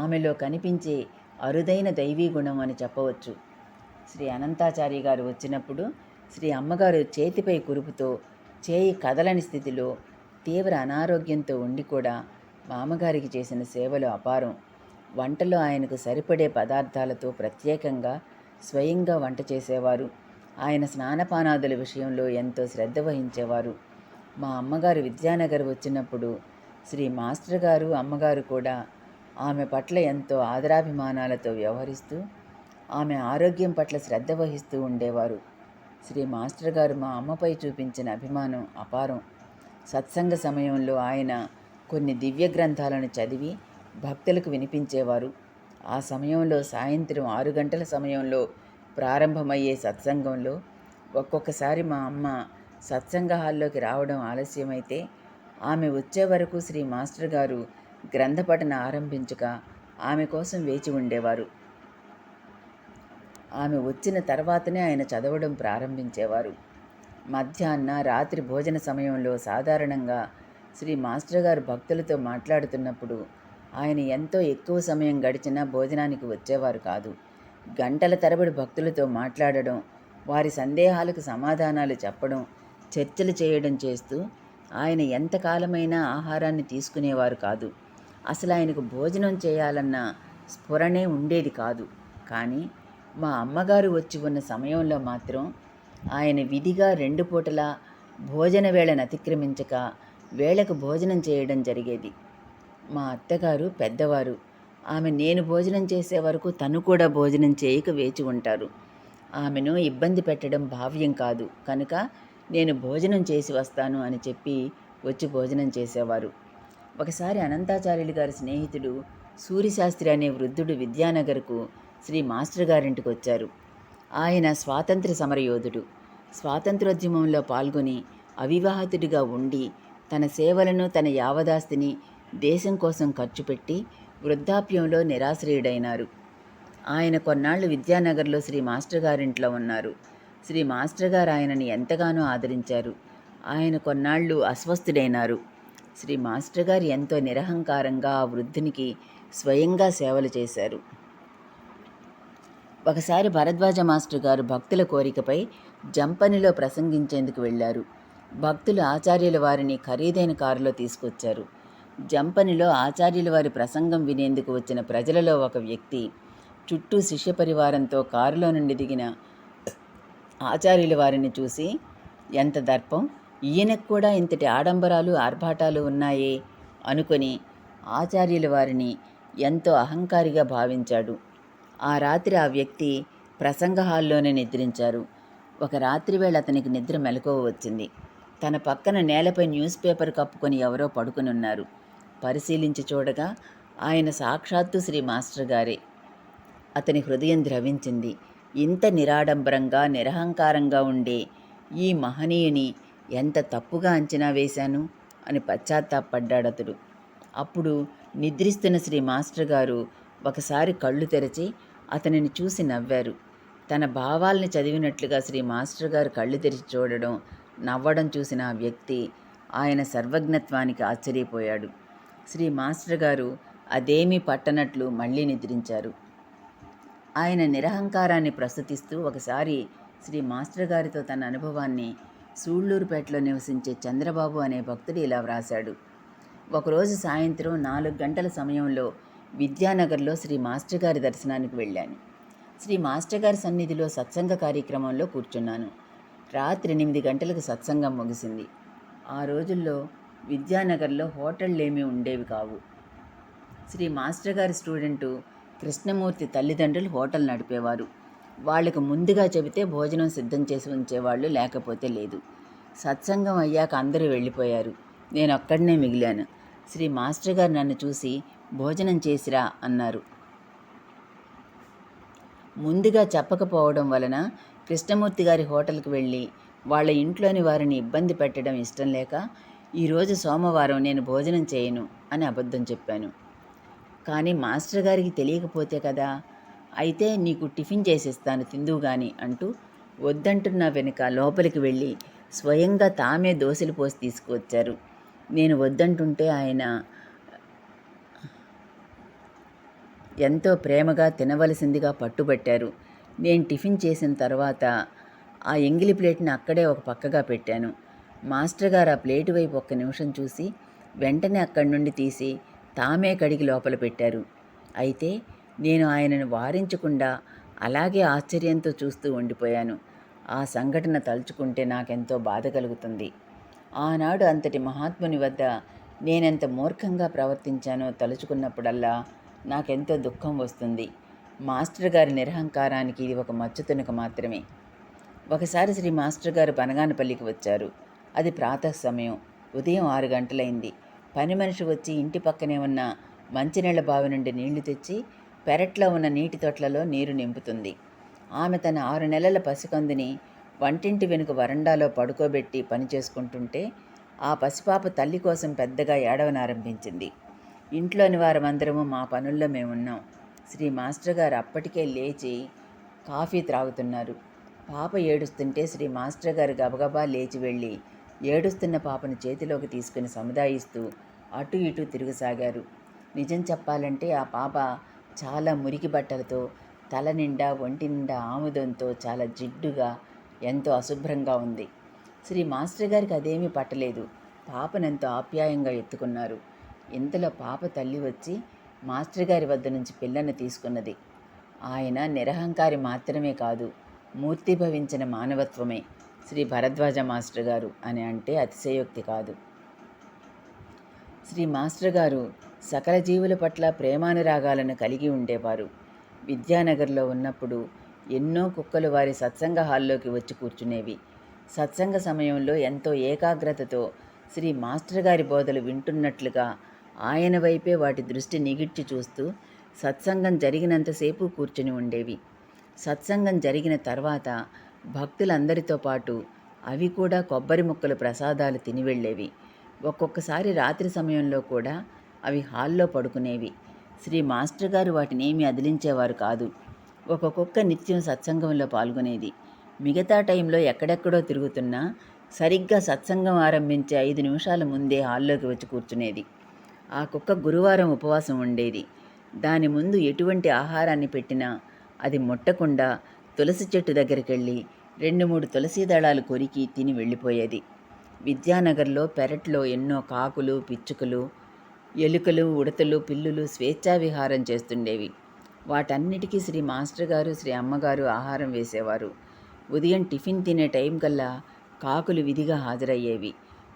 ఆమెలో కనిపించే అరుదైన దైవీ గుణం అని చెప్పవచ్చు. శ్రీ అనంతాచార్య గారు వచ్చినప్పుడు శ్రీ అమ్మగారు చేతిపై కురుపుతో, చేయి కదలని స్థితిలో తీవ్ర అనారోగ్యంతో ఉండి కూడా మామగారికి చేసిన సేవలు అపారం. వంటలో ఆయనకు సరిపడే పదార్థాలతో ప్రత్యేకంగా స్వయంగా వంట చేసేవారు. ఆయన స్నానపానాదుల విషయంలో ఎంతో శ్రద్ధ వహించేవారు. మా అమ్మగారు విద్యానగర్ వచ్చినప్పుడు శ్రీ మాస్టర్ గారు, అమ్మగారు కూడా ఆమె పట్ల ఎంతో ఆదరాభిమానాలతో వ్యవహరిస్తూ ఆమె ఆరోగ్యం పట్ల శ్రద్ధ వహిస్తూ ఉండేవారు. శ్రీ మాస్టర్ గారు మా అమ్మపై చూపించిన అభిమానం అపారం. సత్సంగ సమయంలో ఆయన కొన్ని దివ్య గ్రంథాలను చదివి భక్తులకు వినిపించేవారు. ఆ సమయంలో సాయంత్రం 6 గంటల సమయంలో ప్రారంభమయ్యే సత్సంగంలో ఒక్కొక్కసారి మా అమ్మ సత్సంగ హాల్లోకి రావడం ఆలస్యమైతే ఆమె వచ్చే వరకు శ్రీ మాస్టర్ గారు గ్రంథపఠన ఆరంభించక ఆమె కోసం వేచి ఉండేవారు. ఆమె వచ్చిన తర్వాతనే ఆయన చదవడం ప్రారంభించేవారు. మధ్యాహ్న, రాత్రి భోజన సమయంలో సాధారణంగా శ్రీ మాస్టర్ గారు భక్తులతో మాట్లాడుతున్నప్పుడు ఆయన ఎంతో ఎక్కువ సమయం గడిచినా భోజనానికి వచ్చేవారు కాదు. గంటల తరబడి భక్తులతో మాట్లాడడం, వారి సందేహాలకు సమాధానాలు చెప్పడం, చర్చలు చేయడం చేస్తూ ఆయన ఎంతకాలమైనా ఆహారాన్ని తీసుకునేవారు కాదు. అసలు ఆయనకు భోజనం చేయాలన్న స్ఫురణే ఉండేది కాదు. కానీ మా అమ్మగారు వచ్చి ఉన్న సమయంలో మాత్రం ఆయన విధిగా 2 పూటలా భోజన వేళను అతిక్రమించక వేళకు భోజనం చేయడం జరిగేది. మా అత్తగారు పెద్దవారు. ఆమె నేను భోజనం చేసే వరకు తను కూడా భోజనం చేయక వేచి ఉంటారు. ఆమెను ఇబ్బంది పెట్టడం భావ్యం కాదు కనుక నేను భోజనం చేసి వస్తాను అని చెప్పి వచ్చి భోజనం చేసేవారు. ఒకసారి అనంతాచార్యులు గారి స్నేహితుడు సూరిశాస్త్రి అనే వృద్ధుడు విద్యానగర్కు శ్రీ మాస్టర్ గారింటికి వచ్చారు. ఆయన స్వాతంత్ర్య సమరయోధుడు. స్వాతంత్రోద్యమంలో పాల్గొని అవివాహితుడిగా ఉండి తన సేవలను తన యావదాస్తిని దేశం కోసం ఖర్చు పెట్టి వృద్ధాప్యంలో నిరాశ్రయుడైనారు. ఆయన కొన్నాళ్లు విద్యానగర్లో శ్రీ మాస్టర్ గారింట్లో ఉన్నారు. శ్రీ మాస్టర్ గారు ఆయనని ఎంతగానో ఆదరించారు. ఆయన కొన్నాళ్లు అస్వస్థుడైనారు. శ్రీ మాస్టర్ గారు ఎంతో నిరహంకారంగా ఆ వృద్ధునికి స్వయంగా సేవలు చేశారు. ఒకసారి భరద్వాజ మాస్టర్ గారు భక్తుల కోరికపై జంపనిలో ప్రసంగించేందుకు వెళ్ళారు. భక్తులు ఆచార్యుల వారిని ఖరీదైన కారులో తీసుకొచ్చారు. జంపనిలో ఆచార్యుల వారి ప్రసంగం వినేందుకు వచ్చిన ప్రజలలో ఒక వ్యక్తి చుట్టూ శిష్య పరివారంతో కారులో నుండి దిగిన ఆచార్యుల వారిని చూసి, ఎంత దర్పం, ఈయనకు కూడా ఇంతటి ఆడంబరాలు ఆర్భాటాలు ఉన్నాయే అనుకొని ఆచార్యుల వారిని ఎంతో అహంకారిగా భావించాడు. ఆ రాత్రి ఆ వ్యక్తి ప్రసంగ హాల్లోనే నిద్రించారు. ఒక రాత్రి వేళ అతనికి నిద్ర మెలకువ వచ్చింది. తన పక్కన నేలపై న్యూస్ పేపర్ కప్పుకొని ఎవరో పడుకుని ఉన్నారు. పరిశీలించి చూడగా ఆయన సాక్షాత్తు శ్రీ మాస్టర్ గారే. అతని హృదయం ద్రవించింది. ఇంత నిరాడంబరంగా నిరహంకారంగా ఉండే ఈ మహనీయుని ఎంత తప్పుగా అంచనా వేశాను అని పశ్చాత్తాపడ్డాడతడు. అప్పుడు నిద్రిస్తున్న శ్రీ మాస్టర్ గారు ఒకసారి కళ్ళు తెరచి అతనిని చూసి నవ్వారు. తన భావాల్ని చదివినట్లుగా శ్రీ మాస్టర్ గారు కళ్ళు తెరిచి చూడడం, నవ్వడం చూసిన ఆ వ్యక్తి ఆయన సర్వజ్ఞత్వానికి ఆశ్చర్యపోయాడు. శ్రీ మాస్టర్ గారు అదేమీ పట్టనట్లు మళ్ళీ నిద్రించారు. ఆయన నిరహంకారాన్ని ప్రస్తుతిస్తూ ఒకసారి శ్రీ మాస్టర్ గారితో తన అనుభవాన్ని సూళ్లూరుపేటలో నివసించే చంద్రబాబు అనే భక్తుడు ఇలా వ్రాశాడు. ఒకరోజు సాయంత్రం 4 గంటల సమయంలో విద్యానగర్లో శ్రీ మాస్టర్ గారి దర్శనానికి వెళ్ళాను. శ్రీ మాస్టర్ గారి సన్నిధిలో సత్సంగ కార్యక్రమంలో కూర్చున్నాను. రాత్రి 8 గంటలకు సత్సంగం ముగిసింది. ఆ రోజుల్లో విద్యానగర్లో హోటళ్ళేమీ ఉండేవి కావు. శ్రీ మాస్టర్ గారి స్టూడెంటు కృష్ణమూర్తి తల్లిదండ్రులు హోటల్ నడిపేవారు. వాళ్లకు ముందుగా చెబితే భోజనం సిద్ధం చేసి ఉంచేవాళ్ళు, లేకపోతే లేదు. సత్సంగం అయ్యాక అందరూ వెళ్ళిపోయారు. నేను ఒక్కడనే మిగిలాను. శ్రీ మాస్టర్ గారు నన్ను చూసి భోజనం చేసిరా అన్నారు. ముందుగా చెప్పకపోవడం వలన కృష్ణమూర్తి గారి హోటల్కి వెళ్ళి వాళ్ళ ఇంట్లోని వారిని ఇబ్బంది పెట్టడం ఇష్టం లేక, ఈరోజు సోమవారం నేను భోజనం చేయను అని అబద్ధం చెప్పాను. కానీ మాస్టర్ గారికి తెలియకపోతే కదా, అయితే నీకు టిఫిన్ చేసిస్తాను తిందువు గాని అంటూ వద్దంటున్న వెనుక లోపలికి వెళ్ళి స్వయంగా తామే దోశలు పోసి తీసుకువచ్చారు. నేను వద్దంటుంటే ఆయన ఎంతో ప్రేమగా తినవలసిందిగా పట్టుబట్టారు. నేను టిఫిన్ చేసిన తర్వాత ఆ ఎంగిలి ప్లేట్ని అక్కడే ఒక పక్కగా పెట్టాను. మాస్టర్ గారు ఆ ప్లేటు వైపు ఒక్క నిమిషం చూసి వెంటనే అక్కడి నుండి తీసి తామే కడిగి లోపల పెట్టారు. అయితే నేను ఆయనను వారించకుండా అలాగే ఆశ్చర్యంతో చూస్తూ ఉండిపోయాను. ఆ సంఘటన తలుచుకుంటే నాకెంతో బాధ కలుగుతుంది. ఆనాడు అంతటి మహాత్ముని వద్ద నేనెంత మూర్ఖంగా ప్రవర్తించానో తలుచుకున్నప్పుడల్లా నాకెంతో దుఃఖం వస్తుంది. మాస్టర్ గారి నిరహంకారానికి ఇది ఒక మచ్చుతునక మాత్రమే. ఒకసారి శ్రీ మాస్టర్ గారు బనగానపల్లికి వచ్చారు. అది ప్రాతః సమయం. ఉదయం 6 గంటలైంది. పని మనిషి వచ్చి ఇంటి పక్కనే ఉన్న మంచినీళ్ల బావి నుండి నీళ్లు తెచ్చి పెరట్లో ఉన్న నీటి తొట్లలో నీరు నింపుతుంది. ఆమె తన 6 నెలల పసికందుని వంటింటి వెనుక వరండాలో పడుకోబెట్టి పని చేసుకుంటుంటే ఆ పసిపాప తల్లి కోసం పెద్దగా ఏడవనారంభించింది. ఇంట్లోని వారమందరము మా పనుల్లో మేమున్నాం. శ్రీ మాస్టర్ గారు అప్పటికే లేచి కాఫీ త్రాగుతున్నారు. పాప ఏడుస్తుంటే శ్రీ మాస్టర్ గారు గబగబా లేచి వెళ్ళి ఏడుస్తున్న పాపను చేతిలోకి తీసుకుని సముదాయిస్తూ అటు ఇటు తిరుగుసాగారు. నిజం చెప్పాలంటే ఆ పాప చాలా మురికి బట్టలతో, తల నిండా ఒంటి నిండా ఆముదంతో చాలా జిడ్డుగా, ఎంతో అశుభ్రంగా ఉంది. శ్రీ మాస్టర్ గారికి అదేమీ పట్టలేదు. పాపనెంతో ఆప్యాయంగా ఎత్తుకున్నారు. ఇంతలో పాప తల్లి వచ్చి మాస్టర్ గారి వద్ద నుంచి పిల్లను తీసుకున్నది. ఆయన నిరహంకారి మాత్రమే కాదు, మూర్తిభవించిన మానవత్వమే శ్రీ భరద్వాజ మాస్టర్ గారు అని అంటే అతిశయోక్తి కాదు. శ్రీ మాస్టర్ గారు సకల జీవుల పట్ల ప్రేమానురాగాలను కలిగి ఉండేవారు. విద్యానగర్లో ఉన్నప్పుడు ఎన్నో కుక్కలు వారి సత్సంగ హాల్లోకి వచ్చి కూర్చునేవి. సత్సంగ సమయంలో ఎంతో ఏకాగ్రతతో శ్రీ మాస్టర్ గారి బోధలు వింటున్నట్లుగా ఆయన వైపే వాటి దృష్టి నిగిడ్చి చూస్తూ సత్సంగం జరిగినంతసేపు కూర్చుని ఉండేవి. సత్సంగం జరిగిన తర్వాత భక్తులందరితో పాటు అవి కూడా కొబ్బరి ముక్కలు ప్రసాదాలు తిని వెళ్ళేవి. ఒక్కొక్కసారి రాత్రి సమయంలో కూడా అవి హాల్లో పడుకునేవి. శ్రీ మాస్టర్ గారు వాటినేమీ అదిలించేవారు కాదు. ఒక్కొక్క నిత్యం సత్సంగంలో పాల్గొనేది. మిగతా టైంలో ఎక్కడెక్కడో తిరుగుతున్నా సరిగ్గా సత్సంగం ఆరంభించే 5 నిమిషాల ముందే హాల్లోకి వచ్చి కూర్చునేది. ఆ కుక్క గురువారం ఉపవాసం ఉండేది. దాని ముందు ఎటువంటి ఆహారాన్ని పెట్టినా అది ముట్టకుండా తులసి చెట్టు దగ్గరికెళ్ళి 2-3 తులసి దళాలు కొరికి తిని వెళ్ళిపోయేది. విద్యానగర్లో పెరట్లో ఎన్నో కాకులు, పిచ్చుకలు, ఎలుకలు, ఉడతలు, పిల్లులు స్వేచ్ఛా విహారం చేస్తుండేవి. వాటన్నిటికీ శ్రీ మాస్టర్ గారు, శ్రీ అమ్మగారు ఆహారం వేసేవారు. ఉదయం టిఫిన్ తినే టైం కల్లా కాకులు విధిగా హాజరయ్యేవి.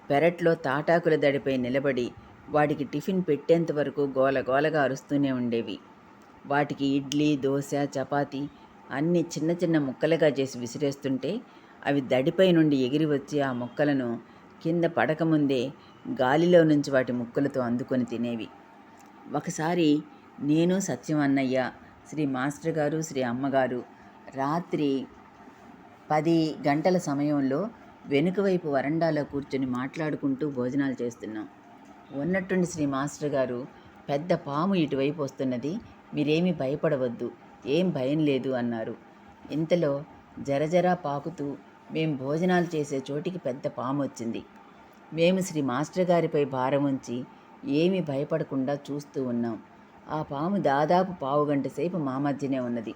పెరట్లో తాటాకుల దడిపై నిలబడి వాటికి టిఫిన్ పెట్టేంత వరకు గోలగోలగా అరుస్తూనే ఉండేవి. వాటికి ఇడ్లీ, దోశ, చపాతీ అన్నీ చిన్న చిన్న ముక్కలుగా చేసి విసిరేస్తుంటే అవి దడిపై నుండి ఎగిరి వచ్చి ఆ ముక్కలను కింద పడకముందే గాలిలో నుంచి వాటి ముక్కలతో అందుకొని తినేవి. ఒకసారి నేను, సత్యం అన్నయ్య, శ్రీ మాస్టర్ గారు, శ్రీ అమ్మగారు రాత్రి 10 గంటల సమయంలో వెనుక వైపు వరండాలో కూర్చొని మాట్లాడుకుంటూ భోజనాలు చేస్తున్నాం. ఉన్నట్టుండి శ్రీ మాస్టర్ గారు, పెద్ద పాము ఇటువైపు వస్తున్నది, మీరేమీ భయపడవద్దు, ఏం భయం లేదు అన్నారు. ఇంతలో జరజరా పాకుతూ మేం భోజనాలు చేసే చోటికి పెద్ద పాము వచ్చింది. మేము శ్రీ మాస్టర్ గారిపై భారం ఉంచి ఏమీ భయపడకుండా చూస్తూ ఉన్నాం. ఆ పాము దాదాపు పావుగంట సేపు మా మధ్యనే ఉన్నది.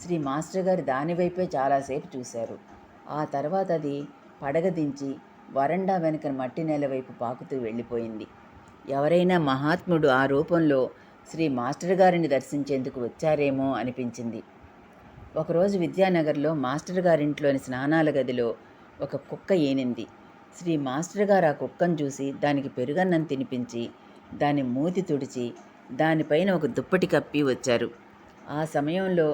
శ్రీ మాస్టర్ గారు దానివైపే చాలాసేపు చూశారు. ఆ తర్వాత అది పడగ దించి వరండా వెనుక మట్టి నేల వైపు పాకుతూ వెళ్ళిపోయింది. ఎవరైనా మహాత్ముడు ఆ రూపంలో శ్రీ మాస్టర్ గారిని దర్శించేందుకు వచ్చారేమో అనిపించింది. ఒకరోజు విద్యానగర్లో మాస్టర్ గారింట్లోని స్నానాల గదిలో ఒక కుక్క ఈనింది. శ్రీ మాస్టర్ గారు ఆ కుక్కను చూసి దానికి పెరుగన్నం తినిపించి దాని మూతి తుడిచి దానిపైన ఒక దుప్పటి కప్పి వచ్చారు. ఆ సమయంలో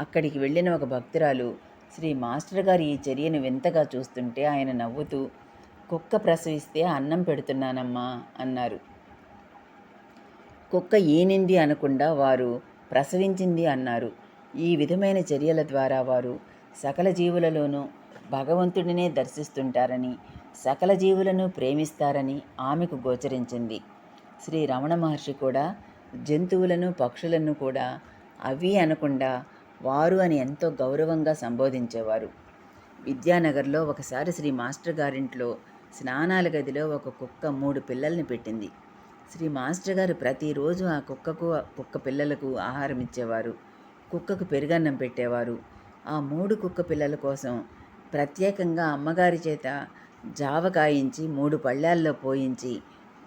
అక్కడికి వెళ్ళిన ఒక భక్తురాలు శ్రీ మాస్టర్ గారు ఈ చర్యను వింతగా చూస్తుంటే ఆయన నవ్వుతూ, కుక్క ప్రసవిస్తే అన్నం పెడుతున్నానమ్మా అన్నారు. కుక్క ఈనింది అనకుండా వారు ప్రసవించింది అన్నారు. ఈ విధమైన చర్యల ద్వారా వారు సకల జీవులలోనూ భగవంతుడినే దర్శిస్తుంటారని, సకల జీవులను ప్రేమిస్తారని ఆమెకు గోచరించింది. శ్రీ రమణ మహర్షి కూడా జంతువులను, పక్షులను కూడా అవి అనకుండా వారు అని ఎంతో గౌరవంగా సంబోధించేవారు. విద్యానగర్లో ఒకసారి శ్రీ మాస్టర్ గారింట్లో స్నానాల గదిలో ఒక కుక్క 3 పిల్లల్ని పెట్టింది. శ్రీ మాస్టర్ గారు ప్రతిరోజు ఆ కుక్క పిల్లలకు ఆహారం ఇచ్చేవారు. కుక్కకు పెరుగన్నం పెట్టేవారు. ఆ 3 కుక్క పిల్లల కోసం ప్రత్యేకంగా అమ్మగారి చేత జావ కాయించి 3 పళ్ళాల్లో పోయించి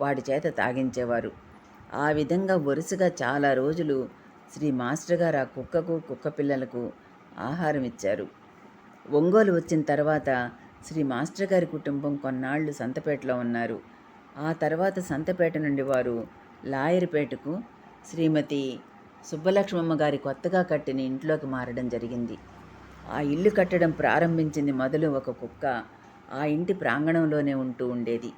వాడి చేత తాగించేవారు. ఆ విధంగా వరుసగా చాలా రోజులు శ్రీ మాస్టర్ గారు ఆ కుక్కకు, కుక్క పిల్లలకు ఆహారం ఇచ్చారు. ఒంగోలు వచ్చిన తర్వాత శ్రీ మాస్టర్ గారి కుటుంబం కొన్నాళ్లు సంతపేటలో ఉన్నారు. ఆ తర్వాత సంతపేట నుండి వారు లాయర్పేటకు శ్రీమతి సుబ్బలక్ష్మమ్మ గారి కొత్తగా కట్టిన ఇంట్లోకి మారడం జరిగింది. ఆ ఇల్లు కట్టడం ప్రారంభించింది మొదలు ఒక కుక్క ఆ ఇంటి ప్రాంగణంలోనే ఉంటూ ఉండేది.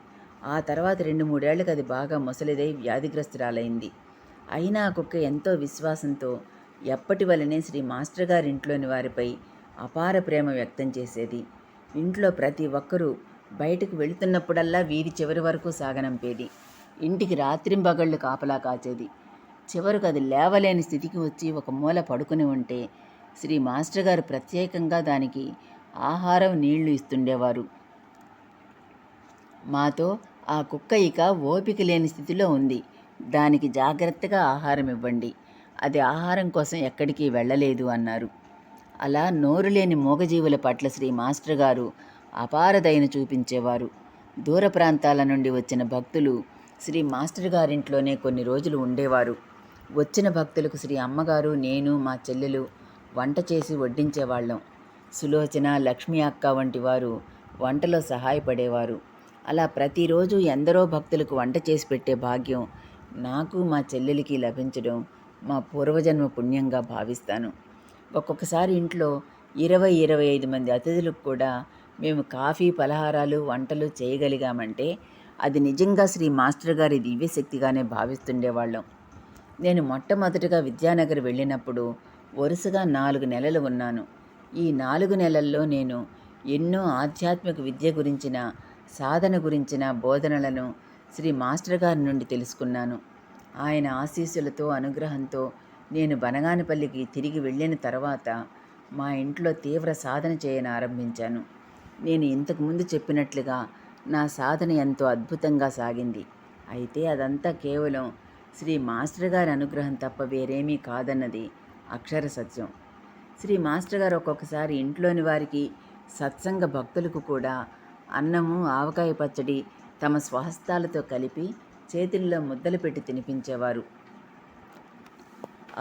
ఆ తర్వాత 2-3 ఏళ్లకు అది బాగా ముసలిదై వ్యాధిగ్రస్తురాలైంది. అయినా ఆ కుక్క ఎంతో విశ్వాసంతో ఎప్పటి వలనే శ్రీ మాస్టర్ గారి ఇంట్లోని వారిపై అపార ప్రేమ వ్యక్తం చేసేది. ఇంట్లో ప్రతి ఒక్కరూ బయటకు వెళుతున్నప్పుడల్లా వీధి చివరి వరకు సాగనంపేది. ఇంటికి రాత్రింబగళ్ళు కాపలా కాచేది. చివరకు అది లేవలేని స్థితికి వచ్చి ఒక మూల పడుకుని ఉంటే శ్రీ మాస్టర్ గారు ప్రత్యేకంగా దానికి ఆహారం, నీళ్లు ఇస్తుండేవారు. మాతో ఆ కుక్క ఇక ఓపిక లేని స్థితిలో ఉంది, దానికి జాగ్రత్తగా ఆహారం ఇవ్వండి, అది ఆహారం కోసం ఎక్కడికి వెళ్ళలేదు అన్నారు. అలా నోరు లేని మూగజీవుల పట్ల శ్రీ మాస్టర్ గారు అపార దయను చూపించేవారు. దూర ప్రాంతాల నుండి వచ్చిన భక్తులు శ్రీ మాస్టర్ గారింట్లోనే కొన్ని రోజులు ఉండేవారు. వచ్చిన భక్తులకు శ్రీ అమ్మగారు, నేను, మా చెల్లెలు వంట చేసి వడ్డించేవాళ్ళం. సులోచన, లక్ష్మీ అక్క వంటి వారు వంటలో సహాయపడేవారు. అలా ప్రతిరోజు ఎందరో భక్తులకు వంట చేసి పెట్టే భాగ్యం నాకు, మా చెల్లెలికి లభించడం మా పూర్వజన్మ పుణ్యంగా భావిస్తాను. ఒక్కొక్కసారి ఇంట్లో 20-25 మంది అతిథులకు కూడా మేము కాఫీ, పలహారాలు, వంటలు చేయగలిగామంటే అది నిజంగా శ్రీ మాస్టర్ గారి దివ్యశక్తిగానే భావిస్తుండేవాళ్ళం. నేను మొట్టమొదటగా విద్యానగర్ వెళ్ళినప్పుడు వరుసగా 4 నెలలు ఉన్నాను. ఈ 4 నెలల్లో నేను ఎన్నో ఆధ్యాత్మిక విద్య గురించిన, సాధన గురించిన బోధనలను శ్రీ మాస్టర్ గారి నుండి తెలుసుకున్నాను. ఆయన ఆశీస్సులతో, అనుగ్రహంతో నేను బనగానపల్లికి తిరిగి వెళ్ళిన తర్వాత మా ఇంట్లో తీవ్ర సాధన చేయనారంభించాను. నేను ఇంతకుముందు చెప్పినట్లుగా నా సాధన ఎంతో అద్భుతంగా సాగింది. అయితే అదంతా కేవలం శ్రీ మాస్టర్ గారి అనుగ్రహం తప్ప వేరేమీ కాదన్నది అక్షర సత్యం. శ్రీ మాస్టర్ గారు ఒక్కొక్కసారి ఇంట్లోని వారికి, సత్సంగ భక్తులకు కూడా అన్నము, ఆవకాయ పచ్చడి తమ స్వహస్తాలతో కలిపి చేతుల్లో ముద్దలు పెట్టి తినిపించేవారు.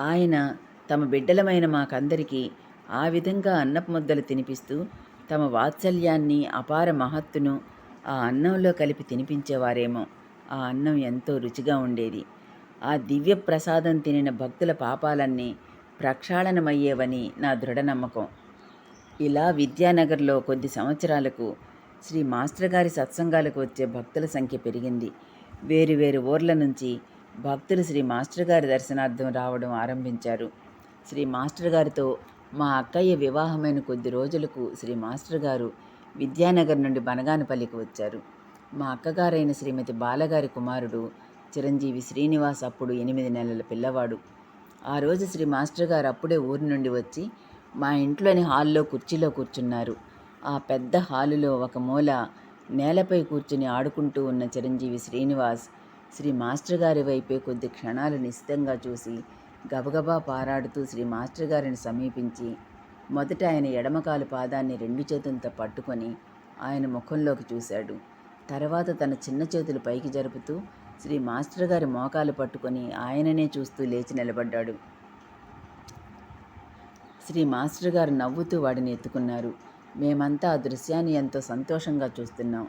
ఆయన తమ బిడ్డలమైన మాకందరికీ ఆ విధంగా అన్నపు ముద్దలు తినిపిస్తూ తమ వాత్సల్యాన్ని, అపార మహత్తును ఆ అన్నంలో కలిపి తినిపించేవారేమో. ఆ అన్నం ఎంతో రుచిగా ఉండేది. ఆ దివ్య ప్రసాదం తినిన భక్తుల పాపాలన్నీ ప్రక్షాళనమయ్యేవని నా దృఢ నమ్మకం. ఇలా విద్యానగర్లో కొద్ది సంవత్సరాలకు శ్రీ మాస్టర్ గారి సత్సంగాలకు వచ్చే భక్తుల సంఖ్య పెరిగింది. వేరు వేరు ఊర్ల నుంచి భక్తులు శ్రీ మాస్టర్ గారి దర్శనార్థం రావడం ఆరంభించారు. శ్రీ మాస్టర్ గారితో మా అక్కయ్య వివాహమైన కొద్ది రోజులకు శ్రీ మాస్టర్ గారు విద్యానగర్ నుండి బనగానపల్లికి వచ్చారు. మా అక్కగారైన శ్రీమతి బాలగారి కుమారుడు చిరంజీవి శ్రీనివాస్ అప్పుడు 8 నెలల పిల్లవాడు. ఆ రోజు శ్రీ మాస్టర్ గారు అప్పుడే ఊరి నుండి వచ్చి మా ఇంట్లోని హాల్లో కుర్చీలో కూర్చున్నారు. ఆ పెద్ద హాలులో ఒక మూల నేలపై కూర్చుని ఆడుకుంటూ ఉన్న చిరంజీవి శ్రీనివాస్ శ్రీ మాస్టర్ గారి వైపే కొద్ది క్షణాలు నిశితంగా చూసి గబగబా పారాడుతూ శ్రీ మాస్టర్ గారిని సమీపించి మొదట ఆయన ఎడమకాలు పాదాన్ని 2 చేతులతో పట్టుకొని ఆయన ముఖంలోకి చూశాడు. తర్వాత తన చిన్న చేతులు పైకి జరుపుతూ శ్రీ మాస్టర్ గారి మోకాలు పట్టుకొని ఆయననే చూస్తూ లేచి నిలబడ్డాడు. శ్రీ మాస్టర్ గారు నవ్వుతూ వాడిని ఎత్తుకున్నారు. మేమంతా ఆ దృశ్యాన్ని ఎంతో సంతోషంగా చూస్తున్నాం.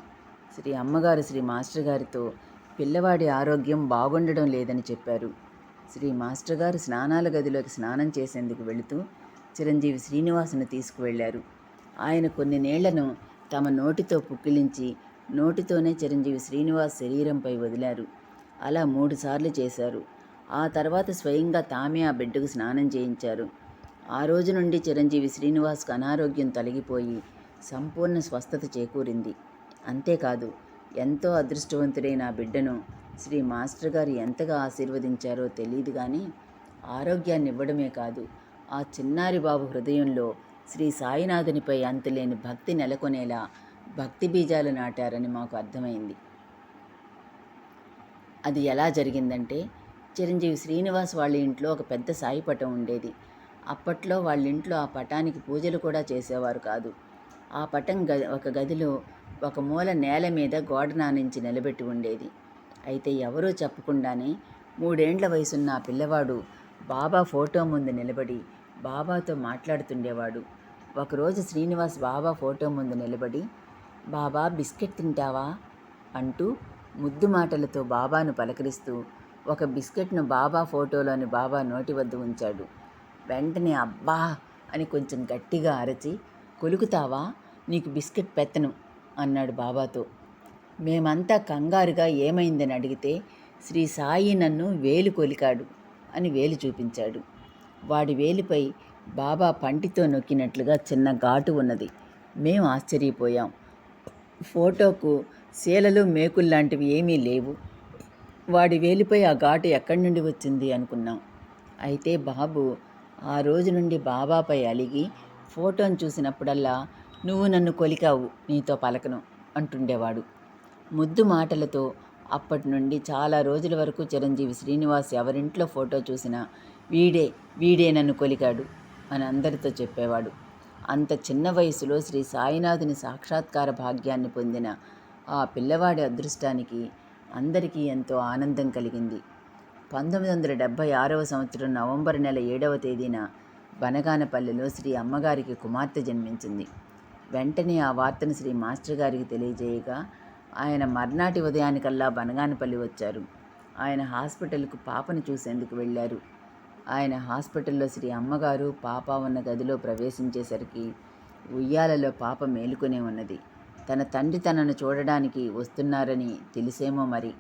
శ్రీ అమ్మగారు శ్రీ మాస్టర్ గారితో పిల్లవాడి ఆరోగ్యం బాగుండడం లేదని చెప్పారు. శ్రీ మాస్టర్ గారు స్నానాల గదిలోకి స్నానం చేసేందుకు వెళుతూ చిరంజీవి శ్రీనివాసును తీసుకువెళ్లారు. ఆయన కొన్ని నీళ్లను తమ నోటితో పుక్కిలించి నోటితోనే చిరంజీవి శ్రీనివాస్ శరీరంపై వదిలారు. అలా 3 సార్లు చేశారు. ఆ తర్వాత స్వయంగా తామే ఆ బిడ్డకు స్నానం చేయించారు. ఆ రోజు నుండి చిరంజీవి శ్రీనివాస్కు అనారోగ్యం తొలగిపోయి సంపూర్ణ స్వస్థత చేకూరింది. అంతేకాదు, ఎంతో అదృష్టవంతుడైన ఆ బిడ్డను శ్రీ మాస్టర్ గారు ఎంతగా ఆశీర్వదించారో తెలియదు కానీ ఆరోగ్యాన్ని ఇవ్వడమే కాదు, ఆ చిన్నారి బాబు హృదయంలో శ్రీ సాయినాథునిపై అంతులేని భక్తి నెలకొనేలా భక్తి బీజాలు నాటారని మాకు అర్థమైంది. అది ఎలా జరిగిందంటే, చిరంజీవి శ్రీనివాస్ వాళ్ళ ఇంట్లో ఒక పెద్ద సాయి పటం ఉండేది. అప్పట్లో వాళ్ళ ఇంట్లో ఆ పటానికి పూజలు కూడా చేసేవారు కాదు. ఆ పటం ఒక గదిలో ఒక మూల నేల మీద గోడ నానించి నిలబెట్టి ఉండేది. అయితే ఎవరూ చెప్పకుండానే 3 ఏండ్ల వయసున్న ఆ పిల్లవాడు బాబా ఫోటో ముందు నిలబడి బాబాతో మాట్లాడుతుండేవాడు. ఒకరోజు శ్రీనివాస్ బాబా ఫోటో ముందు నిలబడి, "బాబా, బిస్కెట్ తింటావా?" అంటూ ముద్దు మాటలతో బాబాను పలకరిస్తూ ఒక బిస్కెట్ను బాబా ఫోటోలోని బాబా నోటి వద్ద ఉంచాడు. వెంటనే "అబ్బా" అని కొంచెం గట్టిగా అరచి, "కొలుకుతావా? నీకు బిస్కెట్ పెత్తను" అన్నాడు బాబాతో. మేమంతా కంగారుగా ఏమైందని అడిగితే, "శ్రీ సాయి నన్ను వేలు కొలికాడు" అని వేలు చూపించాడు. వాడి వేలిపై బాబా పంటితో నొక్కినట్లుగా చిన్న ఘాటు ఉన్నది. మేం ఆశ్చర్యపోయాం. ఫోటోకు శీలలు, మేకుల్లాంటివి ఏమీ లేవు. వాడి వేలిపై ఆ ఘాటు ఎక్కడి నుండి వచ్చింది అనుకున్నాం. అయితే బాబు ఆ రోజు నుండి బాబాపై అలిగి ఫోటోను చూసినప్పుడల్లా, "నువ్వు నన్ను కొలికావు, నీతో పలకను" అంటుండేవాడు. ముద్దు మాటలతో అప్పటి నుండి చాలా రోజుల వరకు చిరంజీవి శ్రీనివాస్ ఎవరింట్లో ఫోటో చూసినా వీడే నన్ను కొలికాడు అని అందరితో చెప్పేవాడు. అంత చిన్న వయసులో శ్రీ సాయినాథుని సాక్షాత్కార భాగ్యాన్ని పొందిన ఆ పిల్లవాడి అదృష్టానికి అందరికీ ఎంతో ఆనందం కలిగింది. 1976వ సంవత్సరం నవంబర్ నెల 7వ తేదీన బనగానపల్లిలో శ్రీ అమ్మగారికి కుమార్తె జన్మించింది. వెంటనే ఆ వార్తను శ్రీ మాస్టర్ గారికి తెలియజేయగా ఆయన మర్నాటి ఉదయానికల్లా బనగానపల్లి వచ్చారు. ఆయన హాస్పిటల్కు పాపను చూసేందుకు వెళ్ళారు. ఆయన హాస్పిటల్లో శ్రీ అమ్మగారు, పాప ఉన్న గదిలో ప్రవేశించేసరికి ఉయ్యాలలో పాప మేలుకునే ఉన్నది. తన తండ్రి తనను చూడడానికి వస్తున్నారని తెలిసేమో మరి.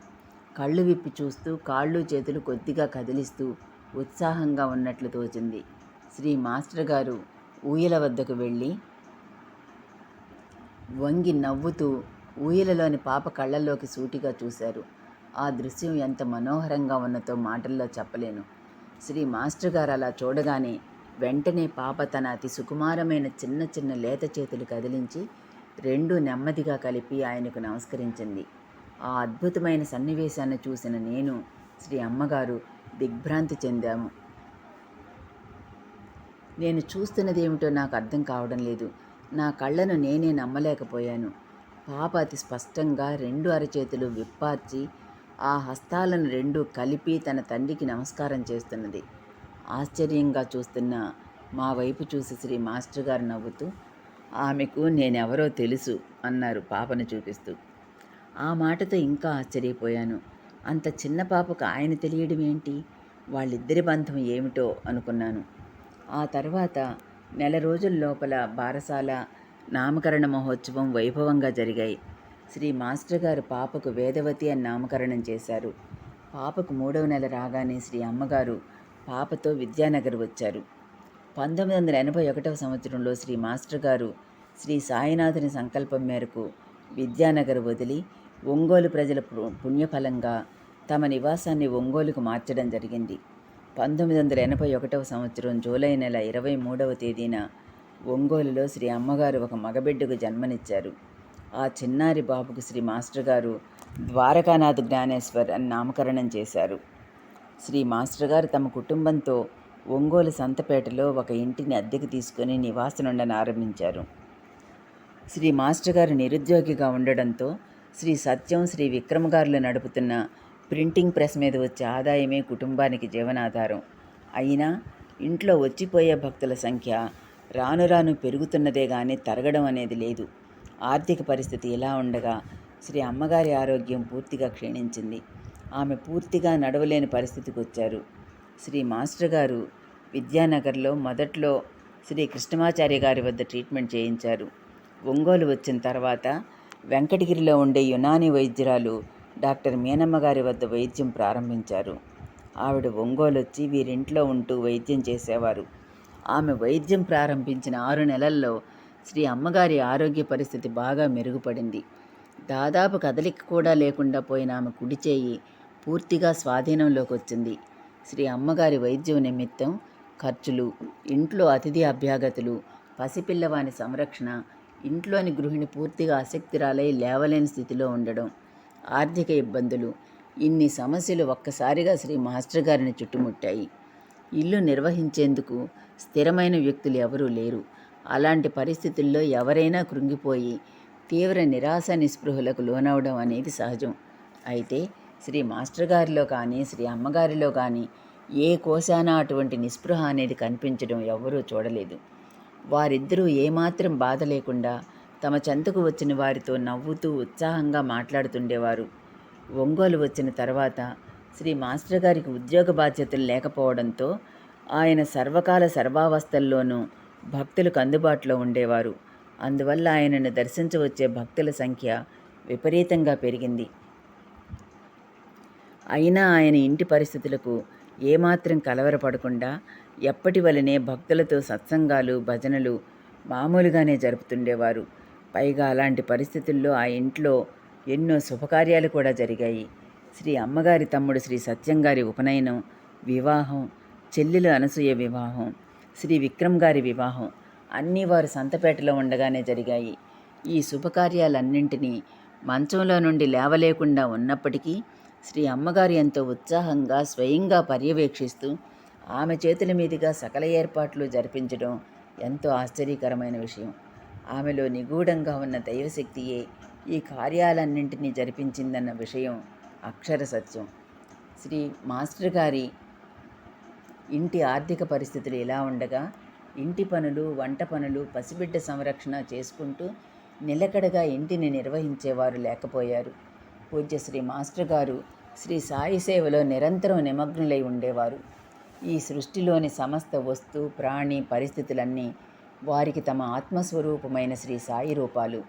కళ్ళు విప్పి చూస్తూ కాళ్ళు చేతులు కొద్దిగా కదిలిస్తూ ఉత్సాహంగా ఉన్నట్లు తోచింది. శ్రీ మాస్టర్ గారు ఊయల వద్దకు వెళ్ళి వంగి నవ్వుతూ ఊయలలోని పాప కళ్ళల్లోకి సూటిగా చూశారు. ఆ దృశ్యం ఎంత మనోహరంగా ఉన్నదో మాటల్లో చెప్పలేను. శ్రీ మాస్టర్ గారు అలా చూడగానే వెంటనే పాప తన అతి సుకుమారమైన చిన్న చిన్న లేత చేతులు కదిలించి రెండూ నెమ్మదిగా కలిపి ఆయనకు నమస్కరించింది. ఆ అద్భుతమైన సన్నివేశాన్ని చూసిన నేను, శ్రీ అమ్మగారు దిగ్భ్రాంతి చెందాము. నేను చూస్తున్నదేమిటో నాకు అర్థం కావడం లేదు. నా కళ్ళను నేనే నమ్మలేకపోయాను. పాప అతి స్పష్టంగా రెండు అరచేతులు విప్పార్చి ఆ హస్తాలను రెండూ కలిపి తన తండ్రికి నమస్కారం చేస్తున్నది. ఆశ్చర్యంగా చూస్తున్న మా వైపు చూసి శ్రీ మాస్టర్ గారు నవ్వుతూ, ఆమెకు నేనెవరో తెలుసు అన్నారు పాపను చూపిస్తూ. ఆ మాటతో ఇంకా ఆశ్చర్యపోయాను. అంత చిన్న పాపకు ఆయన తెలియడం ఏంటి? వాళ్ళిద్దరి బంధం ఏమిటో అనుకున్నాను. ఆ తర్వాత నెల రోజుల లోపల బారసాల, నామకరణ మహోత్సవం వైభవంగా జరిగాయి. శ్రీ మాస్టర్ గారు పాపకు వేదవతి అని నామకరణం చేశారు. పాపకు 3వ నెల రాగానే శ్రీ అమ్మగారు పాపతో విద్యానగర్ వచ్చారు. 1981వ సంవత్సరంలో శ్రీ మాస్టర్ గారు శ్రీ సాయినాథుని సంకల్పం మేరకు విద్యానగర్ వదిలి ఒంగోలు ప్రజల పుణ్యఫలంగా తమ నివాసాన్ని ఒంగోలుకు మార్చడం జరిగింది. 1981వ సంవత్సరం జూలై నెల 23వ తేదీన ఒంగోలులో శ్రీ అమ్మగారు ఒక మగబిడ్డకు జన్మనిచ్చారు. ఆ చిన్నారి బాబుకు శ్రీ మాస్టర్ గారు ద్వారకానాథ్ జ్ఞానేశ్వర్ అని నామకరణం చేశారు. శ్రీ మాస్టర్ గారు తమ కుటుంబంతో ఒంగోలు సంతపేటలో ఒక ఇంటిని అద్దెకు తీసుకుని నివాసనుండని ఆరంభించారు. శ్రీ మాస్టర్ గారు నిరుద్యోగిగా ఉండడంతో శ్రీ సత్యం, శ్రీ విక్రమ్ గారులు నడుపుతున్న ప్రింటింగ్ ప్రెస్ మీద వచ్చే ఆదాయమే కుటుంబానికి జీవనాధారం. అయినా ఇంట్లో వచ్చిపోయే భక్తుల సంఖ్య రాను రాను పెరుగుతున్నదే కానీ తరగడం అనేది లేదు. ఆర్థిక పరిస్థితి ఇలా ఉండగా శ్రీ అమ్మగారి ఆరోగ్యం పూర్తిగా క్షీణించింది. ఆమె పూర్తిగా నడవలేని పరిస్థితికి వచ్చారు. శ్రీ మాస్టర్ గారు విద్యానగర్లో మొదట్లో శ్రీ కృష్ణమాచార్య గారి వద్ద ట్రీట్మెంట్ చేయించారు. ఒంగోలు వచ్చిన తర్వాత వెంకటగిరిలో ఉండే యునాని వైద్యురాలు డాక్టర్ మీనమ్మ గారి వద్ద వైద్యం ప్రారంభించారు. ఆవిడ ఒంగోలు వచ్చి వీరింట్లో ఉంటూ వైద్యం చేసేవారు. ఆమె వైద్యం ప్రారంభించిన 6 నెలల్లో శ్రీ అమ్మగారి ఆరోగ్య పరిస్థితి బాగా మెరుగుపడింది. దాదాపు కదలిక కూడా లేకుండా పోయిన ఆమె కుడి చేయి పూర్తిగా స్వాధీనంలోకి వచ్చింది. శ్రీ అమ్మగారి వైద్యం నిమిత్తం ఖర్చులు, ఇంట్లో అతిథి అభ్యాగతులు, పసిపిల్లవాని సంరక్షణ, ఇంట్లోని గృహిణి పూర్తిగా అశక్తురాలై లేవలేని స్థితిలో ఉండడం, ఆర్థిక ఇబ్బందులు, ఇన్ని సమస్యలు ఒక్కసారిగా శ్రీ మాస్టర్ గారిని చుట్టుముట్టాయి. ఇల్లు నిర్వహించేందుకు స్థిరమైన వ్యక్తులు ఎవరూ లేరు. అలాంటి పరిస్థితుల్లో ఎవరైనా కృంగిపోయి తీవ్ర నిరాశ నిస్పృహలకు లోనవడం అనేది సహజం. అయితే శ్రీ మాస్టర్ గారిలో కానీ శ్రీ అమ్మగారిలో కానీ ఏ కోశాన అటువంటి నిస్పృహ అనేది కనిపించడం ఎవ్వరూ చూడలేదు. వారిద్దరూ ఏమాత్రం బాధ లేకుండా తమ చెంతకు వచ్చిన వారితో నవ్వుతూ ఉత్సాహంగా మాట్లాడుతుండేవారు. ఒంగోలు వచ్చిన తర్వాత శ్రీ మాస్టర్ గారికి ఉద్యోగ బాధ్యతలు లేకపోవడంతో ఆయన సర్వకాల సర్వావస్థల్లోనూ భక్తులకు అందుబాటులో ఉండేవారు. అందువల్ల ఆయనను దర్శించవచ్చే భక్తుల సంఖ్య విపరీతంగా పెరిగింది. అయినా ఆయన ఇంటి పరిస్థితులకు ఏమాత్రం కలవరపడకుండా ఎప్పటి వలనే భక్తులతో సత్సంగాలు, భజనలు మామూలుగానే జరుపుతుండేవారు. పైగా అలాంటి పరిస్థితుల్లో ఆ ఇంట్లో ఎన్నో శుభకార్యాలు కూడా జరిగాయి. శ్రీ అమ్మగారి తమ్ముడు శ్రీ సత్యం గారి ఉపనయనం, వివాహం, చెల్లెలు అనసూయ వివాహం, శ్రీ విక్రమ్ గారి వివాహం అన్నీ వారు సంతపేటలో ఉండగానే జరిగాయి. ఈ శుభకార్యాలన్నింటినీ మంచంలో నుండి లేవలేకుండా ఉన్నప్పటికీ శ్రీ అమ్మగారు ఎంతో ఉత్సాహంగా స్వయంగా పర్యవేక్షిస్తూ ఆమె చేతుల మీదుగా సకల ఏర్పాట్లు జరిపించడం ఎంతో ఆశ్చర్యకరమైన విషయం. ఆమెలో నిగూఢంగా ఉన్న దైవశక్తియే ఈ కార్యాలన్నింటినీ జరిపించిందన్న విషయం అక్షర సత్యం. శ్రీ మాస్టర్ గారి ఇంటి ఆర్థిక పరిస్థితులు ఇలా ఉండగా ఇంటి పనులు, వంట పనులు, పసిబిడ్డ సంరక్షణ చేసుకుంటూ నిలకడగా ఇంటిని నిర్వహించేవారు లేకపోయారు. పూజ్య శ్రీ మాస్టర్ గారు శ్రీ సాయి సేవలో నిరంతరం నిమగ్నులై ఉండేవారు. ఈ సృష్టిలోని సమస్త వస్తు, ప్రాణి పరిస్థితులన్నీ వారికి తమ ఆత్మస్వరూపమైన శ్రీ సాయి రూపాలు.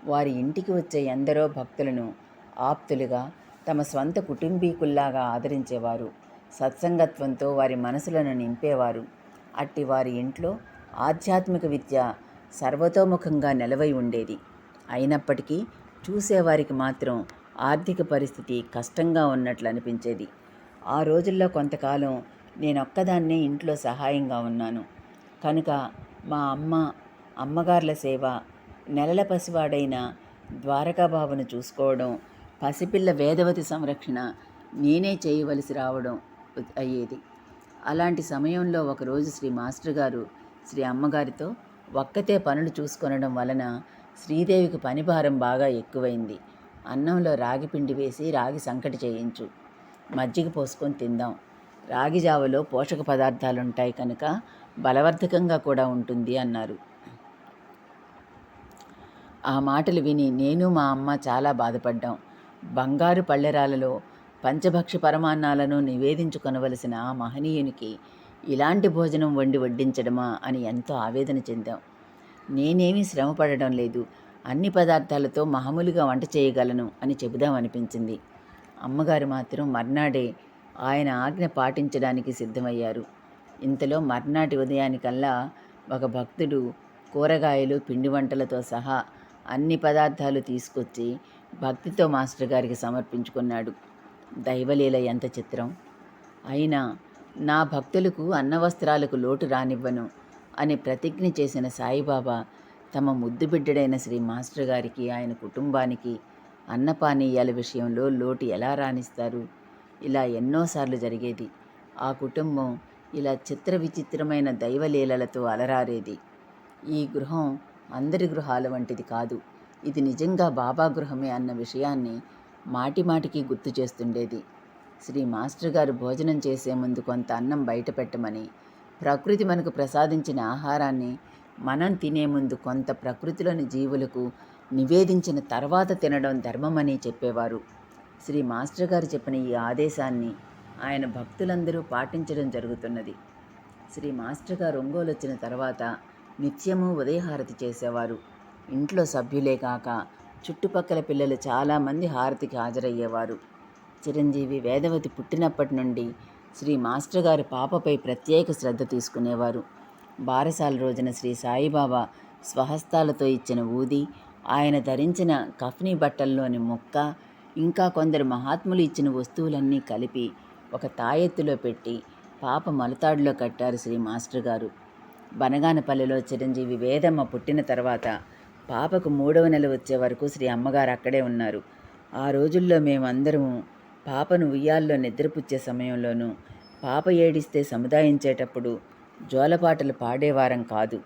వారి ఇంటికి వచ్చే ఎందరో భక్తులను ఆప్తులుగా, తమ స్వంత కుటుంబీకుల్లాగా ఆదరించేవారు. సత్సంగత్వంతో వారి మనసులను నింపేవారు. అట్టి వారి ఇంట్లో ఆధ్యాత్మిక విద్య సర్వతోముఖంగా నిలవై ఉండేది. అయినప్పటికీ చూసేవారికి మాత్రం ఆర్థిక పరిస్థితి కష్టంగా ఉన్నట్లు అనిపించేది. ఆ రోజుల్లో కొంతకాలం నేనొక్కదాన్నే ఇంట్లో సహాయంగా ఉన్నాను కనుక మా అమ్మగార్ల సేవ, నెలల పసివాడైన ద్వారకాబాబును చూసుకోవడం, పసిపిల్ల వేదవతి సంరక్షణ నేనే చేయవలసి రావడం అయ్యేది. అలాంటి సమయంలో ఒకరోజు శ్రీ మాస్టర్ గారు శ్రీ అమ్మగారితో ఒక్కతే పనులు చూసుకొనడం వలన శ్రీదేవికి పనిభారం బాగా ఎక్కువైంది. అన్నంలో రాగి పిండి వేసి రాగి సంకటి చేయించు, మజ్జిగ పోసుకొని తిందాం. రాగి జావలో పోషక పదార్థాలుంటాయి కనుక బలవర్ధకంగా కూడా ఉంటుంది అన్నారు. ఆ మాటలు విని నేను మా అమ్మ చాలా బాధపడ్డాం. బంగారు పళ్ళెరాలలో పంచభక్ష పరమాన్నాలను నివేదించుకొనవలసిన ఆ మహనీయునికి ఇలాంటి భోజనం వండి వడ్డించడమా అని ఎంతో ఆవేదన చెందాం. నేనేమీ శ్రమపడడం లేదు, అన్ని పదార్థాలతో మామూలుగా వంట చేయగలను అని చెబుదామనిపించింది. అమ్మగారు మాత్రం మర్నాడే ఆయన ఆజ్ఞ పాటించడానికి సిద్ధమయ్యారు. ఇంతలో మర్నాటి ఉదయానికల్లా ఒక భక్తుడు కూరగాయలు, పిండి వంటలతో సహా అన్ని పదార్థాలు తీసుకొచ్చి భక్తితో మాస్టర్ గారికి సమర్పించుకున్నాడు. దైవలీల ఎంత చిత్రం! అయినా నా భక్తులకు అన్నవస్త్రాలకు లోటు రానివ్వను అని ప్రతిజ్ఞ చేసిన సాయిబాబా తమ ముద్దు బిడ్డడైన శ్రీ మాస్టర్ గారికి, ఆయన కుటుంబానికి అన్నపానీయాల విషయంలో లోటు ఎలా రానిస్తారు? ఇలా ఎన్నోసార్లు జరిగేది. ఆ కుటుంబం ఇలా చిత్ర విచిత్రమైన దైవలీలలతో అలరారేది. ఈ గృహం అందరి గృహాల వంటిది కాదు, ఇది నిజంగా బాబా గృహమే అన్న విషయాన్ని మాటిమాటికి గుర్తు చేస్తుండేది. శ్రీ మాస్టర్ గారు భోజనం చేసే ముందు కొంత అన్నం బయట పెట్టమని, ప్రకృతి మనకు ప్రసాదించిన ఆహారాన్ని మనం తినే ముందు కొంత ప్రకృతిలోని జీవులకు నివేదించిన తర్వాత తినడం ధర్మమని చెప్పేవారు. శ్రీ మాస్టర్ గారు చెప్పిన ఈ ఆదేశాన్ని ఆయన భక్తులందరూ పాటించడం జరుగుతున్నది. శ్రీ మాస్టర్ గారు ఒంగోలు వచ్చిన తర్వాత నిత్యము ఉదయహారతి చేసేవారు. ఇంట్లో సభ్యులే కాక చుట్టుపక్కల పిల్లలు చాలామంది హారతికి హాజరయ్యేవారు. చిరంజీవి వేదవతి పుట్టినప్పటి నుండి శ్రీ మాస్టర్ గారి పాపపై ప్రత్యేక శ్రద్ధ తీసుకునేవారు. బారసాల రోజున శ్రీ సాయిబాబా స్వహస్తాలతో ఇచ్చిన ఊది, ఆయన ధరించిన కఫ్నీ బట్టల్లోని ముక్క, ఇంకా కొందరు మహాత్ములు ఇచ్చిన వస్తువులన్నీ కలిపి ఒక తాయెత్తులో పెట్టి పాప మలతాడులో కట్టారు శ్రీ మాస్టర్ గారు. బనగానపల్లెలో చిరంజీవి వేదమ్మ పుట్టిన తర్వాత పాపకు 3వ నెల వచ్చే వరకు శ్రీ అమ్మగారు అక్కడే ఉన్నారు. ఆ రోజుల్లో మేమందరము పాపను ఉయ్యాల్లో నిద్రపుచ్చే సమయంలోనూ, పాప ఏడిస్తే సముదాయించేటప్పుడు జోలపాటలు పాడేవారం కాదు.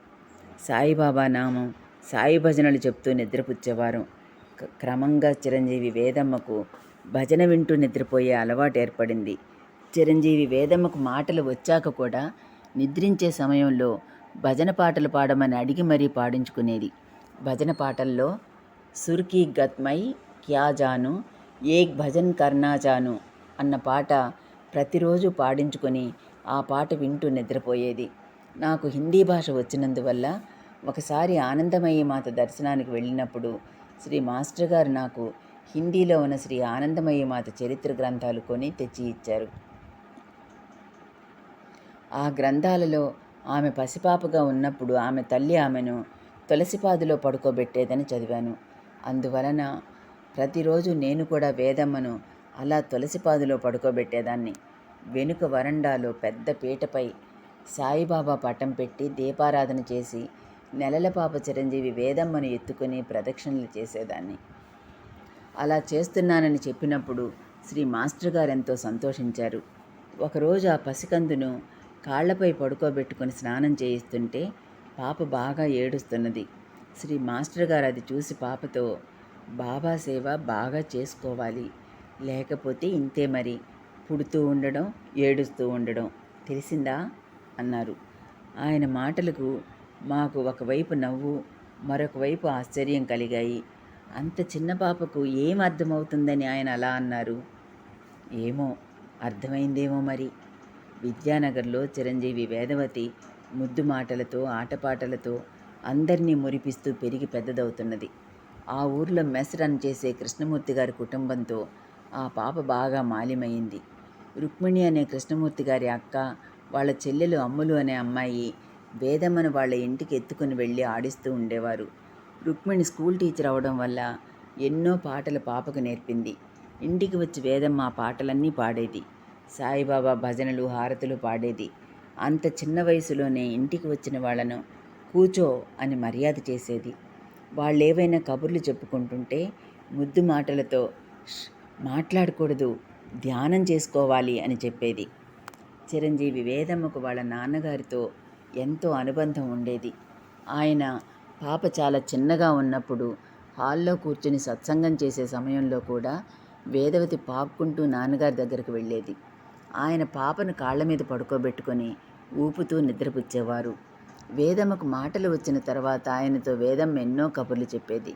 సాయిబాబా నామం, సాయి భజనలు చెప్తూ నిద్రపుచ్చేవారం. క్రమంగా చిరంజీవి వేదమ్మకు భజన వింటూ నిద్రపోయే అలవాటు ఏర్పడింది. చిరంజీవి వేదమ్మకు మాటలు వచ్చాక కూడా నిద్రించే సమయంలో భజన పాటలు పాడమని అడిగి మరీ పాడించుకునేది. భజన పాటల్లో సుర్కి గత్మై క్యా జాను, ఏక్ భజన్ కర్నా జాను అన్న పాట ప్రతిరోజు పాడించుకొని ఆ పాట వింటూ నిద్రపోయేది. నాకు హిందీ భాష వచ్చినందువల్ల ఒకసారి ఆనందమయ్యి మాత దర్శనానికి వెళ్ళినప్పుడు శ్రీ మాస్టర్ గారు నాకు హిందీలో ఉన్న శ్రీ ఆనందమయ్యి మాత చరిత్ర గ్రంథాలు కొని తెచ్చి ఇచ్చారు. ఆ గ్రంథాలలో ఆమె పసిపాపగా ఉన్నప్పుడు ఆమె తల్లి ఆమెను తులసిపాదులో పడుకోబెట్టేదని చదివాను. అందువలన ప్రతిరోజు నేను కూడా వేదమ్మను అలా తులసిపాదులో పడుకోబెట్టేదాన్ని. వెనుక వరండాలో పెద్ద పీటపై సాయిబాబా పటం పెట్టి దీపారాధన చేసి నెలల పాప చిరంజీవి వేదమ్మను ఎత్తుకుని ప్రదక్షిణలు చేసేదాన్ని. అలా చేస్తున్నానని చెప్పినప్పుడు శ్రీ మాస్టర్ గారు ఎంతో సంతోషించారు. ఒకరోజు ఆ పసికందును కాళ్లపై పడుకోబెట్టుకుని స్నానం చేయిస్తుంటే పాప బాగా ఏడుస్తున్నది. శ్రీ మాస్టర్ గారు అది చూసి పాపతో, బాబా సేవ బాగా చేసుకోవాలి, లేకపోతే ఇంతే మరి, పుడుతూ ఉండడం, ఏడుస్తూ ఉండడం, తెలిసిందా అన్నారు. ఆయన మాటలకు మాకు ఒకవైపు నవ్వు, మరొక వైపు ఆశ్చర్యం కలిగాయి. అంత చిన్న పాపకు ఏం అర్థమవుతుందని ఆయన అలా అన్నారు? ఏమో, అర్థమైందేమో మరి. విద్యానగర్లో చిరంజీవి వేదవతి ముద్దు మాటలతో ఆటపాటలతో అందరినీ మురిపిస్తూ పెరిగి పెద్దదవుతున్నది. ఆ ఊర్లో మెస్ రన్ చేసే కృష్ణమూర్తి గారి కుటుంబంతో ఆ పాప బాగా మాలిమైంది. రుక్మిణి అనే కృష్ణమూర్తి గారి అక్క, వాళ్ళ చెల్లెలు అమ్ములు అనే అమ్మాయి వేదమ్మను వాళ్ళ ఇంటికి ఎత్తుకుని వెళ్ళి ఆడిస్తూ ఉండేవారు. రుక్మిణి స్కూల్ టీచర్ అవడం వల్ల ఎన్నో పాటలు పాపకు నేర్పింది. ఇంటికి వచ్చి వేదమ్మ ఆ పాటలన్నీ పాడేది. సాయిబాబా భజనలు, హారతులు పాడేది. అంత చిన్న వయసులోనే ఇంటికి వచ్చిన వాళ్ళను కూచో అని మర్యాద చేసేది. వాళ్ళేవైనా కబుర్లు చెప్పుకుంటుంటే ముద్దు మాటలతో మాట్లాడకూడదు, ధ్యానం చేసుకోవాలి అని చెప్పేది. చిరంజీవి వేదమ్మకు వాళ్ళ నాన్నగారితో ఎంతో అనుబంధం ఉండేది. ఆయన పాప చాలా చిన్నగా ఉన్నప్పుడు హాల్లో కూర్చుని సత్సంగం చేసే సమయంలో కూడా వేదవతి పాక్కుంటూ నాన్నగారి దగ్గరకు వెళ్ళేది. ఆయన పాపను కాళ్ళ మీద పడుకోబెట్టుకొని ఊపుతూ నిద్రపుచ్చేవారు. వేదమ్మకు మాటలు వచ్చిన తర్వాత ఆయనతో వేదమ్మ ఎన్నో కబుర్లు చెప్పేది.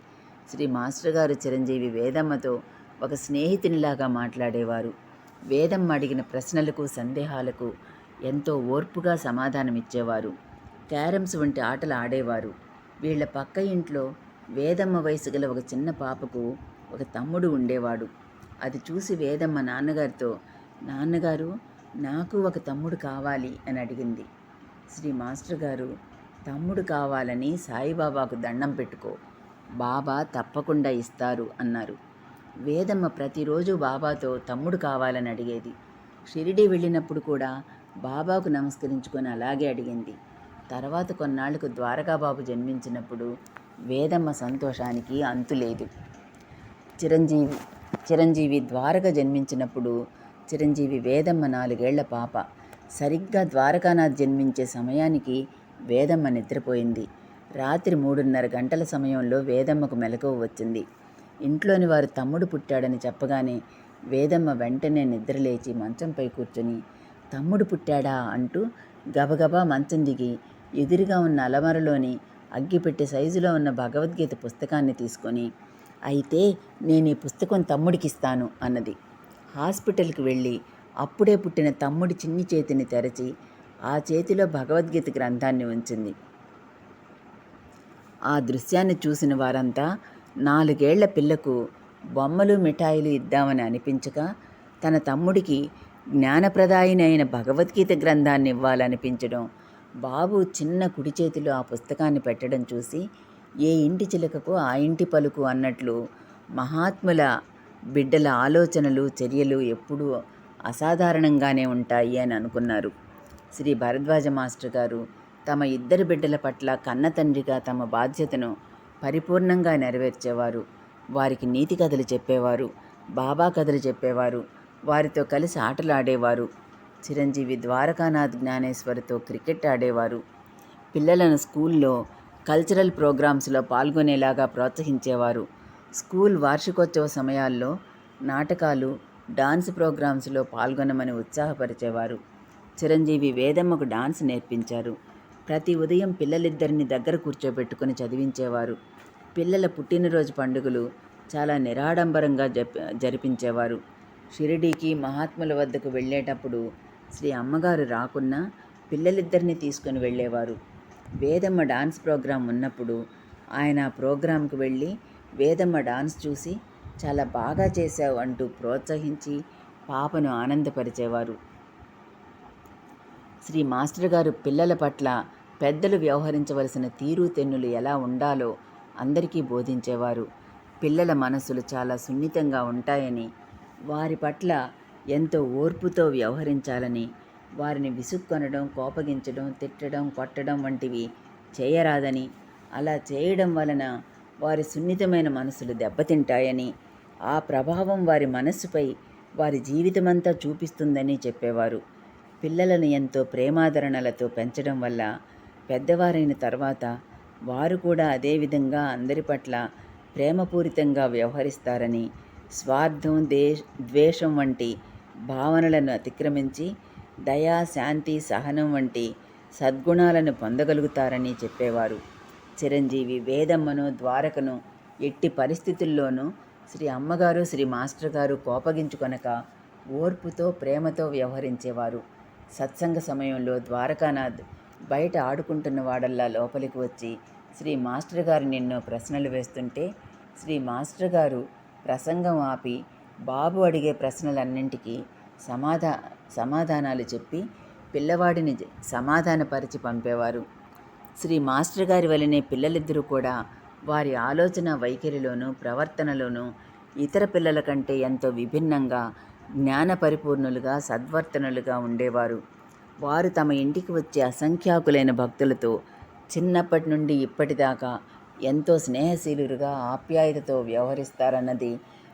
శ్రీ మాస్టర్ గారు చిరంజీవి వేదమ్మతో ఒక స్నేహితునిలాగా మాట్లాడేవారు. వేదమ్మ అడిగిన ప్రశ్నలకు, సందేహాలకు ఎంతో ఓర్పుగా సమాధానమిచ్చేవారు. క్యారమ్స్ వంటి ఆటలు ఆడేవారు. వీళ్ల పక్క ఇంట్లో వేదమ్మ వయసు గల ఒక చిన్న పాపకు ఒక తమ్ముడు ఉండేవాడు. అది చూసి వేదమ్మ నాన్నగారితో, నాన్నగారు, నాకు ఒక తమ్ముడు కావాలి అని అడిగింది. శ్రీ మాస్టర్ గారు, తమ్ముడు కావాలని సాయిబాబాకు దండం పెట్టుకో, బాబా తప్పకుండా ఇస్తారు అన్నారు. వేదమ్మ ప్రతిరోజు బాబాతో తమ్ముడు కావాలని అడిగేది. షిరిడీ వెళ్ళినప్పుడు కూడా బాబాకు నమస్కరించుకొని అలాగే అడిగింది. తర్వాత కొన్నాళ్లకు ద్వారకాబాబు జన్మించినప్పుడు వేదమ్మ సంతోషానికి అంతులేదు. చిరంజీవి ద్వారక జన్మించినప్పుడు చిరంజీవి వేదమ్మ 4 ఏళ్ల పాప. సరిగ్గా ద్వారకానాథ్ జన్మించే సమయానికి వేదమ్మ నిద్రపోయింది. రాత్రి 3:30 గంటల సమయంలో వేదమ్మకు మెలకువ వచ్చింది. ఇంట్లోని వారు తమ్ముడు పుట్టాడని చెప్పగానే వేదమ్మ వెంటనే నిద్రలేచి మంచంపై కూర్చొని తమ్ముడు పుట్టాడా అంటూ గబగబా మంచం దిగి ఎదురుగా ఉన్న అలమరలోని అగ్గిపెట్టె సైజులో ఉన్న భగవద్గీత పుస్తకాన్ని తీసుకొని, అయితే నేను ఈ పుస్తకం తమ్ముడికిస్తాను అన్నది. హాస్పిటల్కి వెళ్ళి అప్పుడే పుట్టిన తమ్ముడి చిన్ని చేతిని తెరచి ఆ చేతిలో భగవద్గీత గ్రంథాన్ని ఉంచింది. ఆ దృశ్యాన్ని చూసిన వారంతా 4 ఏళ్ల పిల్లకు బొమ్మలు, మిఠాయిలు ఇద్దామని అనిపించక తన తమ్ముడికి జ్ఞానప్రదాయిని అయిన భగవద్గీత గ్రంథాన్ని ఇవ్వాలనిపించడం, బాబు చిన్న కుడి చేతిలో ఆ పుస్తకాన్ని పెట్టడం చూసి ఏ ఇంటి చిలకకు ఆ ఇంటి పలుకు అన్నట్లు మహాత్ముల బిడ్డల ఆలోచనలు, చర్యలు ఎప్పుడూ అసాధారణంగానే ఉంటాయి అని అనుకున్నారు. శ్రీ భరద్వాజ మాస్టర్ గారు తమ 2 బిడ్డల పట్ల కన్న తండ్రిగా తమ బాధ్యతను పరిపూర్ణంగా నెరవేర్చేవారు. వారికి నీతి కథలు చెప్పేవారు, బాబా కథలు చెప్పేవారు, వారితో కలిసి ఆటలు ఆడేవారు. చిరంజీవి ద్వారకానాథ్ జ్ఞానేశ్వర్తో క్రికెట్ ఆడేవారు. పిల్లలను స్కూల్లో కల్చరల్ ప్రోగ్రామ్స్లో పాల్గొనేలాగా ప్రోత్సహించేవారు. స్కూల్ వార్షికోత్సవ సమయాల్లో నాటకాలు, డాన్స్ ప్రోగ్రామ్స్లో పాల్గొనమని ఉత్సాహపరిచేవారు. చిరంజీవి వేదమ్మకు డాన్స్ నేర్పించారు. ప్రతి ఉదయం పిల్లలిద్దరిని దగ్గర కూర్చోబెట్టుకుని చదివించేవారు. పిల్లల పుట్టినరోజు పండుగలు చాలా నిరాడంబరంగా జరిపించేవారు. షిరిడీకి మహాత్ముల వద్దకు వెళ్ళేటప్పుడు శ్రీ అమ్మగారు రాకున్నా పిల్లలిద్దరిని తీసుకుని వెళ్ళేవారు. వేదమ్మ డాన్స్ ప్రోగ్రాం ఉన్నప్పుడు ఆయన ఆ ప్రోగ్రాంకు వెళ్ళి వేదమ్మ డాన్స్ చూసి చాలా బాగా చేశావు అంటూ ప్రోత్సహించి పాపను ఆనందపరిచేవారు. శ్రీ మాస్టర్ గారు పిల్లల పట్ల పెద్దలు వ్యవహరించవలసిన తీరు తెన్నులు ఎలా ఉండాలో అందరికీ బోధించేవారు. పిల్లల మనసులు చాలా సున్నితంగా ఉంటాయని, వారి పట్ల ఎంతో ఓర్పుతో వ్యవహరించాలని, వారిని విసుక్కొనడం, కోపగించడం, తిట్టడం, కొట్టడం వంటివి చేయరాదని, అలా చేయడం వలన వారి సున్నితమైన మనసులు దెబ్బతింటాయని, ఆ ప్రభావం వారి మనస్సుపై వారి జీవితమంతా చూపిస్తుందని చెప్పేవారు. పిల్లలను ఎంతో ప్రేమాదరణలతో పెంచడం వల్ల పెద్దవారైన తర్వాత వారు కూడా అదేవిధంగా అందరి పట్ల ప్రేమపూరితంగా వ్యవహరిస్తారని, స్వార్థం, ద్వేషం వంటి భావనలను అతిక్రమించి దయా, శాంతి, సహనం వంటి సద్గుణాలను పొందగలుగుతారని చెప్పేవారు. చిరంజీవి వేదమ్మను, ద్వారకను ఎట్టి పరిస్థితుల్లోనూ శ్రీ అమ్మగారు, శ్రీ మాస్టర్ గారు కోపగించుకొనక ఓర్పుతో, ప్రేమతో వ్యవహరించేవారు. సత్సంగ సమయంలో ద్వారకానాథ్ బయట ఆడుకుంటున్న వాడల్లా లోపలికి వచ్చి శ్రీ మాస్టర్ గారు నిన్నో ప్రశ్నలు వేస్తుంటే శ్రీ మాస్టర్ గారు ప్రసంగం ఆపి బాబు అడిగే ప్రశ్నలన్నింటికీ సమాధానాలు చెప్పి పిల్లవాడిని సమాధానపరిచి పంపేవారు. శ్రీ మాస్టర్ గారి వలనే పిల్లలిద్దరూ కూడా వారి ఆలోచన వైఖరిలోనూ ప్రవర్తనలోనూ ఇతర పిల్లల కంటే ఎంతో విభిన్నంగా జ్ఞాన పరిపూర్ణులుగా సద్వర్తనులుగా ఉండేవారు. వారు తమ ఇంటికి వచ్చే అసంఖ్యాకులైన భక్తులతో చిన్నప్పటి నుండి ఇప్పటిదాకా ఎంతో స్నేహశీలురుగా ఆప్యాయతతో వ్యవహరిస్తారన్నది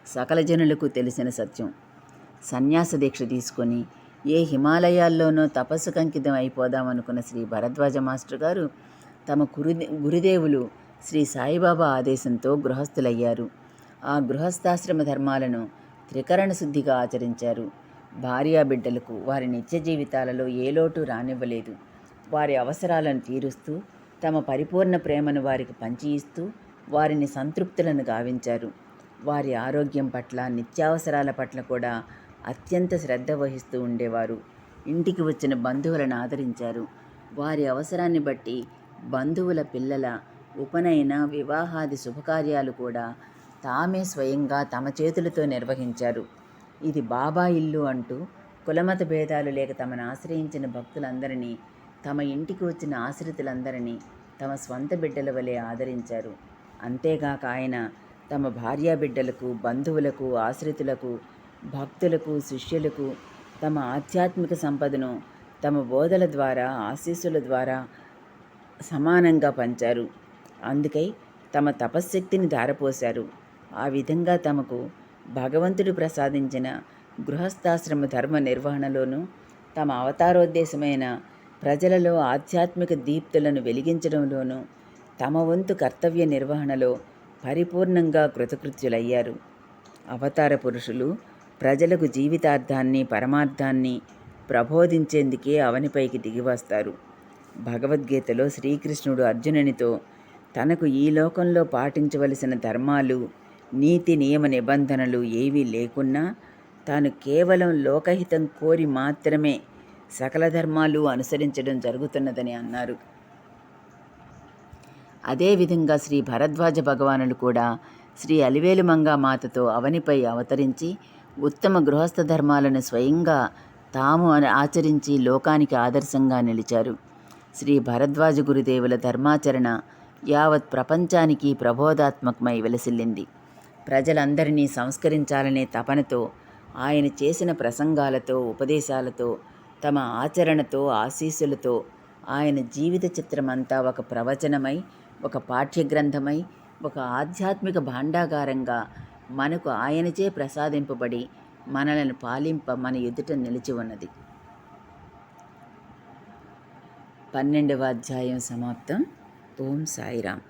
సకల జనులకు తెలిసిన సత్యం. సన్యాస దీక్ష తీసుకొని ఏ హిమాలయాల్లోనో తపస్సుకు అంకితం అయిపోదామనుకున్న శ్రీ భరద్వాజ మాస్టర్ గారు తమ గురుదేవులు శ్రీ సాయిబాబా ఆదేశంతో గృహస్థులయ్యారు. ఆ గృహస్థాశ్రమ ధర్మాలను త్రికరణ శుద్ధిగా ఆచరించారు. భార్యాబిడ్డలకు వారి నిత్య జీవితాలలో ఏ లోటు రానివ్వలేదు. వారి అవసరాలను తీరుస్తూ తమ పరిపూర్ణ ప్రేమను వారికి పంచి ఇస్తూ వారిని సంతృప్తులను గావించారు. వారి ఆరోగ్యం పట్ల నిత్యావసరాల పట్ల కూడా అత్యంత శ్రద్ధ వహిస్తూ ఉండేవారు. ఇంటికి వచ్చిన బంధువులను ఆదరించారు. వారి అవసరాన్ని బట్టి బంధువుల పిల్లల ఉపనయన వివాహాది శుభకార్యాలు కూడా తామే స్వయంగా తమ చేతులతో నిర్వహించారు. ఇది బాబా ఇల్లు అంటూ కులమత భేదాలు లేక తమను ఆశ్రయించిన భక్తులందరినీ, తమ ఇంటికి వచ్చిన ఆశ్రితులందరినీ తమ స్వంత బిడ్డల వలె ఆదరించారు. అంతేగాక ఆయన తమ భార్యాబిడ్డలకు, బంధువులకు, ఆశ్రితులకు, భక్తులకు, శిష్యులకు తమ ఆధ్యాత్మిక సంపదను తమ బోధల ద్వారా, ఆశీస్సుల ద్వారా సమానంగా పంచారు. అందుకై తమ తపశ్శక్తిని ధారపోశారు. ఆ విధంగా తమకు భగవంతుడు ప్రసాదించిన గృహస్థాశ్రమ ధర్మ నిర్వహణలోనూ తమ అవతారోద్దేశమైన ప్రజలలో ఆధ్యాత్మిక దీప్తులను వెలిగించడంలోనూ తమ వంతు కర్తవ్య నిర్వహణలో పరిపూర్ణంగా కృతకృత్యులయ్యారు. అవతార పురుషులు ప్రజలకు జీవితార్థాన్ని, పరమార్థాన్ని ప్రబోధించేందుకే అవనిపైకి దిగివస్తారు. భగవద్గీతలో శ్రీకృష్ణుడు అర్జునునితో తనకు ఈ లోకంలో పాటించవలసిన ధర్మాలు, నీతి నియమ నిబంధనలు ఏవీ లేకున్నా తాను కేవలం లోకహితం కోరి మాత్రమే సకల ధర్మాలు అనుసరించడం జరుగుతున్నదని అన్నారు. అదేవిధంగా శ్రీ భరద్వాజ భగవానుడు కూడా శ్రీ అలివేలు మంగా మాతతో అవనిపై అవతరించి ఉత్తమ గృహస్థ ధర్మాలను స్వయంగా తాము ఆచరించి లోకానికి ఆదర్శంగా నిలిచారు. శ్రీ భరద్వాజ గురుదేవుల ధర్మాచరణ యావత్ ప్రపంచానికి ప్రబోధాత్మకమై వెలసిల్లింది. ప్రజలందరినీ సంస్కరించాలనే తపనతో ఆయన చేసిన ప్రసంగాలతో, ఉపదేశాలతో, తమ ఆచరణతో, ఆశీస్సులతో ఆయన జీవిత చిత్రమంతా ఒక ప్రవచనమై, ఒక పాఠ్యగ్రంథమై, ఒక ఆధ్యాత్మిక భాండాగారంగా మనకు ఆయనచే ప్రసాదింపబడి మనలను పాలింప మన ఎదుట నిలిచి ఉన్నది. 12వ అధ్యాయం సమాప్తం. ఓం సాయిరామ్.